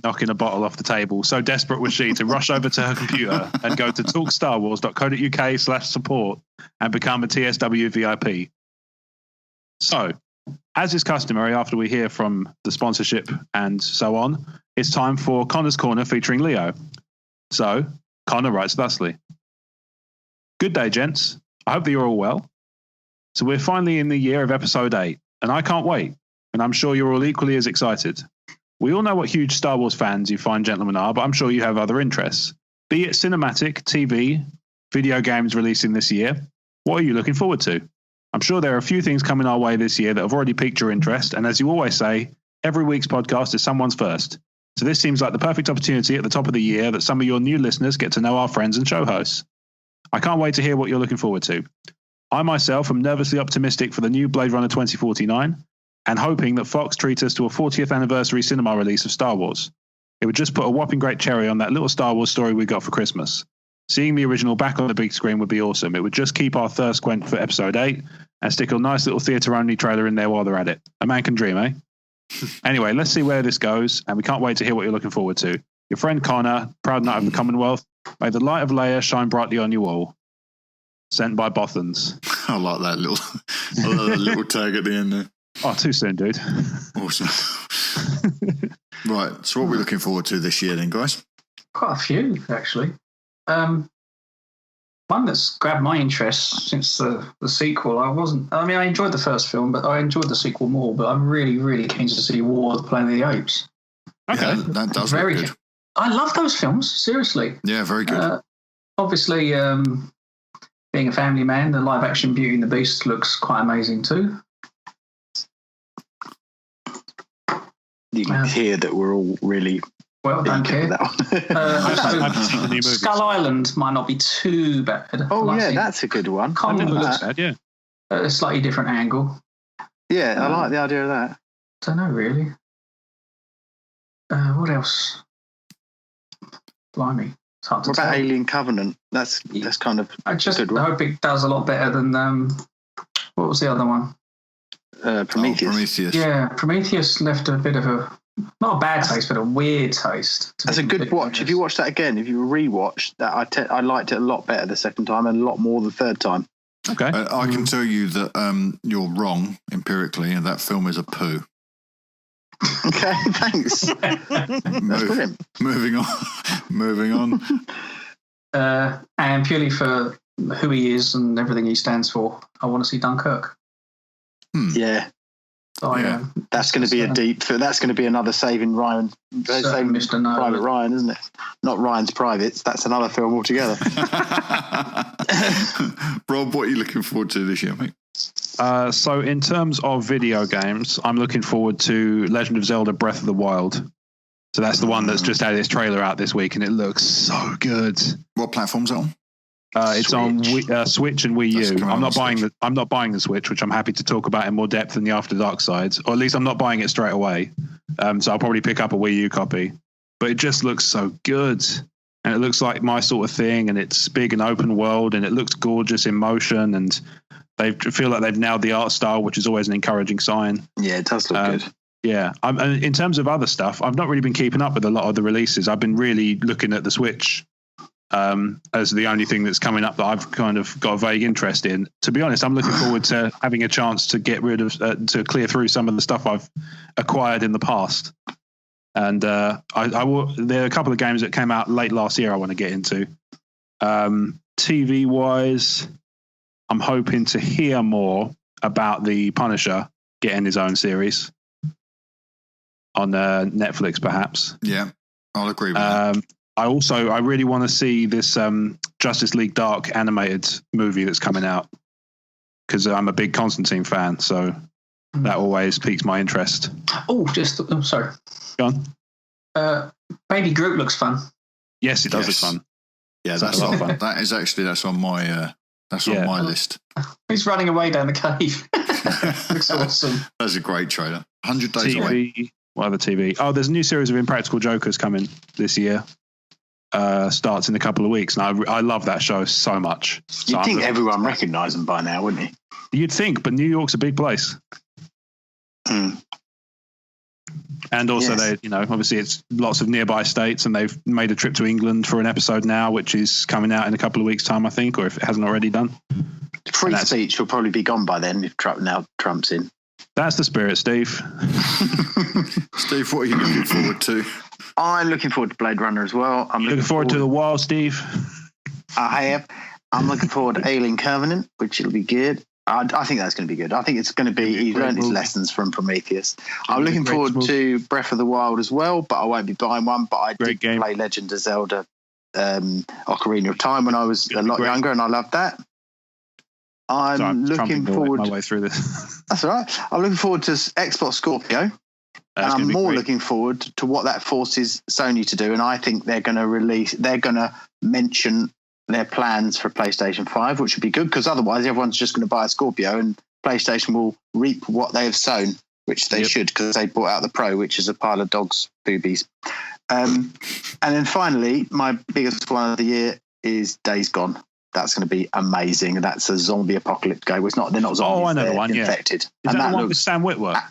knocking a bottle off the table. So desperate was she to rush over to her computer and go to talkstarwars.co.uk/support and become a TSW VIP. So, as is customary, after we hear from the sponsorship and so on, it's time for Connor's Corner featuring Leo. So, Connor writes thusly. Good day, gents. I hope that you're all well. So we're finally in the year of episode 8, and I can't wait. And I'm sure you're all equally as excited. We all know what huge Star Wars fans you fine gentlemen are, but I'm sure you have other interests. Be it cinematic, TV, video games releasing this year, what are you looking forward to? I'm sure there are a few things coming our way this year that have already piqued your interest, and as you always say, every week's podcast is someone's first. So this seems like the perfect opportunity at the top of the year that some of your new listeners get to know our friends and show hosts. I can't wait to hear what you're looking forward to. I myself am nervously optimistic for the new Blade Runner 2049 and hoping that Fox treat us to a 40th anniversary cinema release of Star Wars. It would just put a whopping great cherry on that little Star Wars story we got for Christmas. Seeing the original back on the big screen would be awesome. It would just keep our thirst quenched for episode 8 and stick a nice little theatre-only trailer in there while they're at it. A man can dream, eh? Anyway, let's see where this goes, and we can't wait to hear what you're looking forward to. Your friend Connor, proud knight of the Commonwealth, may the light of Leia shine brightly on you all. Sent by Bothans. I like that little tag at the end there. Oh, too soon, dude. Awesome. Right, so what are we looking forward to this year then, guys? Quite a few, actually. One that's grabbed my interest since the sequel. I enjoyed the first film, but I enjoyed the sequel more. But I'm really, really keen to see War of the Planet of the Apes. Okay. Yeah, that does look good. I love those films, seriously. Yeah, very good. Obviously, being a family man, the live-action Beauty and the Beast looks quite amazing too. You can hear that we're all really... Well, don't care. That Skull Island might not be too bad. Oh, yeah, that's a good one. Kong looks bad, yeah. a slightly different angle. Yeah, I like the idea of that. Don't know, really. What else? Blimey. It's hard to What about tell. Alien Covenant? That's kind of I just good one. hope it does a lot better than... what was the other one? Prometheus. Prometheus. Yeah, Prometheus left a bit of a... Not a bad taste, but a weird taste. That's a good watch. If you watch that again, if you rewatch that, I liked it a lot better the second time and a lot more the third time. Okay. I can tell you that you're wrong empirically, and that film is a poo. Okay, thanks. That's brilliant. Moving on. And purely for who he is and everything he stands for, I want to see Dunkirk. Yeah. That's going to be that's going to be another Saving Ryan, Saving Mr. No. Private Ryan, isn't it? Not Ryan's Privates. That's another film altogether. Rob, what are you looking forward to this year, mate? So in terms of video games, I'm looking forward to Legend of Zelda Breath of the Wild. So that's the one that's just had its trailer out this week, and it looks so good. What platform's it on? It's on Switch and Wii U. I'm not buying the Switch, which I'm happy to talk about in more depth in the After Dark sides, or at least I'm not buying it straight away. So I'll probably pick up a Wii U copy. But it just looks so good, and it looks like my sort of thing, and it's big and open world, and it looks gorgeous in motion, and they feel like they've nailed the art style, which is always an encouraging sign. Yeah, it does look good. Yeah, in terms of other stuff, I've not really been keeping up with a lot of the releases. I've been really looking at the Switch as the only thing that's coming up that I've kind of got a vague interest in. To be honest, I'm looking forward to having a chance to get rid of, to clear through some of the stuff I've acquired in the past. And there are a couple of games that came out late last year I want to get into. TV wise, I'm hoping to hear more about the Punisher getting his own series on Netflix, perhaps. Yeah, I'll agree with that. I really want to see this Justice League Dark animated movie that's coming out, because I'm a big Constantine fan, so that always piques my interest. Sorry. Go on. Baby Groot looks fun. Yes, it does look fun. Yeah, that's on fun. That's on my on my list. He's running away down the cave. Looks awesome. That's a great trailer. 100 Days Away. What other TV? Oh, there's a new series of Impractical Jokers coming this year. Starts in a couple of weeks, and I love that show so much. You'd think everyone recognised them by now, wouldn't you? You'd think, but New York's a big place. And also, they, obviously it's lots of nearby states, and they've made a trip to England for an episode now, which is coming out in a couple of weeks' time, I think, or if it hasn't already done. Free speech will probably be gone by then if Trump's in. That's the spirit, Steve. Steve, what are you looking forward to? I'm looking forward to Blade Runner as well. I'm looking forward to The Wall, Steve. I have. I'm looking forward to Alien Covenant, which will be good. I think that's going to be good. I think it's going to be, he learned his lessons from Prometheus. I'm looking forward to Breath of the Wild as well, but I won't be buying one. But I did play Legend of Zelda Ocarina of Time when I was a lot younger, and I loved that. I'm looking forward my way through this. That's all right. I'm looking forward to Xbox Scorpio. And I'm more looking forward to what that forces Sony to do. And I think they're going to mention their plans for PlayStation 5, which would be good, because otherwise everyone's just going to buy a Scorpio and PlayStation will reap what they have sown, which they should, because they brought out the Pro, which is a pile of dogs' boobies. And then finally, my biggest one of the year is Days Gone. That's going to be amazing. That's a zombie apocalypse game. They're not zombies. Oh, I know the one. Infected. Yeah. Is that the one with Sam Witwer?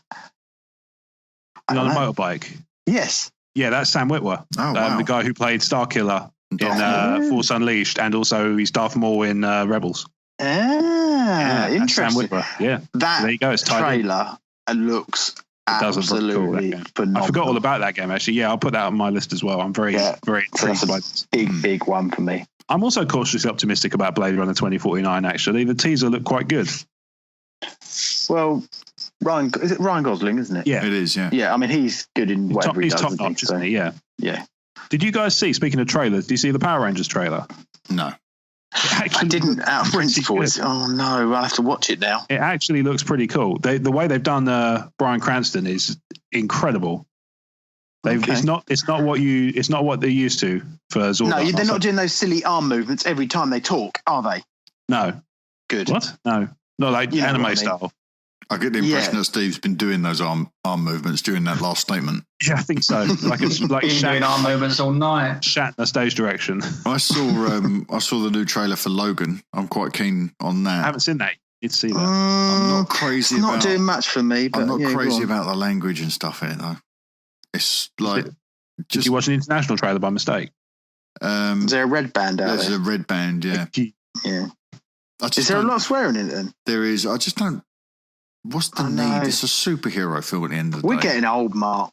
On a motorbike. Yes. Yeah, that's Sam Witwer. Oh, wow. The guy who played Starkiller in Force Unleashed, and also he's Darth Maul in Rebels. Interesting. Sam Witwer. Yeah. That there you go. It's trailer looks absolutely phenomenal. I forgot all about that game, actually. Yeah, I'll put that on my list as well. I'm very intrigued by this. Big one for me. I'm also cautiously optimistic about Blade Runner 2049, actually. The teaser looked quite good. Well, is it Ryan Gosling, isn't it? Yeah. It is, yeah. Yeah, I mean, he's good in whatever he does. He's top-notch, isn't he? Yeah. Yeah. Did you guys see, speaking of trailers, did you see the Power Rangers trailer? No. I didn't, out of principle. Oh, no, I'll have to watch it now. It actually looks pretty cool. The way they've done Bryan Cranston is incredible. It's not what they're used to for Zordon. No, they're not doing those silly arm movements every time they talk, are they? No. Good. What? No. Not like anime style. I get the impression that Steve's been doing those arm movements during that last statement. Yeah, I think so. Like doing arm movements all night. Shatner stage direction. I saw the new trailer for Logan. I'm quite keen on that. I haven't seen that. You'd see that. I'm not crazy. It's not doing much for me. But I'm not crazy about the language and stuff in it though. It's like. Did you watch an international trailer by mistake? Is there a red band out there? There's a red band, yeah. Yeah. Is there a lot of swearing in it then? There is. I just don't. What's the need? It's a superhero film at the end of the day. We're getting old, Mark.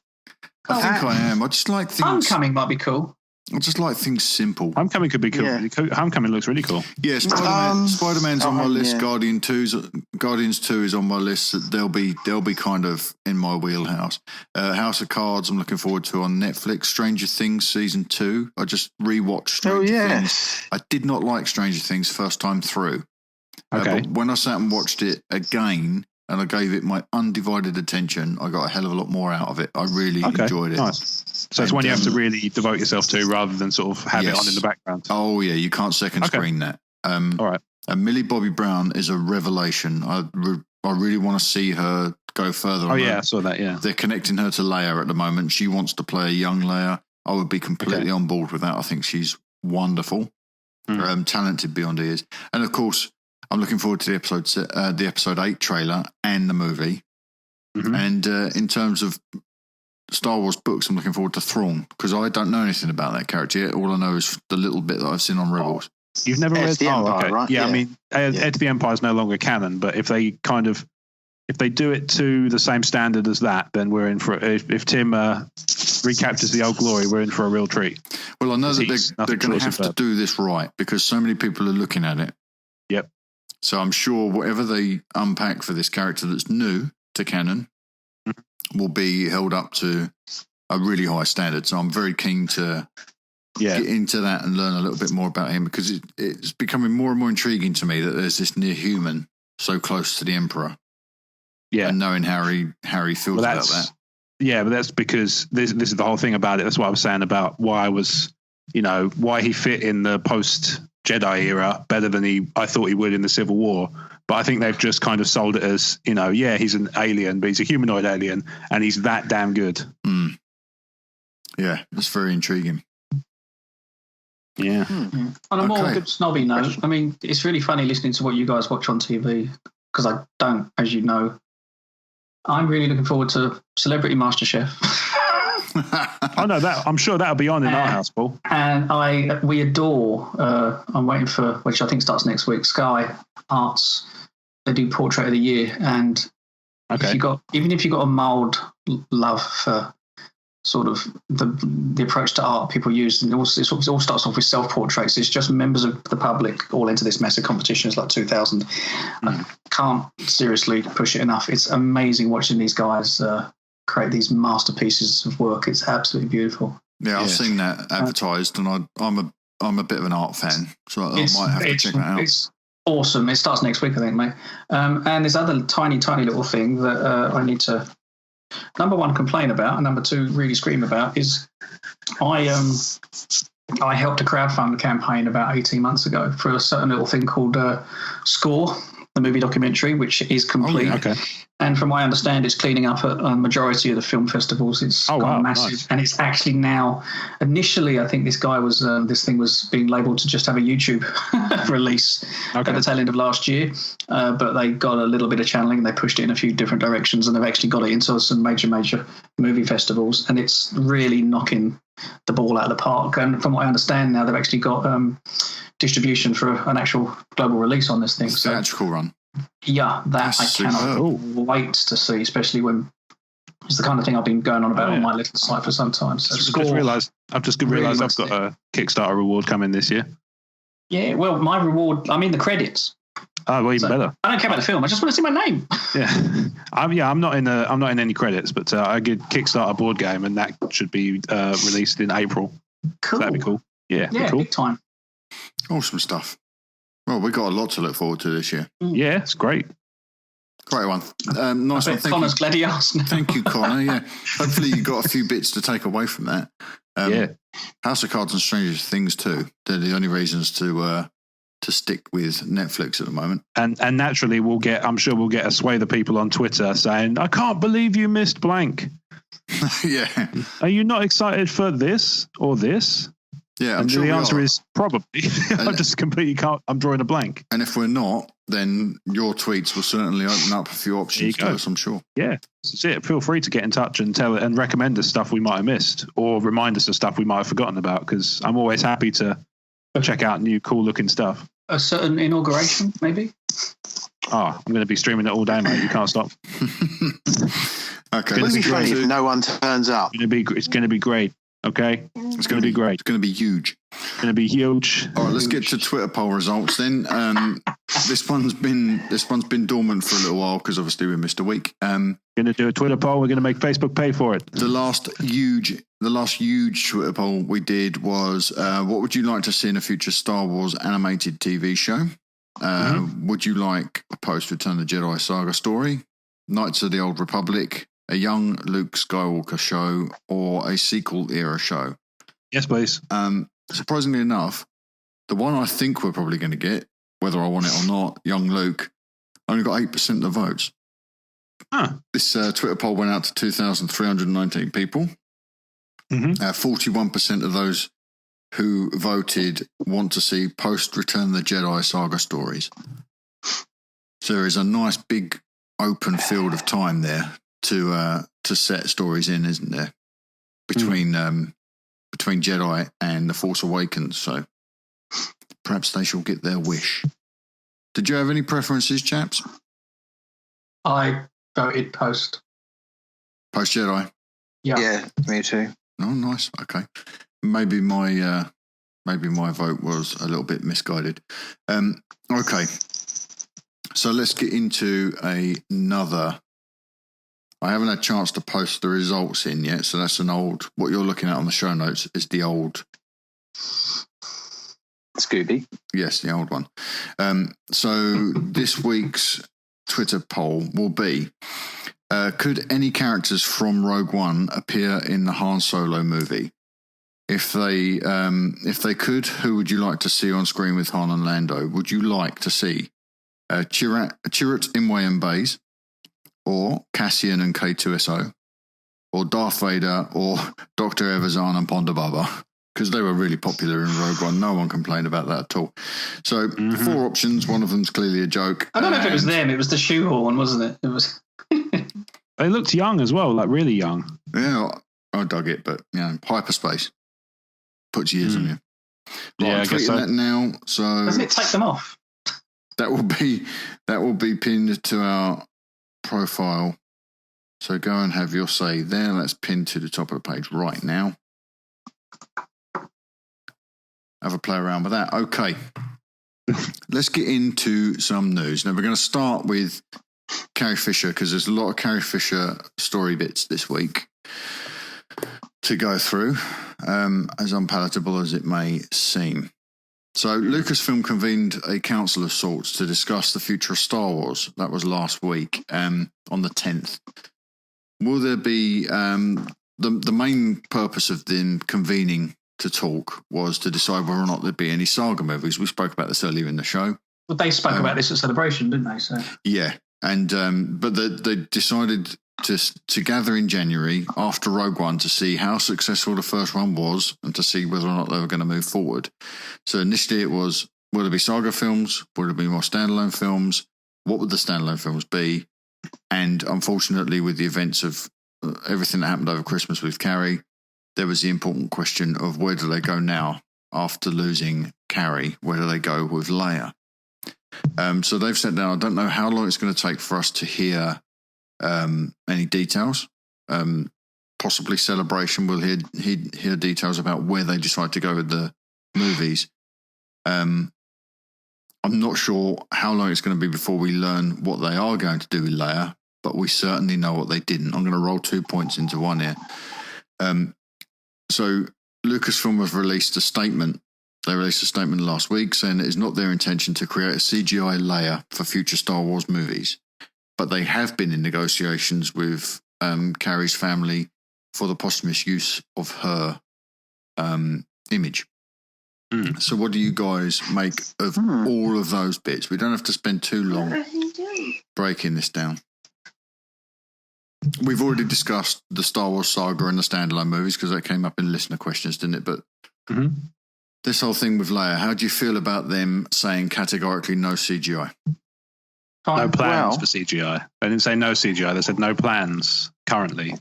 I think I am. I just like things. Homecoming might be cool. I just like things simple. Homecoming could be cool. Yeah. Homecoming looks really cool. Yeah, Spider-Man's on my list. Yeah. Guardians 2 is on my list. They'll be kind of in my wheelhouse. House of Cards I'm looking forward to on Netflix. Stranger Things season 2. I just rewatched Stranger Things. I did not like Stranger Things first time through. Okay. But when I sat and watched it again, and I gave it my undivided attention, I got a hell of a lot more out of it. I really enjoyed it. Nice. So it's one you have to really devote yourself to rather than sort of have it on in the background. Oh, yeah. You can't second screen that. All right. And Millie Bobby Brown is a revelation. I really want to see her go further. Oh, yeah. I saw that, yeah. They're connecting her to Leia at the moment. She wants to play a young Leia. I would be completely on board with that. I think she's wonderful. Talented beyond ears. And, of course, I'm looking forward to the episode 8 trailer and the movie. Mm-hmm. And in terms of Star Wars books, I'm looking forward to Thrawn, because I don't know anything about that character yet. All I know is the little bit that I've seen on Rebels. You've never read the Empire, right? Yeah, I mean, Heir to the Empire is no longer canon, but if they do it to the same standard as that, then we're in for if Tim recaptures the old glory, we're in for a real treat. Well, I know that they're going to have to do this right, because so many people are looking at it. Yep. So I'm sure whatever they unpack for this character that's new to canon will be held up to a really high standard. So I'm very keen to get into that and learn a little bit more about him, because it's becoming more and more intriguing to me that there's this near human so close to the Emperor. Yeah. And knowing how he feels about that. Yeah, but that's because this is the whole thing about it. That's what I was saying about why he fit in the post Jedi era better than I thought he would in the Civil War. But I think they've just kind of sold it as, he's an alien, but he's a humanoid alien, and he's that damn good. Mm. Yeah, that's very intriguing. Yeah. On a more good snobby note, I mean, it's really funny listening to what you guys watch on TV, because I don't, as you know. I'm really looking forward to Celebrity MasterChef. I know that. I'm sure that'll be on in our house, Paul. And we adore. I'm waiting for, which I think starts next week. Sky Arts. They do Portrait of the Year, and if you got a mild love for sort of the approach to art people use, and it all starts off with self-portraits. It's just members of the public all into this massive competition. It's like 2,000. I can't seriously push it enough. It's amazing watching these guys create these masterpieces of work. It's absolutely beautiful. Yeah, I've seen that advertised, and I'm a bit of an art fan, so I might have to check that out. It's awesome. It starts next week, I think, mate. And this other tiny little thing that I need to, number one, complain about, and number two, really scream about is I helped a crowdfund campaign about 18 months ago for a certain little thing called Score, the movie documentary, which is complete. Oh, yeah. Okay. And from what I understand, it's cleaning up at a majority of the film festivals. It's gone massive. Nice. And it's actually now, initially, I think this thing was being labelled to just have a YouTube release at the tail end of last year. But they got a little bit of channeling and they pushed it in a few different directions, and they've actually got it into some major movie festivals. And it's really knocking the ball out of the park. And from what I understand now, they've actually got distribution for an actual global release on this thing. Theatrical run. Yeah, that I cannot wait to see, especially when it's the kind of thing I've been going on about on my little site for some time. So I've just realised I've got a Kickstarter reward coming this year. Yeah, well, my reward, I mean the credits. Oh, well, even better. I don't care about the film. I just want to see my name. Yeah, I'm not in any credits, but I get Kickstarter board game, and that should be released in April. Cool. So that'd be cool. Yeah, cool. Big time. Awesome stuff. Well, we've got a lot to look forward to this year. Yeah, it's great. Great one. Nice one. Connor's glad he asked. Thank you, Connor. Yeah. Hopefully you got a few bits to take away from that. House of Cards and Stranger Things 2. They're the only reasons to stick with Netflix at the moment. And naturally I'm sure we'll get a swathe of people on Twitter saying, I can't believe you missed blank. Yeah. Are you not excited for this or this? Yeah, and the answer is probably. I'm drawing a blank. And if we're not, then your tweets will certainly open up a few options to us, I'm sure. Yeah, that's it. Feel free to get in touch and tell and recommend us stuff we might have missed, or remind us of stuff we might have forgotten about, because I'm always happy to check out new cool looking stuff. A certain inauguration, maybe? I'm going to be streaming it all day, mate. You can't stop. Okay. It's going to be funny if no one turns up. It's going to be great. Okay, it's going to be great. It's going to be huge. It's going to be huge. All right, let's get to Twitter poll results then. This one's been dormant for a little while because obviously we missed a week. Going to do a Twitter poll. We're going to make Facebook pay for it. The last huge Twitter poll we did was, what would you like to see in a future Star Wars animated TV show? Would you like a post-Return of the Jedi saga story, Knights of the Old Republic, a young Luke Skywalker show, or a sequel era show? Yes, please. Surprisingly enough, the one I think we're probably going to get, whether I want it or not, young Luke, only got 8% of the votes. This Twitter poll went out to 2,319 people. 41% of those who voted want to see post-Return of the Jedi saga stories. So there is a nice big open field of time there to set stories in, isn't there? Between Jedi and The Force Awakens. So perhaps they shall get their wish. Did you have any preferences, chaps? I voted post Jedi. Yeah, me too. Oh, nice. Okay, maybe my vote was a little bit misguided. Okay, so let's get into another. I haven't had a chance to post the results in yet, so that's an old. What you're looking at on the show notes is the old Scooby. Yes, the old one. So this week's Twitter poll will be: could any characters from Rogue One appear in the Han Solo movie? If they could, who would you like to see on screen with Han and Lando? Would you like to see Chirrut Imwe and Baze, or Cassian and K2SO, or Darth Vader, or Dr. Evazan and Ponda Baba? Because they were really popular in Rogue One. No one complained about that at all. So 4 options. One of them's clearly a joke. I don't know if it was them. It was the shoehorn, wasn't it? It was. They looked young as well, like really young. Yeah, I dug it, but hyperspace puts years on you. Right, I'm tweeting that now. So doesn't it take them off? That will be pinned to our profile So go and have your say there. Let's pin to the top of the page right now. Have a play around with that. Okay. Let's get into some news. Now, we're going to start with Carrie Fisher because there's a lot of Carrie Fisher story bits this week to go through, as unpalatable as it may seem. So Lucasfilm convened a council of sorts to discuss the future of Star Wars. That was last week, on the 10th. Will there be the main purpose of them convening to talk was to decide whether or not there'd be any saga movies. We spoke about this earlier in the show. Well, they spoke about this at Celebration, didn't they? So yeah, and but they decided to gather in January after Rogue One to see how successful the first one was and to see whether or not they were going to move forward. So initially it was, will there be saga films? Will there be more standalone films? What would the standalone films be? And unfortunately, with the events of everything that happened over Christmas with Carrie, there was the important question of where do they go now after losing Carrie? Where do they go with Leia? So they've sat down. I don't know how long it's going to take for us to hear any details. Possibly Celebration will hear details about where they decide to go with the movies. I'm not sure how long it's going to be before we learn what they are going to do with Leia, but we certainly know what they didn't. I'm going to roll 2 points into one here. So Lucasfilm has released a statement. They released a statement last week saying it is not their intention to create a CGI Leia for future Star Wars movies, but they have been in negotiations with Carrie's family for the posthumous use of her image. So what do you guys make of all of those bits? We don't have to spend too long breaking this down. We've already discussed the Star Wars saga and the standalone movies because that came up in listener questions, didn't it? But this whole thing with Leia, how do you feel about them saying categorically no CGI? No plans for CGI. They didn't say no CGI. They said no plans currently.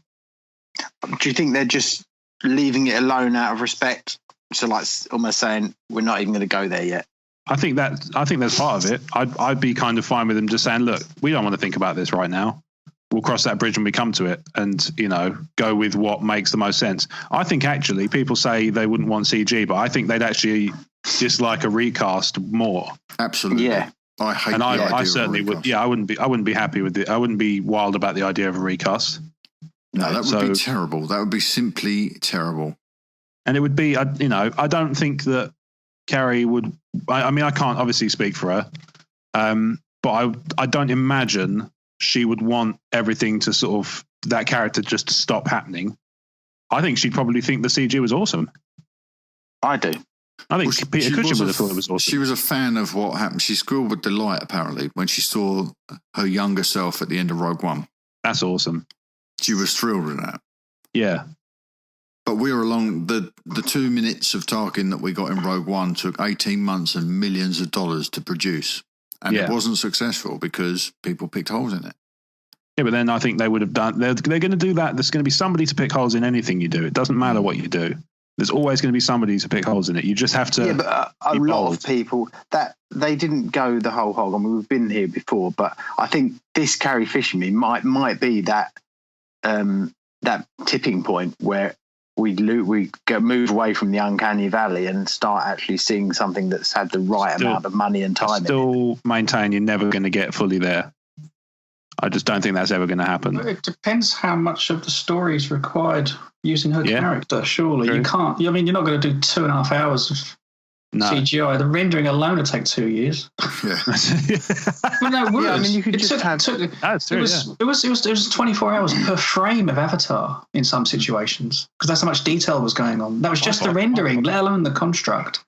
Do you think they're just leaving it alone out of respect? So, like, almost saying we're not even going to go there yet. I think that's part of it. I'd be kind of fine with them just saying, look, we don't want to think about this right now. We'll cross that bridge when we come to it, and go with what makes the most sense. I think actually people say they wouldn't want CG, but I think they'd actually dislike a recast more. Absolutely. Yeah. I hate and the idea I certainly would. Yeah, I wouldn't be happy with it. I wouldn't be wild about the idea of a recast. No, that would be terrible. That would be simply terrible. And it would be, I don't think that Carrie would. I mean, I can't obviously speak for her, but I don't imagine she would want everything to sort of that character just to stop happening. I think she'd probably think the CG was awesome. I do. I think Peter Cushing would have thought it was awesome. She was a fan of what happened. She squealed with delight, apparently, when she saw her younger self at the end of Rogue One. That's awesome. She was thrilled with that. Yeah. But we were along, the 2 minutes of Tarkin that we got in Rogue One took 18 months and millions of dollars to produce. And it wasn't successful because people picked holes in it. Yeah, but then I think they would have done, they're going to do that. There's going to be somebody to pick holes in anything you do. It doesn't matter what you do. There's always going to be somebody to pick holes in it. You just have to. Yeah, but a lot of people that they didn't go the whole hog. I mean, we've been here before, but I think this Carrie Fisher might be that that tipping point where we move away from the uncanny valley and start actually seeing something that's had the right amount of money and time. I still maintain you're never going to get fully there. I just don't think that's ever going to happen. It depends how much of the story is required using her character. Surely True. You can't. I mean, you're not going to do 2.5 hours of CGI. The rendering alone would take 2 years. Yeah. Well, no, it would. Yeah, I mean, you could just have. That's true. It was 24 hours per frame of Avatar in some situations because that's how much detail was going on. That was just the rendering, let alone the construct.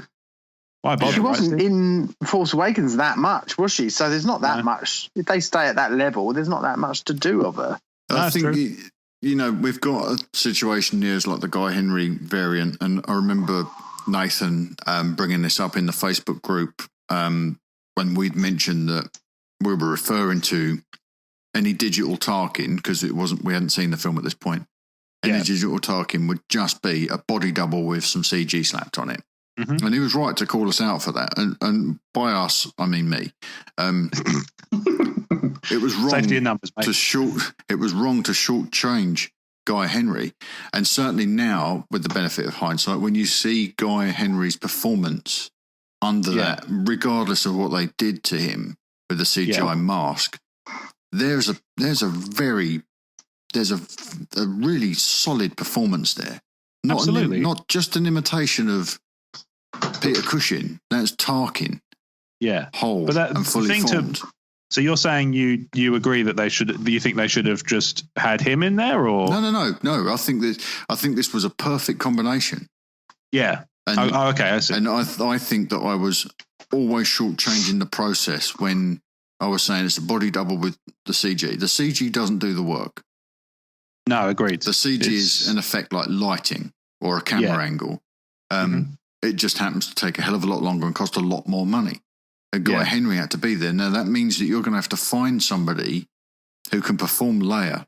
She wasn't in Force Awakens that much, was she? So there's not that much. If they stay at that level, there's not that much to do of her. I think, we've got a situation here as like the Guy Henry variant. And I remember Nathan bringing this up in the Facebook group when we'd mentioned that we were referring to any digital Tarkin because we hadn't seen the film at this point. Any digital Tarkin would just be a body double with some CG slapped on it. Mm-hmm. And he was right to call us out for that. And by us, I mean me. it was wrong Safety in numbers, mate. It was wrong to shortchange Guy Henry, and certainly now, with the benefit of hindsight, when you see Guy Henry's performance under that, regardless of what they did to him with the CGI mask, there's a really solid performance there. Absolutely, not just an imitation of Peter Cushing. That's Tarkin. Yeah, whole but and fully formed. So you're saying you agree that you think they should have just had him in there, or no? I think this was a perfect combination. Yeah. And, okay, I see. And I think that I was always shortchanging the process when I was saying it's a body double with the CG. The CG doesn't do the work. No, agreed. The CG is an effect like lighting or a camera angle. It just happens to take a hell of a lot longer and cost a lot more money. Guy Henry had to be there. Now, that means that you're going to have to find somebody who can perform Leia,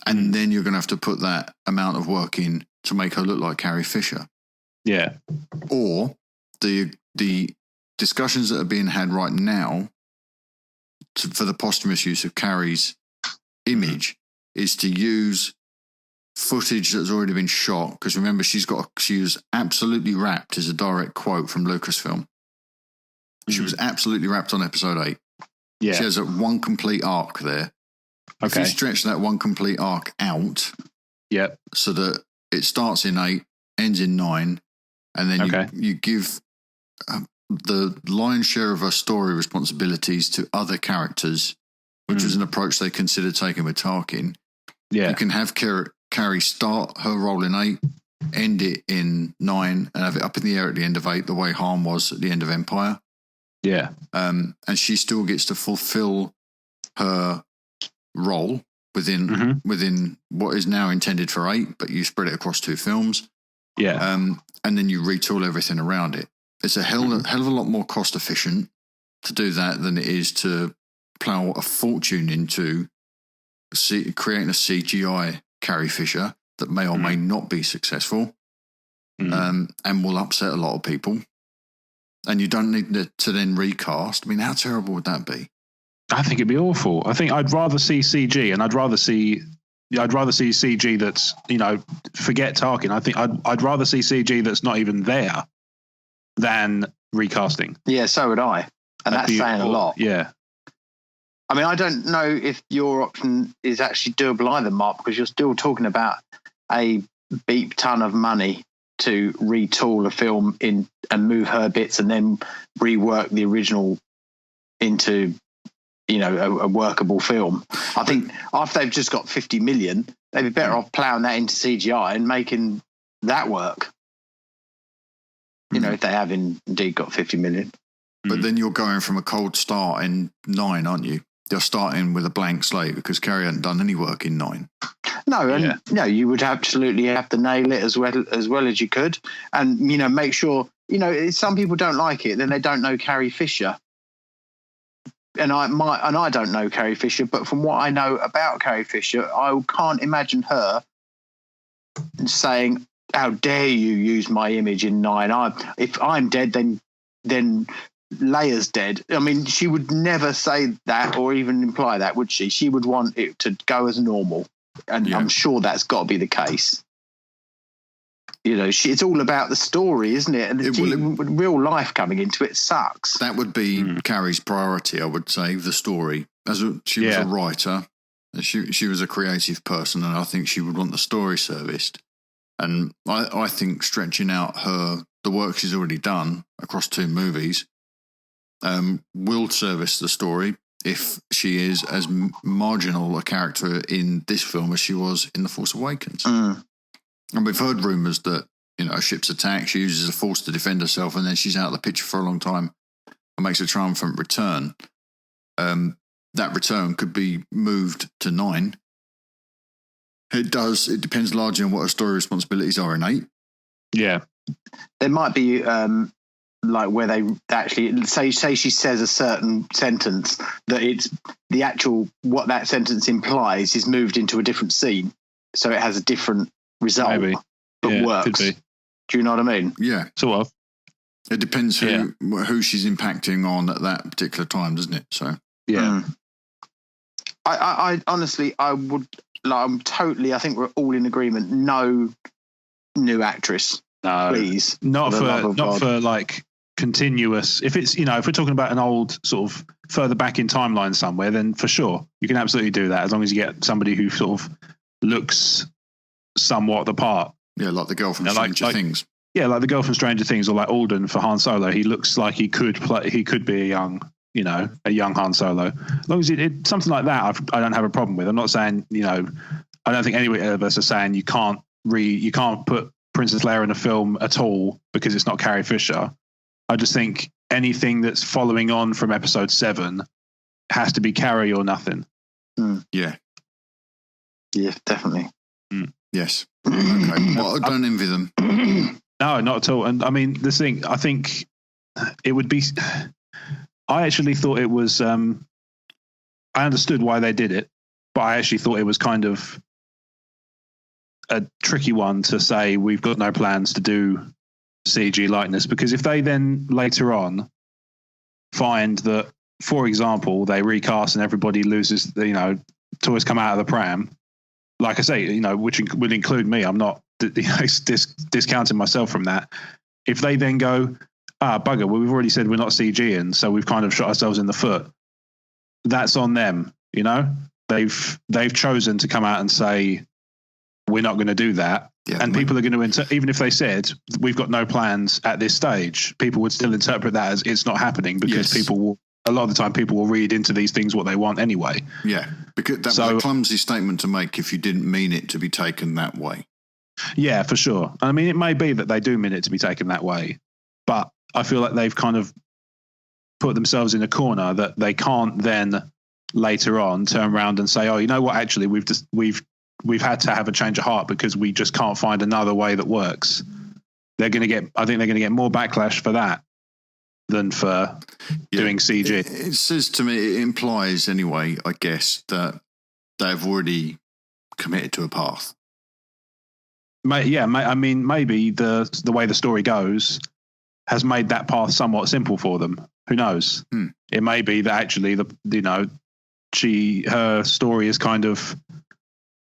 and then you're going to have to put that amount of work in to make her look like Carrie Fisher. Yeah. Or the discussions that are being had right now for the posthumous use of Carrie's image is to use footage that's already been shot, because remember, she was absolutely wrapped, is a direct quote from Lucasfilm. She was absolutely wrapped on episode 8. Yeah. She has one complete arc there. Okay. If you stretch that one complete arc out, so that it starts in 8, ends in 9, and then you give the lion's share of her story responsibilities to other characters, which was an approach they considered taking with Tarkin. Yeah. You can have Carrie start her role in 8, end it in 9, and have it up in the air at the end of 8, the way Han was at the end of Empire. Yeah. And she still gets to fulfill her role within what is now intended for 8, but you spread it across 2 films. Yeah. And then you retool everything around it. It's a hell of a lot more cost efficient to do that than it is to plough a fortune into creating a CGI Carrie Fisher that may or may not be successful, and will upset a lot of people. And you don't need to then recast. I mean, how terrible would that be? I think it'd be awful. I think I'd rather see CG, and I'd rather see CG that's, forget Tarkin. I think I'd rather see CG that's not even there than recasting. Yeah, so would I. And that's saying a lot. Yeah. I mean, I don't know if your option is actually doable either, Mark, because you're still talking about a beep ton of money to retool a film in and move her bits and then rework the original into, a workable film. I think after they've just got 50 million, they'd be better off ploughing that into CGI and making that work. If they have indeed got 50 million. But then you're going from a cold start in 9, aren't you? You're starting with a blank slate because Carrie hadn't done any work in 9. No, and you would absolutely have to nail it as well as you could, and make sure some people don't like it, then they don't know Carrie Fisher, and I don't know Carrie Fisher, but from what I know about Carrie Fisher, I can't imagine her saying, "How dare you use my image in 9? If I'm dead, then Leia's dead." I mean, she would never say that or even imply that, would she? She would want it to go as normal. And I'm sure that's got to be the case. It's all about the story, isn't it? And real life coming into it sucks. That would be Carrie's priority, I would say, the story. She was a writer, she was a creative person, and I think she would want the story serviced. And I think stretching out the work she's already done across 2 movies will service the story if she is as marginal a character in this film as she was in The Force Awakens. And we've heard rumours that, a ship's attacked, she uses the Force to defend herself, and then she's out of the picture for a long time and makes a triumphant return. That return could be moved to 9. It depends largely on what her story responsibilities are in 8. Yeah. There might be... like where they actually say she says a certain sentence, that it's the actual what that sentence implies is moved into a different scene, so it has a different result. Maybe. But works. Could be. Do you know what I mean? Yeah, sort of. It depends who she's impacting on at that particular time, doesn't it? So I honestly, I would. Like, I think we're all in agreement. No new actress, no, please. Not for like continuous. If it's, if we're talking about an old sort of further back in timeline somewhere, then for sure you can absolutely do that as long as you get somebody who sort of looks somewhat the part. Yeah, like the girl from Stranger Things. Yeah, like the girl from Stranger Things, or like Alden for Han Solo. He looks like he could be a young Han Solo. As long as it's something like that, I don't have a problem with. I'm not saying, I don't think any of us are saying you can't put Princess Leia in a film at all because it's not Carrie Fisher. I just think anything that's following on from Episode 7 has to be Carrie or nothing. Yeah. Yeah, definitely. Yes. Okay. Well, I don't envy them. No, not at all. And I mean, this thing, I think it would be. I actually thought it was. I understood why they did it, but I actually thought it was kind of a tricky one to say we've got no plans to do CG likeness, because if they then later on find that, for example, they recast and everybody loses, toys come out of the pram. Like I say, which would include me. I'm not discounting myself from that. If they then go, bugger, well, we've already said we're not CGing, so we've kind of shot ourselves in the foot. That's on them, They've chosen to come out and say we're not going to do that, and people are going to even if they said we've got no plans at this stage, people would still interpret that as it's not happening, because a lot of the time people will read into these things what they want anyway. Yeah, because that was a clumsy statement to make if you didn't mean it to be taken that way. Yeah, for sure. I mean, it may be that they do mean it to be taken that way, but I feel like they've kind of put themselves in a corner that they can't then later on turn around and say, oh, you know what, actually we've had to have a change of heart because we just can't find another way that works. I think they're going to get more backlash for that than for doing CG. It says to me, it implies anyway, I guess, that they've already committed to a path. I mean, maybe the way the story goes has made that path somewhat simple for them. Who knows? It may be that actually her story is kind of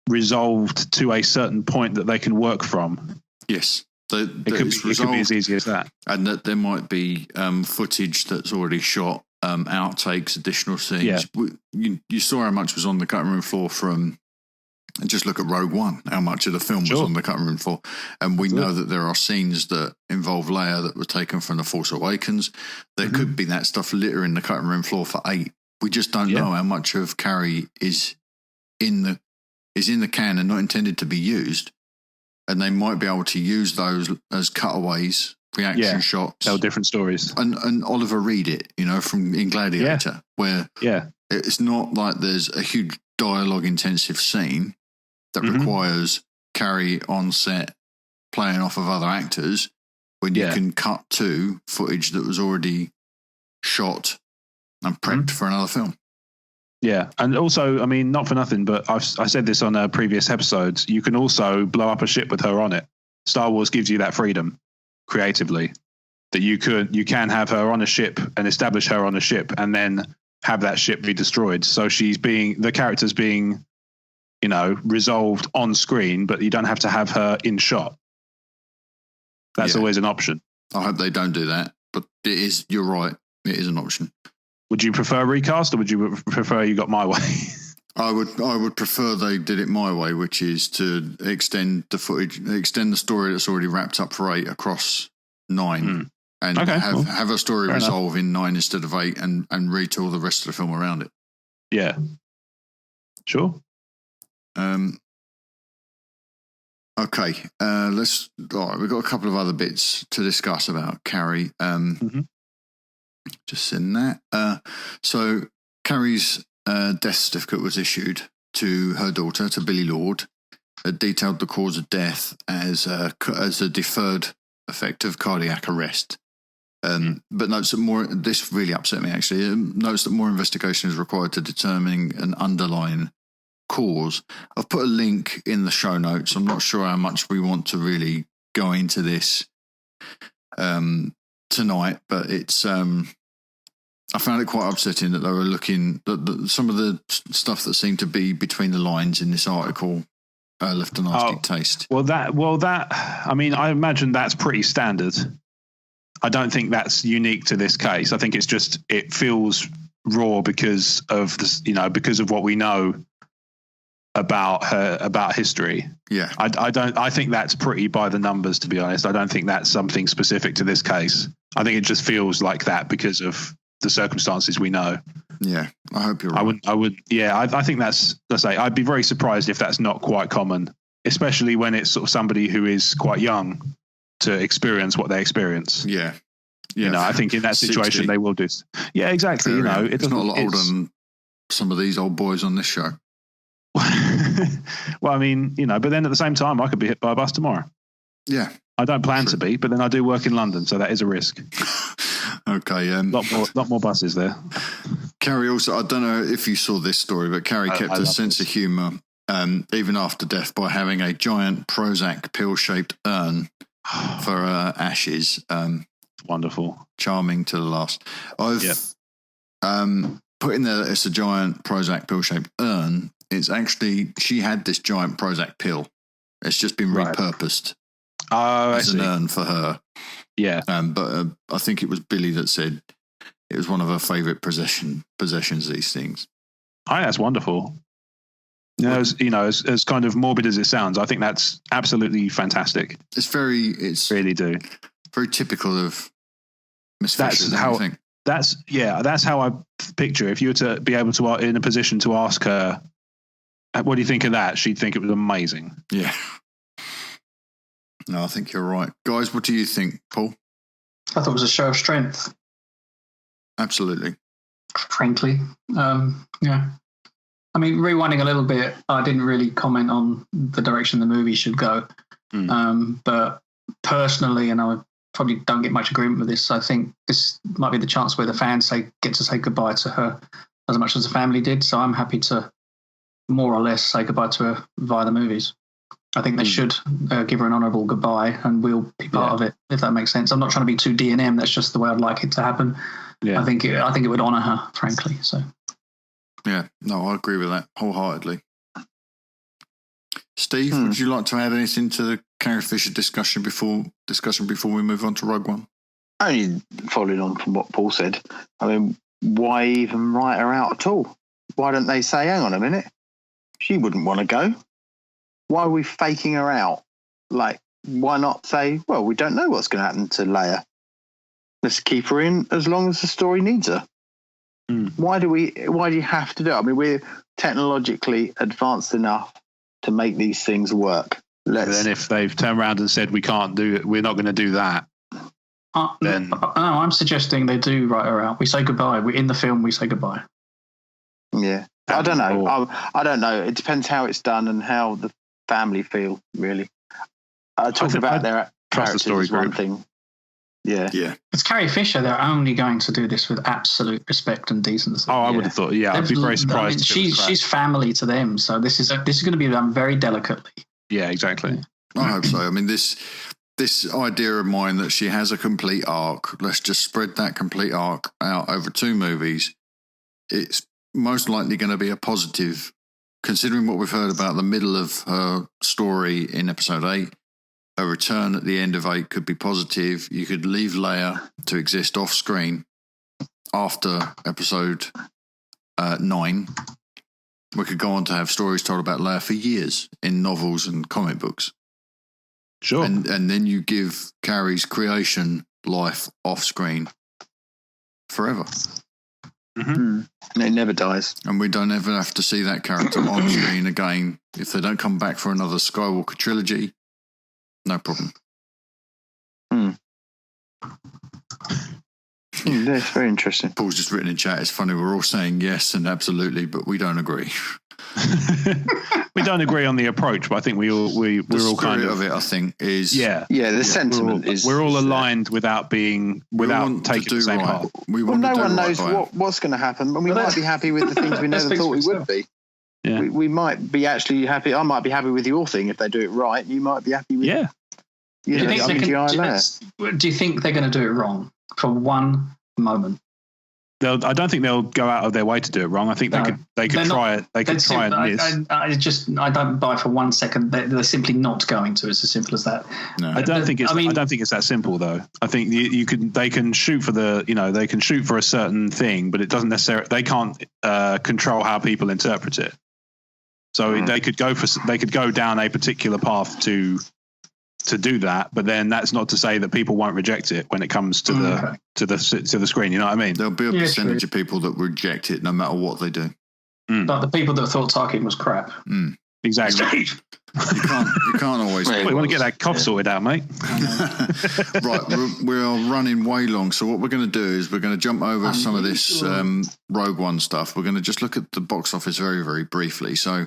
resolved to a certain point that they can work from. Yes. It could be as easy as that. And that there might be footage that's already shot, outtakes, additional scenes. Yeah. You saw how much was on the cutting room floor from, and just look at Rogue One, how much of the film was on the cutting room floor. And we know that there are scenes that involve Leia that were taken from The Force Awakens. There could be that stuff littering the cutting room floor for 8. We just don't know how much of Carrie is in the can and not intended to be used. And they might be able to use those as cutaways, reaction shots. Tell different stories. And Oliver Reed it, from in Gladiator, where it's not like there's a huge dialogue-intensive scene that requires Carrie on set playing off of other actors, when you can cut to footage that was already shot and prepped for another film. Yeah, and also, I mean, not for nothing, but I said this on previous episodes, you can also blow up a ship with her on it. Star Wars gives you that freedom creatively, that you can have her on a ship and establish her on a ship and then have that ship be destroyed. So the character's being, resolved on screen, but you don't have to have her in shot. That's always an option. I hope they don't do that, but you're right, it is an option. Would you prefer recast, or would you prefer you got my way? I would prefer they did it my way, which is to extend the footage, extend the story that's already wrapped up for 8 across 9, and have a story resolve in 9 instead of 8, and retool the rest of the film around it. Yeah, sure. Okay, we've got a couple of other bits to discuss about Carrie. Just in that. So Carrie's death certificate was issued to her daughter, to Billie Lourd. It detailed the cause of death as a deferred effect of cardiac arrest. But notes that this really upset me actually, notes that more investigation is required to determine an underlying cause. I've put a link in the show notes. I'm not sure how much we want to really go into this tonight, but it's I found it quite upsetting that they were looking that some of the stuff that seemed to be between the lines in this article left a nasty taste. Well, that. I mean, I imagine that's pretty standard. I don't think that's unique to this case. I think it's just it feels raw because of this, because of what we know about history. Yeah, I think that's pretty by the numbers, to be honest. I don't think that's something specific to this case. I think it just feels like that because of the circumstances we know. Yeah, I hope you're right. I think that's, let's say, I'd be very surprised if that's not quite common, especially when it's sort of somebody who is quite young to experience what they experience. Yeah. I think in that situation 60. they will do. Yeah, exactly. It's not a lot older than some of these old boys on this show. Well, I mean, but then at the same time, I could be hit by a bus tomorrow. Yeah. I don't plan to be, but then I do work in London, so that is a risk. Okay. Lot more buses there. Carrie also, I don't know if you saw this story, but Carrie kept a sense of humour even after death by having a giant Prozac pill-shaped urn for ashes. Wonderful. Charming to the last. I've put in there that it's a giant Prozac pill-shaped urn. It's actually, she had this giant Prozac pill. It's just been repurposed as an urn for her. Yeah. But I think it was Billy that said it was one of her favourite possessions, these things. Oh, that's wonderful. As kind of morbid as it sounds, I think that's absolutely fantastic. It's really do. Very typical of Miss Fisher, I think. That's how I picture. If you were to be able to, in a position to ask her, what do you think of that? She'd think it was amazing. Yeah. No, I think you're right. Guys, what do you think, Paul? I thought it was a show of strength. Absolutely. Frankly. Yeah. I mean, rewinding a little bit, I didn't really comment on the direction the movie should go. But personally, and I probably don't get much agreement with this, I think this might be the chance where the fans get to say goodbye to her as much as the family did. So I'm happy to more or less say goodbye to her via the movies. I think they should give her an honourable goodbye, and we'll be part of it, if that makes sense. I'm not trying to be too D&M. That's just the way I'd like it to happen. Yeah. I think it would honour her, frankly. So. Yeah, no, I agree with that wholeheartedly. Steve, would you like to add anything to the Carrie Fisher discussion before we move on to Rogue One? Only following on from what Paul said. I mean, why even write her out at all? Why don't they say, hang on a minute, she wouldn't want to go? Why are we faking her out? Like, why not say, well, we don't know what's going to happen to Leia. Let's keep her in as long as the story needs her. Why do you have to do it? I mean, we're technologically advanced enough to make these things work. Then if they've turned around and said we can't do it, we're not going to do that. No, I'm suggesting they do write her out. We say goodbye. We're in the film. We say goodbye. Yeah, I don't know. I don't know. It depends how it's done and how the family feel. Really, talking about their characters is one thing. Yeah. It's Carrie Fisher. They're only going to do this with absolute respect and decency. Oh, I would have thought. Yeah, I'd be very surprised. I mean, she's family to them, so this is going to be done very delicately. Yeah, exactly. I hope so. I mean, this idea of mine that she has a complete arc. Let's just spread that complete arc out over 2 movies. It's most likely going to be a positive, considering what we've heard about the middle of her story in Episode 8. A return at the end of 8 could be positive. You could leave Leia to exist off screen after Episode 9. We could go on to have stories told about Leia for years in novels and comic books. Sure. And then you give Carrie's creation life off screen forever. And it never dies. And we don't ever have to see that character on screen again. If they don't come back for another Skywalker trilogy, no problem. That's very interesting. Paul's just written in chat, it's funny, we're all saying yes and absolutely, but we don't agree. We don't agree on the approach, but I think we're all kind of it. I think is the sentiment is we're all aligned without taking the same path. No one knows what's going to happen, and we might be happy with the things we never thought we would be. Yeah. We might be actually happy. I might be happy with your thing if they do it right. You might be happy with do you think they're going to do it wrong for one moment? I don't think they'll go out of their way to do it wrong. I think they could try it. They could try and miss. I don't buy for 1 second. They're simply not going to. It's as simple as that. No. I don't think it's that simple though. I think they can shoot for they can shoot for a certain thing, but it doesn't necessarily. They can't control how people interpret it. So they could go down a particular path to do that, but then that's not to say that people won't reject it when it comes to the screen. You know what I mean? There'll be a percentage of people that reject it no matter what they do. Like the people that thought Tarkin was crap. Exactly. You can't always. We want to get that cough sorted out, mate. Right, we are running way long. So what we're going to do is we're going to jump over some of this Rogue One stuff. We're going to just look at the box office very, very briefly. So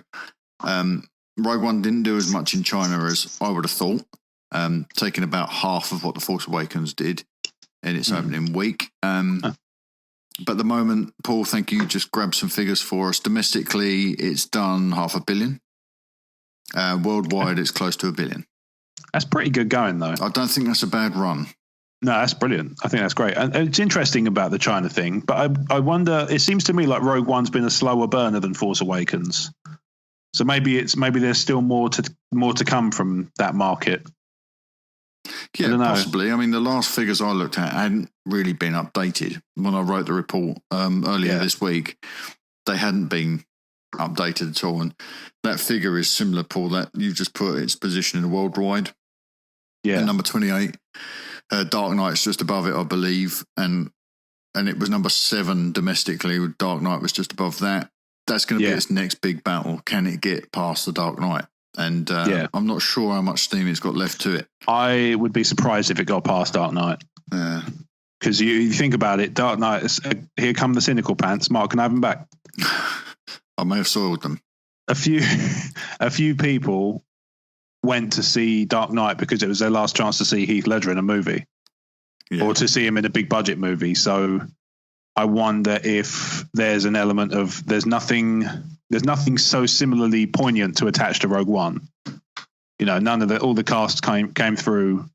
Rogue One didn't do as much in China as I would have thought. Taking about half of what The Force Awakens did in its opening week. But at the moment, Paul, thank you. Just grab some figures for us. Domestically, it's done $500 million. Worldwide, it's close to $1 billion. That's pretty good going, though. I don't think that's a bad run. No, that's brilliant. I think that's great. And it's interesting about the China thing, but I wonder, it seems to me like Rogue One's been a slower burner than Force Awakens. So maybe there's still more to come from that market. Yeah, possibly. I mean, the last figures I looked at hadn't really been updated. When I wrote the report earlier this week, they hadn't been updated at all. And that figure is similar, Paul, that you just put its position in the worldwide. Yeah. At number 28. Dark Knight's just above it, I believe. And it was number 7 domestically. Dark Knight was just above that. That's going to be its next big battle. Can it get past the Dark Knight? And I'm not sure how much steam it's got left to it. I would be surprised if it got past Dark Knight. Because you think about it, Dark Knight, here come the cynical pants. Mark, can I have them back? I may have soiled them. A few people went to see Dark Knight because it was their last chance to see Heath Ledger in a movie. Or to see him in a big budget movie. So I wonder if there's an element of there's nothing so similarly poignant to attach to Rogue One. You know, all the cast came through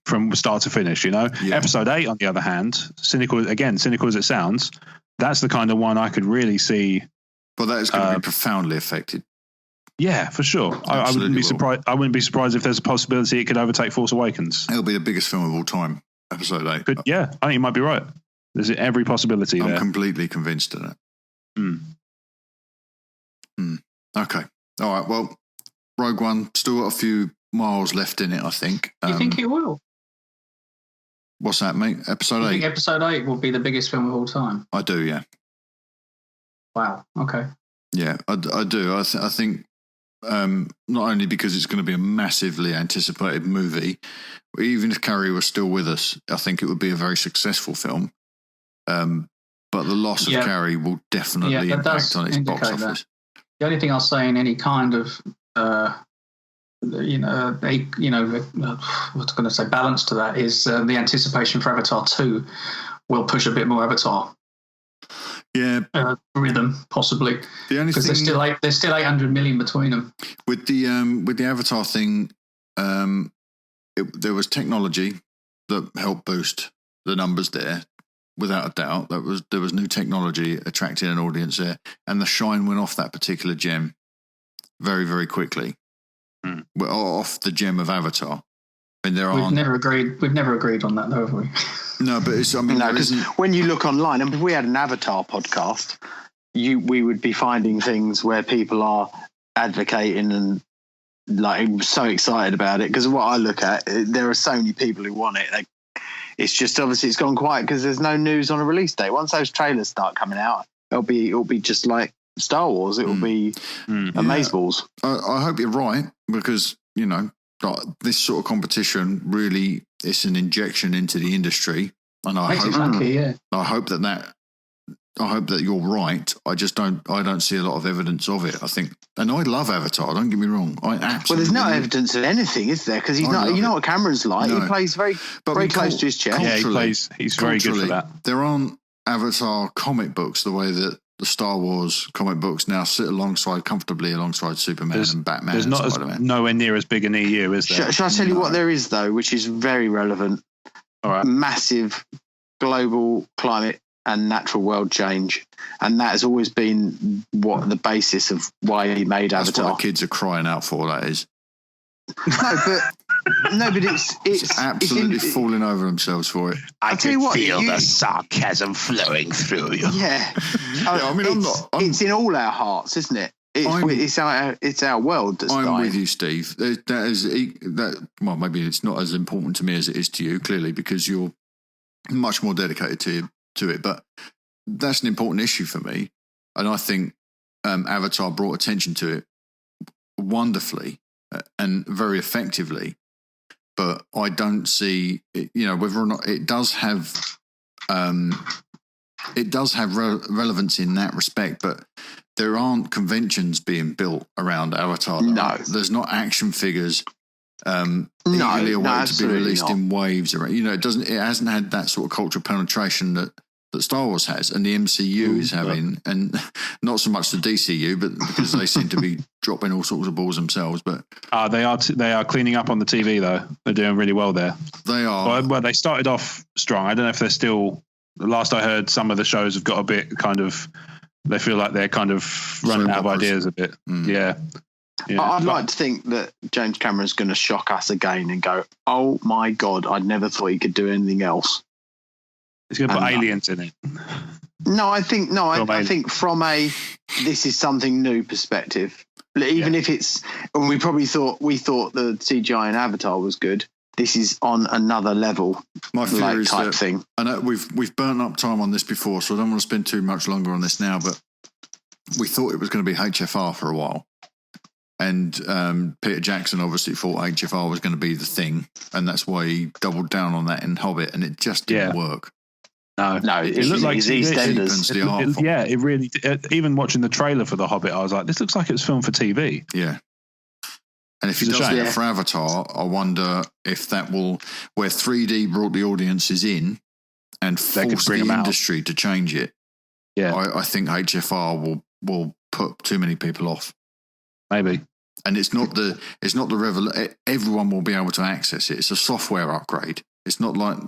from start to finish. You know, Episode 8, on the other hand, cynical as it sounds, that's the kind of one I could really see. But that is going to be profoundly affected. Yeah, for sure. I wouldn't be surprised. I wouldn't be surprised if there's a possibility it could overtake Force Awakens. It'll be the biggest film of all time. Episode 8. I think you might be right. There's every possibility there. I'm completely convinced of that. Okay. All right. Well, Rogue One still got a few miles left in it, I think. You think it will? What's that, mate? Episode 8? I think Episode 8 will be the biggest film of all time. I do, yeah. Wow. Okay. Yeah, I do. I think not only because it's going to be a massively anticipated movie, even if Carrie was still with us, I think it would be a very successful film. But the loss of Carrie will definitely impact on its box office. That. The only thing I'll say in any kind of, what's going to say balance to that is the anticipation for Avatar 2 will push a bit more Avatar. Yeah, rhythm possibly. The only because there's still 800 million between them. With the Avatar thing, there was technology that helped boost the numbers there, without a doubt. There was new technology attracting an audience there, and the shine went off that particular gem very, very quickly. We're off the gem of Avatar. I mean, We've never agreed on that, though, have we? No, but because when you look online, and if we had an Avatar podcast, we would be finding things where people are advocating and like so excited about it. Because what I look at, there are so many people who want it. It's just obviously it's gone quiet because there's no news on a release date. Once those trailers start coming out, it'll be just like Star Wars. It will be amazeballs. I hope you're right, because this sort of competition really is an injection into the industry, and I hope that you're right. I don't see a lot of evidence of it. I think, and I love Avatar. Don't get me wrong. There's no evidence of anything, is there? Because he's not. You know what Cameron's like. No. He plays very close to his chest. Yeah, he plays. He's very good for that. There aren't Avatar comic books the way that the Star Wars comic books now sit comfortably alongside Superman and Batman. There's not nowhere near as big an EU, is there? Shall I tell you what there is, though, which is very relevant? All right. Massive global climate and natural world change, and that has always been what the basis of why he made Avatar. That's what the kids are crying out for. That is. No, but it's absolutely falling over themselves for it. I can feel the sarcasm flowing through you. Yeah, I mean, it's in all our hearts, isn't it? It's our world that's I'm dying. with you, Steve. Well, maybe it's not as important to me as it is to you, clearly, because you're much more dedicated to it. But that's an important issue for me, and I think Avatar brought attention to it wonderfully and very effectively. But I don't see, whether or not it does have relevance in that respect. But there aren't conventions being built around Avatar. No, there's not action figures eagerly awaited to be released in waves. It hasn't had that sort of cultural penetration that Star Wars has, and the MCU is having, and not so much the DCU, but because they seem to be dropping all sorts of balls themselves. But they are cleaning up on the TV though. They're doing really well there. They are. Well, they started off strong. I don't know if they're still. The last I heard, some of the shows have got a bit kind of. They feel like they're kind of running out of ideas a bit. Yeah. I'd like to think that James Cameron's going to shock us again and go, "Oh my God, I never thought he could do anything else." He's going to put aliens in it. I think from a this is something new perspective, even if it's, and we thought the CGI in Avatar was good. This is on another level. My fear is type that, thing. I know we've burnt up time on this before, so I don't want to spend too much longer on this now. But we thought it was going to be HFR for a while, and Peter Jackson obviously thought HFR was going to be the thing, and that's why he doubled down on that in Hobbit, and it just didn't work. No, it looked like EastEnders. It really. Even watching the trailer for The Hobbit, I was like, "This looks like it was filmed for TV." Yeah, and if he does that for Avatar, I wonder if that will, where 3D brought the audiences in and forced the industry to change it. Yeah, I think HFR will put too many people off. Maybe, and it's not the everyone will be able to access it. It's a software upgrade. It's not like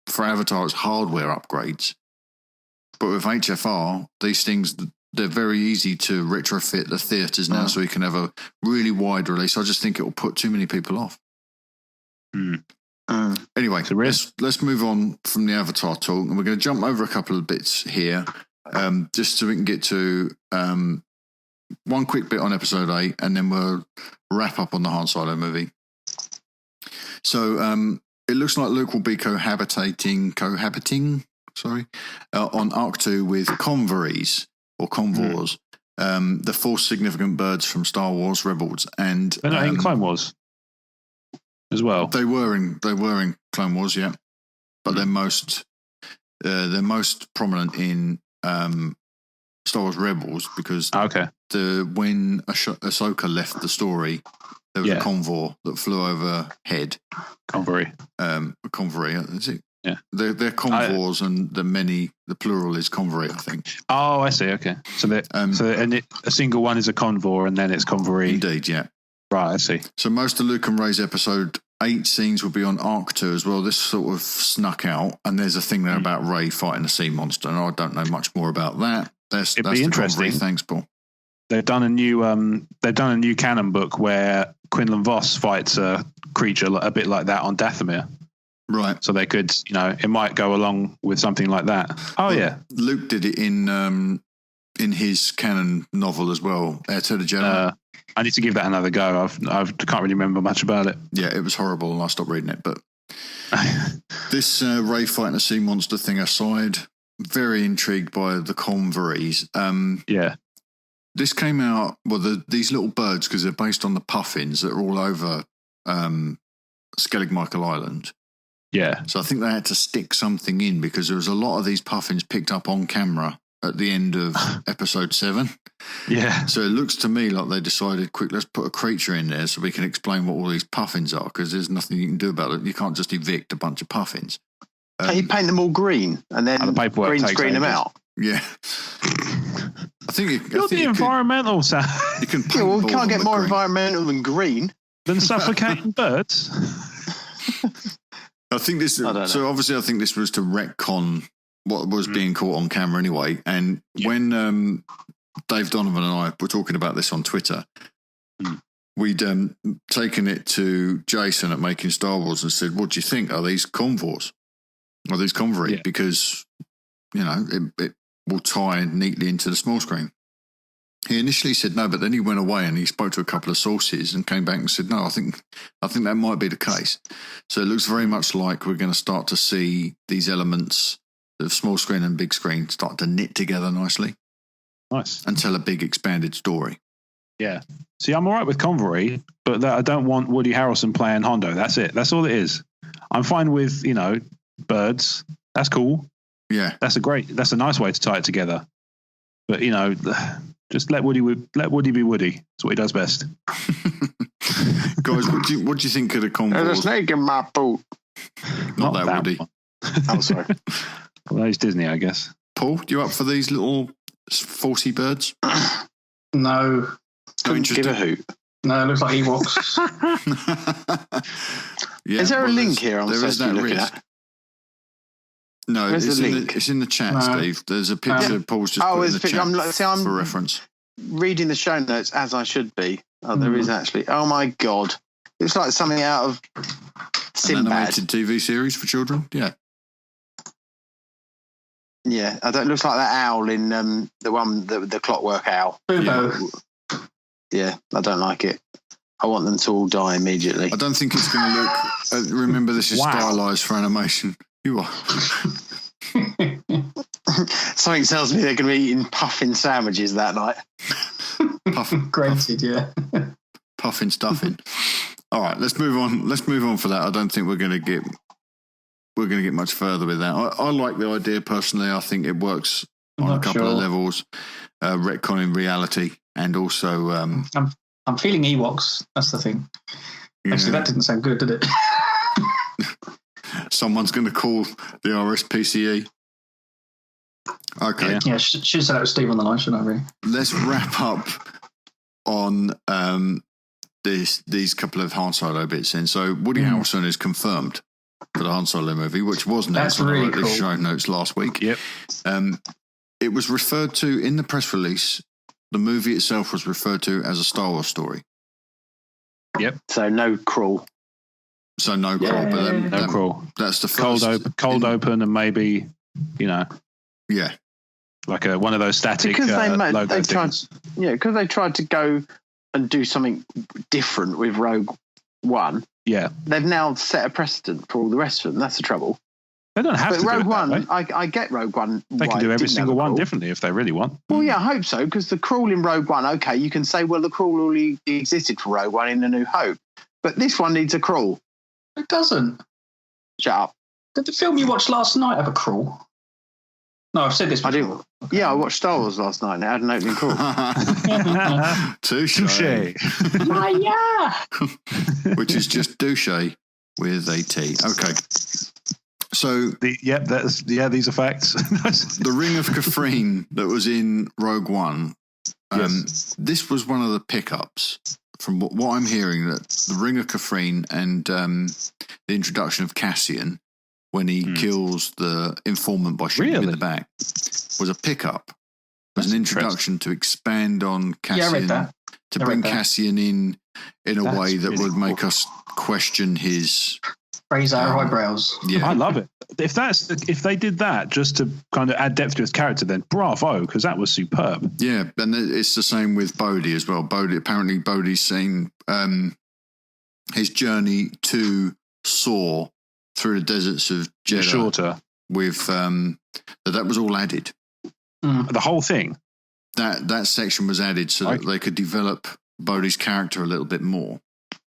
for Avatar, it's hardware upgrades. But with HFR, these things, they're very easy to retrofit the theatres now, so you can have a really wide release. I just think it will put too many people off. Anyway, let's move on from the Avatar talk, and we're going to jump over a couple of bits here, just so we can get to one quick bit on episode 8, and then we'll wrap up on the Han Solo movie. So, it looks like Luke will be cohabiting, on Arc 2 with convoys, the 4 significant birds from Star Wars Rebels, and they're not in Clone Wars as well. They were in Clone Wars, yeah, but they're most prominent in Star Wars Rebels because when Ahsoka left the story, there was a convoy that flew overhead. Convoy. Is it? Yeah. They're convoys, and the plural is convoy, I think. Oh, I see. Okay. So a single one is a convoy, and then it's convoy. Indeed, yeah. Right, I see. So most of Luke and Rey's episode 8 scenes will be on Arc 2 as well. This sort of snuck out, and there's a thing there about Rey fighting a sea monster, and I don't know much more about that. It'd be interesting. Convoy. Thanks, Paul. They've done a new canon book where Quinlan Vos fights a creature a bit like that on Dathomir. Right. So they could, it might go along with something like that. Luke did it in his canon novel as well, Heir to the Jedi. I need to give that another go. I can't really remember much about it. Yeah, it was horrible, and I stopped reading it. But this Rey fighting a sea monster thing aside, very intrigued by the convoys. Yeah. This came out, these little birds, because they're based on the puffins that are all over Skellig Michael Island. Yeah. So I think they had to stick something in because there was a lot of these puffins picked up on camera at the end of episode 7. Yeah. So it looks to me like they decided, quick, let's put a creature in there so we can explain what all these puffins are, because there's nothing you can do about it. You can't just evict a bunch of puffins. You paint them all green and then green screen them out. Yeah. You're the environmental side. You can we can't get more environmental than green. Than suffocating birds. I think this. So obviously, I think this was to retcon what was being caught on camera anyway. And when Dave Donovan and I were talking about this on Twitter, we'd taken it to Jason at Making Star Wars and said, what do you think? Are these convoys? Are these convoy? Yeah. Because, it will tie neatly into the small screen. He initially said no, but then he went away and he spoke to a couple of sources and came back and said, no, I think that might be the case. So it looks very much like we're going to start to see these elements of small screen and big screen start to knit together nicely. Nice. And tell a big expanded story. Yeah. See, I'm all right with Convoy, but I don't want Woody Harrelson playing Hondo. That's it. That's all it is. I'm fine with, birds. That's cool. Yeah. That's a nice way to tie it together. But, just let Woody be Woody. That's what he does best. Guys, what do you think of the convoy? There's a snake in my boot. Not that Woody. I'm sorry. Well, he's Disney, I guess. Paul, you up for these little 40 birds? No. Couldn't give a hoot. No, it looks like Ewoks. Is there a link here I'm there supposed is to be that looking risk. at? No, Where's it's the in link? it's in the chat, No. Steve. There's a picture Paul's just put in the chat I'm for reference. reading the show notes as I should be. Oh, there is actually. Oh my God. It's like something out of An Sinbad. animated TV series for children? Yeah. Yeah, it looks like that owl in the Clockwork Owl. Yeah, I don't like it. I want them to all die immediately. I don't think it's going to look... remember, this is stylized for animation. You are. Something tells me they're going to be eating puffin sandwiches that night. Grated, yeah. Puffin stuffing. All right, let's move on. Let's move on for that. I don't think we're going to get much further with that. I like the idea personally. I think it works on a couple of levels, retconning reality, and also. I'm feeling Ewoks. That's the thing. Actually, that didn't sound good, did it? Someone's going to call the RSPCE. Okay. Yeah, should say that was Steve on the line, shouldn't I? Really? Let's wrap up on these couple of Han Solo bits. And so Woody Harrelson is confirmed for the Han Solo movie, which was announced on really the show notes last week. Yep. It was referred to in the press release. The movie itself was referred to as a Star Wars story. Yep. So no crawl. So no crawl, but No crawl. That's the first cold open, and maybe yeah, like one of those static because logo they tried, things. because they tried to go and do something different with Rogue One. Yeah, they've now set a precedent for all the rest of them. That's the trouble. They don't have to. Rogue do it One, that way. I get Rogue One. They can do every single one differently if they really want. Well, yeah, I hope so, because the crawl in Rogue One, okay, you can say, well, the crawl only existed for Rogue One in A New Hope, but this one needs a crawl. It doesn't. Shut up. Did the film you watched last night have a crawl? No, I've said this before. I didn't. Okay. Yeah, I watched Star Wars last night and it had an opening crawl. Touche. Which is just douche with a T. Okay. So these are facts. The Ring of Kafrene that was in Rogue One. This was one of the pickups from what I'm hearing, that the Ring of Kafrene and the introduction of Cassian when he kills the informant by shooting him in the back was a pickup. It was an introduction to expand on Cassian. Yeah, I read that. To bring Cassian in a way that would make us question his... Raise our eyebrows. Yeah. I love it. If they did that just to kind of add depth to his character, then bravo, because that was superb. Yeah, and it's the same with Bodhi as well. Bodhi's seen his journey to soar through the deserts of Jeddah. Shorter. With that was all added. The whole thing. That section was added so that they could develop Bodhi's character a little bit more.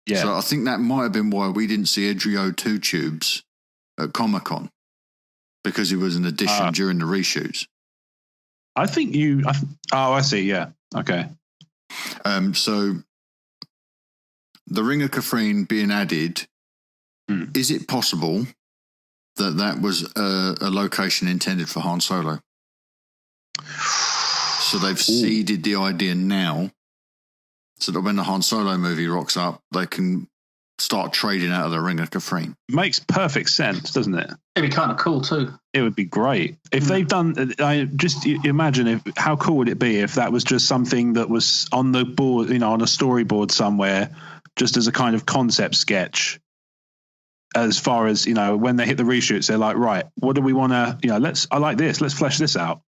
Yeah. So I think that might have been why we didn't see Edrio 2 tubes at Comic-Con, because he was an addition during the reshoots. I think I see. Yeah. Okay. So the Ring of Kafrene being added, is it possible that was a location intended for Han Solo? So they've seeded the idea now, so that when the Han Solo movie rocks up, they can start trading out of the Ring of Kafrene. Makes perfect sense, doesn't it? It'd be kind of cool too. It would be great if they've done. Imagine how cool would it be if that was just something that was on the board, on a storyboard somewhere, just as a kind of concept sketch. As far as when they hit the reshoots, they're like, right, what do we want to? I like this. Let's flesh this out.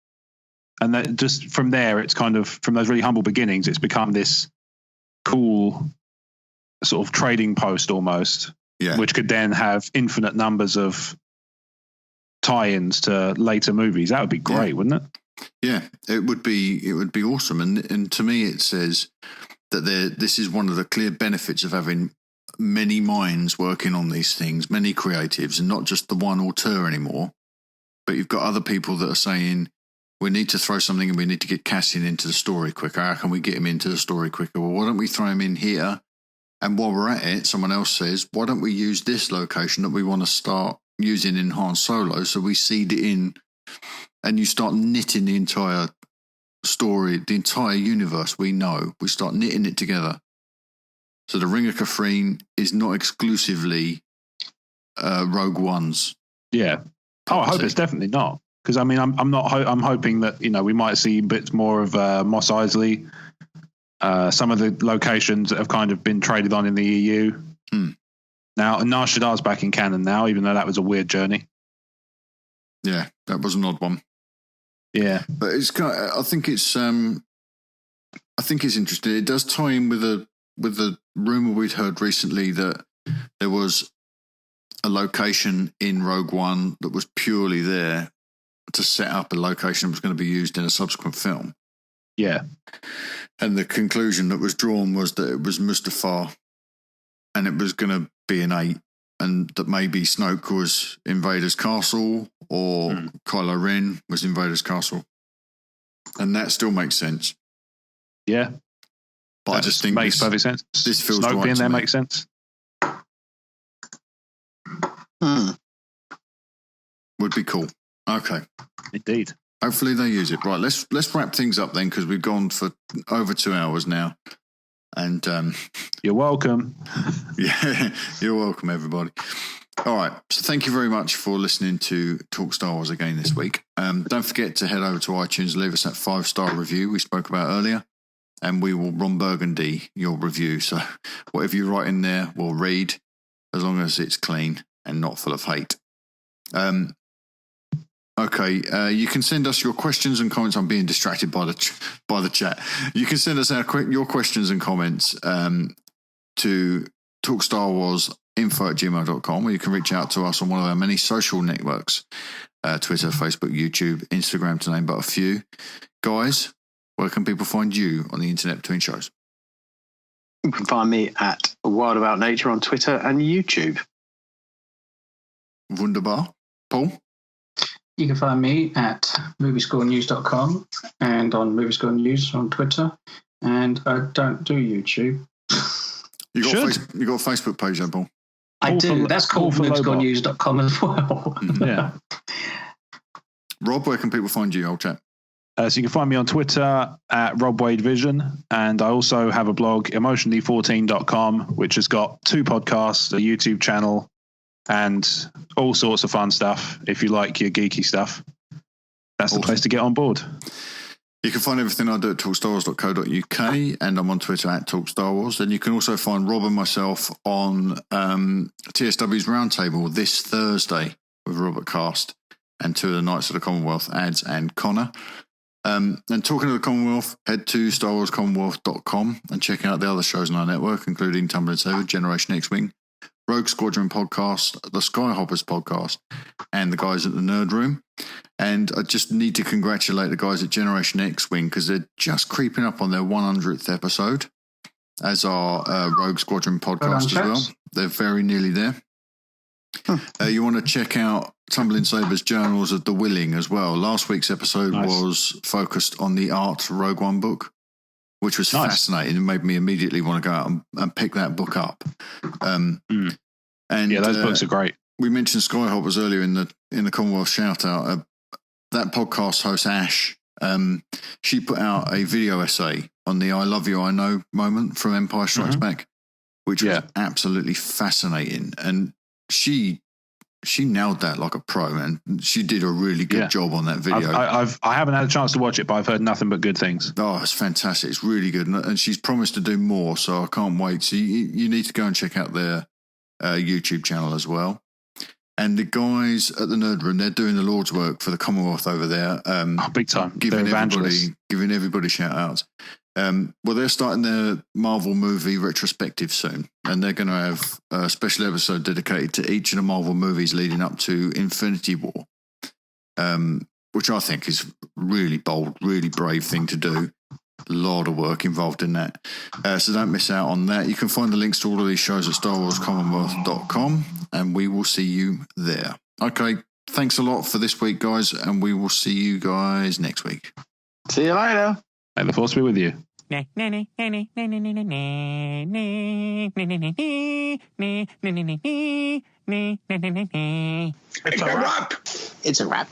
And that just from there, it's kind of from those really humble beginnings, it's become this cool sort of trading post almost, which could then have infinite numbers of tie-ins to later movies. That would be great, wouldn't it? Yeah, it would be awesome. And to me, it says that this is one of the clear benefits of having many minds working on these things, many creatives, and not just the one auteur anymore. But you've got other people that are saying, we need to throw something and we need to get Cassian into the story quicker. How can we get him into the story quicker? Well, why don't we throw him in here? And while we're at it, someone else says, why don't we use this location that we want to start using in Han Solo? So we seed it in and you start knitting the entire story, the entire universe we know. We start knitting it together. So the Ring of Kafrene is not exclusively Rogue One's. Yeah. Oh, I hope it's definitely not. Because I'm hoping that we might see bits more of Mos Eisley, some of the locations that have kind of been traded on in the EU. Now Nar Shadar's back in canon now, even though that was a weird journey. Yeah, that was an odd one. Yeah, but it's I think it's interesting. It does tie in with the rumor we'd heard recently that there was a location in Rogue One that was purely there to set up a location that was going to be used in a subsequent film. Yeah. And the conclusion that was drawn was that it was Mustafar and it was going to be an 8, and that maybe Snoke was in Vader's castle or Kylo Ren was in Vader's castle. And that still makes sense. Yeah. But I just think makes perfect sense. This feels Snoke right being to there me. makes sense. Would be cool. Okay. Indeed. Hopefully they use it. Right, let's wrap things up then, because we've gone for over 2 hours now. And you're welcome. Yeah, you're welcome, everybody. All right, so thank you very much for listening to Talk Star Wars again this week. Don't forget to head over to iTunes, leave us that 5-star review we spoke about earlier, and we will Ron Burgundy your review. So whatever you write in there, we'll read, as long as it's clean and not full of hate. Okay, you can send us your questions and comments. I'm being distracted by the chat. You can send us your questions and comments to talkstarwarsinfo@gmail.com, or you can reach out to us on one of our many social networks, Twitter, Facebook, YouTube, Instagram, to name but a few. Guys, where can people find you on the internet between shows? You can find me at Wild About Nature on Twitter and YouTube. Wunderbar. Paul? You can find me at moviescorenews.com and on Moviescore News on Twitter. And I don't do YouTube. You got a Facebook page then, Paul? I do. That's called moviescorenews.com as well. Yeah. Rob, where can people find you, old chap? So you can find me on Twitter at Rob Wade Vision, and I also have a blog, emotionally14.com, which has got 2 podcasts, a YouTube channel, and all sorts of fun stuff. If you like your geeky stuff, that's awesome. The place to get on board. You can find everything I do at talkstarwars.co.uk, and I'm on Twitter at talkstarwars. And you can also find Rob and myself on TSW's Roundtable this Thursday with Robert Cast and 2 of the Knights of the Commonwealth, Ads and Connor. And talking of the Commonwealth, head to StarWarsCommonwealth.com and check out the other shows on our network, including Tumbling Saber, Generation X-Wing, Rogue Squadron podcast, the Skyhoppers podcast, and the guys at the Nerd Room. And I just need to congratulate the guys at Generation X-Wing, because they're just creeping up on their 100th episode, as our Rogue Squadron podcast as well. They're very nearly there. You want to check out Tumbling Saber's Journals of the Willing as well. Last week's episode was focused on the Art Rogue One book, which was fascinating and made me immediately want to go out and pick that book up. And yeah, those books are great. We mentioned Skyhoppers earlier in the Commonwealth shout out. That podcast host Ash, she put out a video essay on the "I love you, I know" moment from Empire Strikes Back, which was absolutely fascinating. And she nailed that like a pro, man. She did a really good job on that video. I haven't had a chance to watch it, but I've heard nothing but good things. Oh, it's fantastic. It's really good. And she's promised to do more, so I can't wait. So you need to go and check out their YouTube channel as well. And the guys at the Nerd Room, they're doing the Lord's work for the Commonwealth over there. Big time. Giving everybody shout outs. Well, they're starting their Marvel movie retrospective soon, and they're going to have a special episode dedicated to each of the Marvel movies leading up to Infinity War, which I think is really bold, really brave thing to do. A lot of work involved in that. So don't miss out on that. You can find the links to all of these shows at StarWarsCommonwealth.com, and we will see you there. Okay, thanks a lot for this week, guys, and we will see you guys next week. See you later. May the force be with you. It's a wrap. It's a wrap.